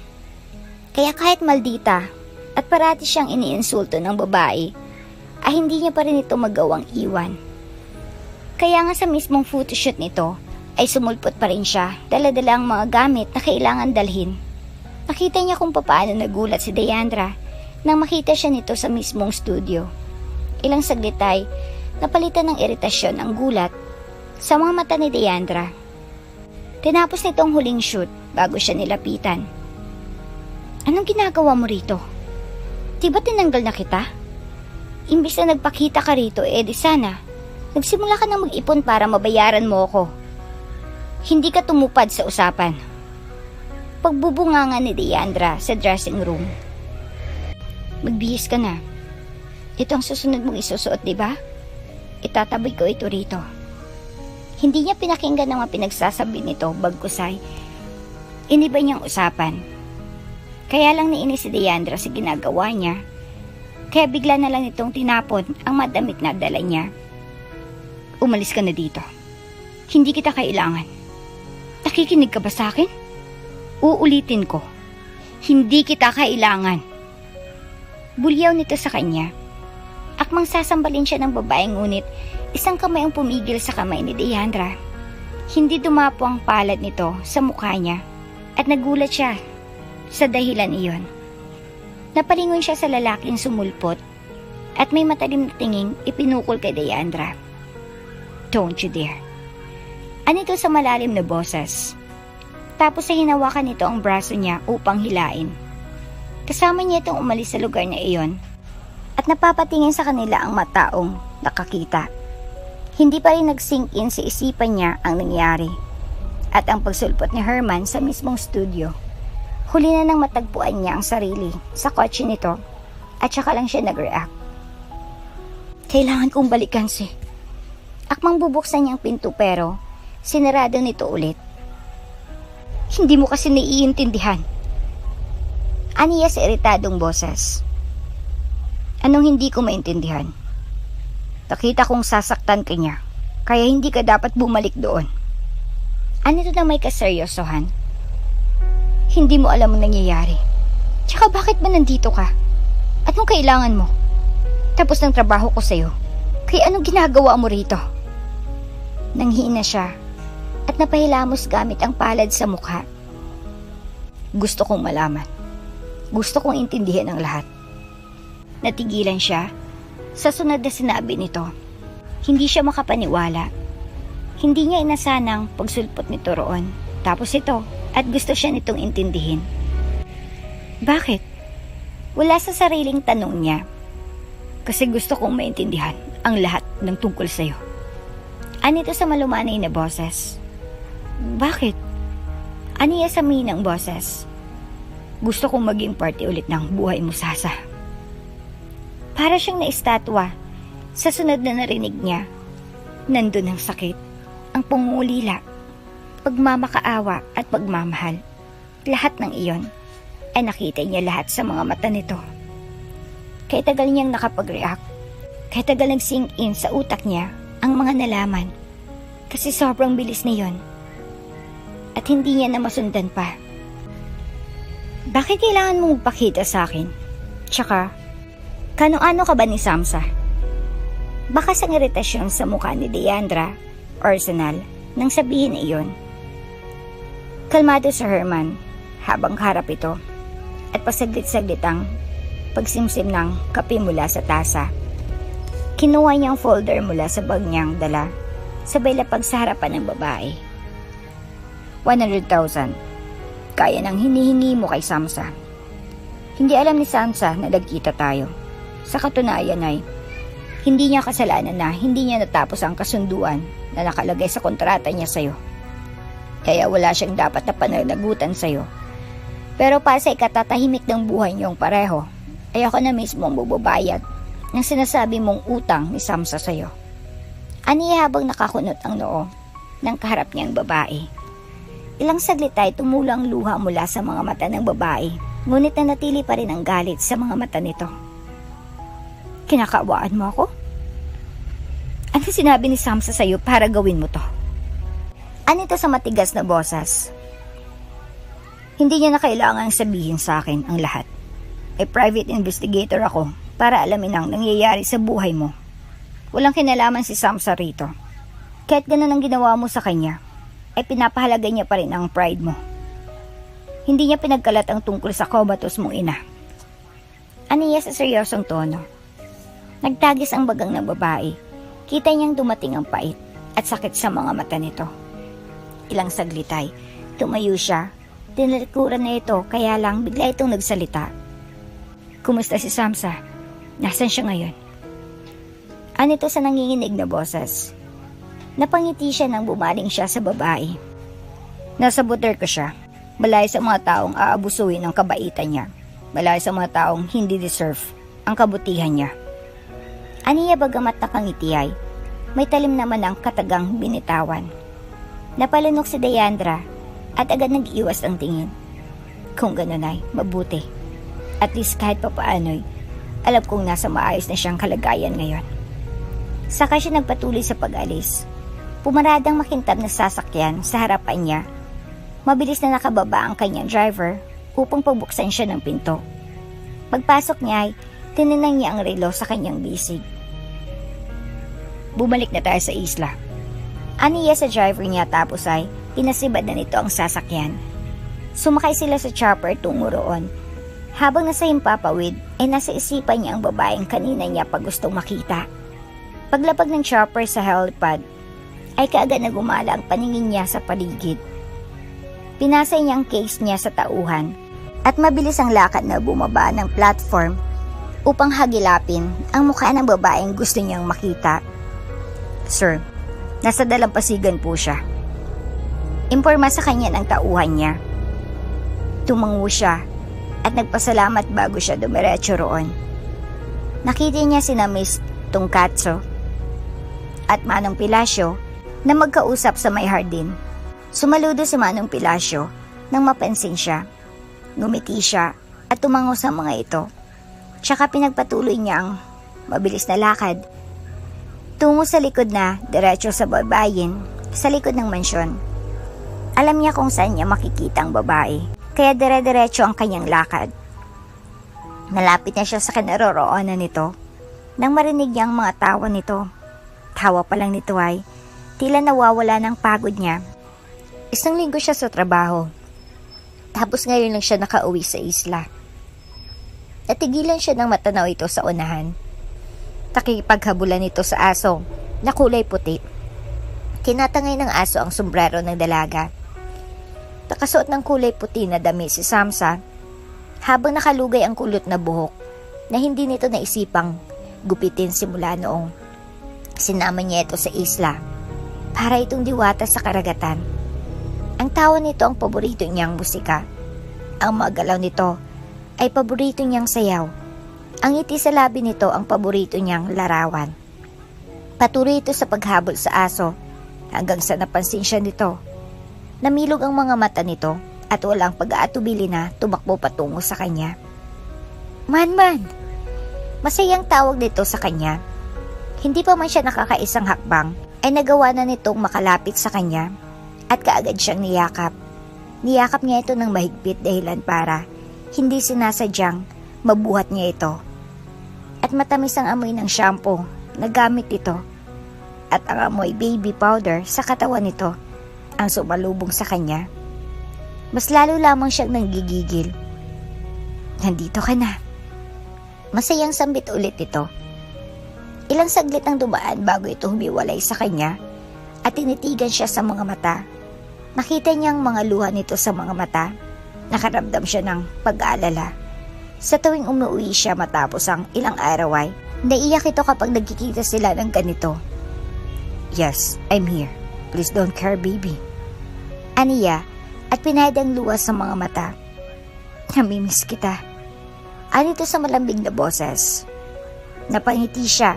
Kaya kahit maldita at parati siyang iniinsulto ng babae, ay hindi niya pa rin ito magawang iwan. Kaya nga sa mismong photoshoot nito, ay sumulpot pa rin siya, dala-dala ang mga gamit na kailangan dalhin. Nakita niya kung paano nagulat si Deandra nang makita siya nito sa mismong studio. Ilang saglit ay napalitan ng iritasyon ang gulat sa mga mata ni Deandra. Tinapos nitong huling shoot bago siya nilapitan. Anong ginagawa mo rito? Di ba tinanggal na kita? Imbis na nagpakita ka rito, di sana nagsimula ka na mag-ipon para mabayaran mo ako. Hindi ka tumupad sa usapan. Pagbubunganga ni Deandra sa dressing room. Magbihis ka na. Ito ang susunod mong isusuot, di ba? Itataboy ko ito rito. Hindi niya pinakinggan ang mga pinagsasabi nito, bagkusay. Iniba niyang usapan. Kaya lang nainis si Deandra sa ginagawa niya. Kaya bigla na lang itong tinapon ang madamit na dala niya. Umalis ka na dito. Hindi kita kailangan. Nakikinig ka ba sa akin? Uulitin ko. Hindi kita kailangan. Bulyaw nito sa kanya. Akmang sasambalin siya ng babae ngunit isang kamay ang pumigil sa kamay ni Deandra. Hindi dumapo ang palad nito sa mukha niya at nagulat siya sa dahilan iyon. Napalingon siya sa lalaking sumulpot at may matalim na tinging ipinukol kay Deandra. Don't you dare. Anito sa malalim na boses. Tapos ay hinawakan nito ang braso niya upang hilain. Kasama niya itong umalis sa lugar na iyon at napapatingin sa kanila ang mataong nakakita. Hindi pa rin nag-sink in sa isipan niya ang nangyari at ang pagsulpot ni Herman sa mismong studio. Huli na nang matagpuan niya ang sarili sa kotse nito at saka lang siya nag-react. Kailangan kong balikan si. Akmang bubuksan niyang pinto pero sinarado nito ulit. Hindi mo kasi naiintindihan. Aniya sa iritadong boses. Anong hindi ko maintindihan? Nakita kong sasaktan ka niya, kaya hindi ka dapat bumalik doon. Anito na may kaseryosohan? Hindi mo alam ang nangyayari. Tsaka bakit ba nandito ka? Anong kailangan mo? Tapos ng trabaho ko sa'yo. Kaya anong ginagawa mo rito? Nanghina siya at napahilamos gamit ang palad sa mukha. Gusto kong malaman. Gusto kong intindihan ang lahat. Natigilan siya sa sunod na sinabi nito. Hindi siya makapaniwala. Hindi niya inasanang pagsulpot nito roon. Tapos ito, at gusto siya nitong intindihin. Bakit? Wala sa sariling tanong niya. Kasi gusto kong maintindihan ang lahat ng tungkol sa'yo. Anito sa malumanay na boses. Bakit? Aniya sa minang boses. Gusto kong maging parte ulit ng buhay mo, Sasa. Para siyang naistatwa sa sunod na narinig niya. Nandun ang sakit, ang pangungulila, pagmamakaawa at pagmamahal. Lahat ng iyon ay nakita niya lahat sa mga mata nito. Kaya tagal niyang nakapag-react. Kaya tagal nag-sink in sa utak niya ang mga nalaman. Kasi sobrang bilis niyon. At hindi niya na masundan pa. Bakit kailangan mong magpakita sa akin? Tsaka, kano-ano ka ba ni Samsa? Baka sa iritasyon sa mukha ni Deandra, Arsenal, nang sabihin iyon. Kalmado sa Herman, habang harap ito, at pasaglit-saglitang pagsimsim ng kape mula sa tasa. Kinuha niyang folder mula sa bag niyang dala, sabay lapag sa harapan ng babae. 100,000. Kaya nang hinihingi mo kay Samsa. Hindi alam ni Samsa na nagkita tayo. Sa katunayan ay, hindi niya kasalanan na hindi niya natapos ang kasunduan na nakalagay sa kontrata niya sa'yo. Kaya wala siyang dapat na pananagutan sa'yo. Pero para sa ikatatahimik ng buhay niyong pareho, ay ako na mismo ang bubabayad ng sinasabi mong utang ni Samsa sa'yo. Aniya habang nakakunot ang noo ng kaharap niyang babae. Ilang saglit ay tumulang luha mula sa mga mata ng babae, ngunit nanatili pa rin ang galit sa mga mata nito. Kinakaawaan mo ako? Ano sinabi ni Samsa sa'yo para gawin mo to? Anito sa matigas na boses. Hindi niya na kailangang sabihin sa akin ang lahat. Private investigator ako para alamin ang nangyayari sa buhay mo. Walang kinalaman si Samsa rito. Kahit ganun ang ginawa mo sa kanya, ay pinapahalaga niya pa rin ang pride mo. Hindi niya pinagkalat ang tungkol sa kobatos mong ina. Aniya sa seryosong tono. Nagtagis ang bagang ng babae. Kita niyang dumating ang pait at sakit sa mga mata nito. Ilang saglit ay tumayo siya. Tinalikuran na ito kaya lang bigla itong nagsalita. Kumusta si Samsa? Nasaan siya ngayon? Anito sa nanginginig na boses. Napangiti siya nang bumaling siya sa babae. Nasa buter ko siya. Malayo sa mga taong aabusuin ang kabaitan niya. Malayo sa mga taong hindi deserve ang kabutihan niya. Aniya bagamat nakangiti ay, may talim naman ang katagang binitawan. Napalunok si Deandra at agad nag-iwas ang tingin. Kung ganun ay, mabuti. At least kahit papaano'y, alam kong nasa maayos na siyang kalagayan ngayon. Saka siya nagpatuloy sa pag-alis. Pumaradang makintab na sasakyan sa harapan niya. Mabilis na nakababa ang kanyang driver upang pabuksan siya ng pinto. Pagpasok niya ay tinanong niya ang relo sa kanyang bisig. Bumalik na tayo sa isla. Aniya sa driver niya tapos ay pinasibad na nito ang sasakyan. Sumakay sila sa chopper tungo roon. Habang nasa himpapawid ay nasa isipan niya ang babaeng kanina niya pa gustong makita. Paglapag ng chopper sa helipad ay kaagad na gumala ang paningin niya sa paligid. Pinasay niya ang case niya sa tauhan at mabilis ang lakad na bumaba ng platform upang hagilapin ang mukha ng babaeng gusto niyang makita. Sir, nasa dalampasigan po siya. Imporma sa kanya ng tauhan niya. Tumango siya at nagpasalamat bago siya dumiretso roon. Nakita niya sina Miss Tungkatso at Manong Pilasyo na magkausap sa may hardin. Sumaludo si Manong Pilasyo nang mapansin siya. Ngumiti siya at tumango sa mga ito. Tsaka pinagpatuloy niya ang mabilis na lakad tungo sa likod na diretso sa babayin sa likod ng mansyon. Alam niya kung saan niya makikita ang babae, kaya dire-diretso ang kanyang lakad. Nalapit na siya sa kinaroroonan nito nang marinig niya ang mga tawa nito. Tawa pa lang nito ay tila nawawala ng pagod niya. Isang linggo siya sa trabaho. Tapos ngayon lang siya nakauwi sa isla. Natigilan siya ng matanaw ito sa unahan. Takipaghabulan nito sa aso na kulay puti. Kinatangay ng aso ang sombrero ng dalaga. Nakasuot ng kulay puti na dami si Samsa habang nakalugay ang kulot na buhok na hindi nito naisipang gupitin simula noong sinama niya ito sa isla para itong diwata sa karagatan. Ang tawa nito ang paborito niyang musika. Ang magalaw nito ay paborito niyang sayaw. Ang ngiti sa labi nito ang paborito niyang larawan. Patuloy ito sa paghabol sa aso hanggang sa napansin siya nito. Namilog ang mga mata nito at walang pag-aatubili na tumakbo patungo sa kanya. Man! Masayang tawag nito sa kanya. Hindi pa man siya nakakaisang hakbang ay nagawa na nitong makalapit sa kanya at kaagad siyang niyakap. Niyakap niya ito ng mahigpit dahilan para hindi sinasadyang mabuhat niya ito. At matamis ang amoy ng shampoo na gamit ito at ang amoy baby powder sa katawan nito ang sumalubong sa kanya. Mas lalo lamang siyang nanggigigil. Nandito ka na. Masayang sambit ulit ito. Ilang saglit ang dumaan bago ito humiwalay sa kanya at tinitigan siya sa mga mata. Nakita niyang mga luha nito sa mga mata. Nakaramdam siya ng pag-aalala. Sa tuwing umuwi siya matapos ang ilang araw ay naiyak ito kapag nagkikita sila ng ganito. Yes, I'm here. Please don't care, baby. Aniya at pinahid ang luha sa mga mata. Namimiss kita. Anito sa malambing na boses. Napangiti siya.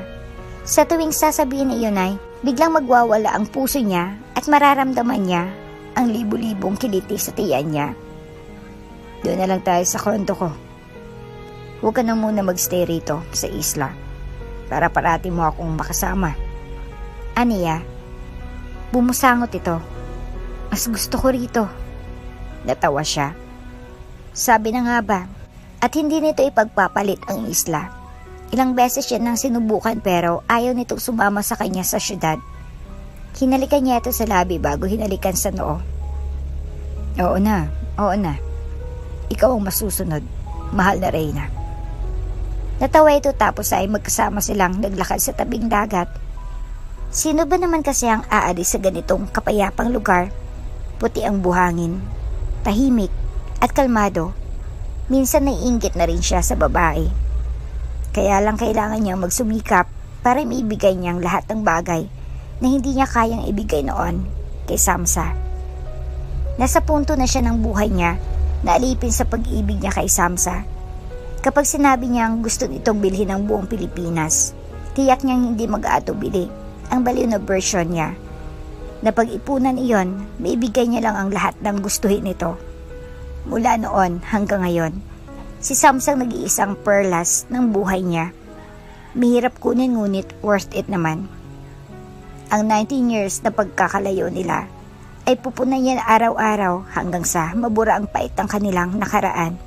Sa tuwing sasabihin niya yun ay biglang magwawala ang puso niya at mararamdaman niya ang libu-libong kiliti sa tiyan niya. Doon na lang tayo sa kondo ko. Huwag ka na muna magstay rito sa isla para parati mo akong makasama. Aniya, bumusangot ito. Mas gusto ko rito. Natawa siya. Sabi na nga ba, at hindi nito ipagpapalit ang isla. Ilang beses siya nang sinubukan pero ayaw nitong sumama sa kanya sa syudad. Hinalikan niya ito sa labi bago hinalikan sa noo. Oo na. Ikaw ang masusunod, mahal na Reyna. Natawa ito tapos ay magkasama silang naglakad sa tabing dagat. Sino ba naman kasi ang aalis sa ganitong kapayapang lugar? Puti ang buhangin, tahimik at kalmado. Minsan naiinggit na rin siya sa babae. Kaya lang kailangan niyang magsumikap para maibigay niyang lahat ng bagay na hindi niya kayang ibigay noon kay Samsa. Nasa punto na siya ng buhay niya na alipin sa pag-ibig niya kay Samsa. Kapag sinabi niyang gusto nitong bilhin ang buong Pilipinas, tiyak niyang hindi mag-aatubili ang baliw na version niya. Na pag-ipunan iyon, maibigay niya lang ang lahat ng gustuhin nito. Mula noon hanggang ngayon, si Samsang nag-iisang perlas ng buhay niya. Mahirap kunin ngunit worth it naman. Ang 19 years na pagkakalayo nila ay pupunan niya araw-araw hanggang sa mabura ang pait ng kanilang nakaraan.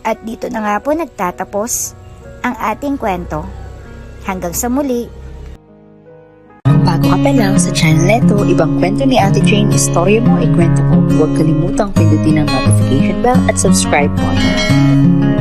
At dito na nga po nagtatapos ang ating kwento. Hanggang sa muli. Kung bago ka pa lang sa channel neto, ibang kwento ni Ate Jane, istorya mo, ikwento ko. Huwag kalimutang pindutin ang notification bell at subscribe button.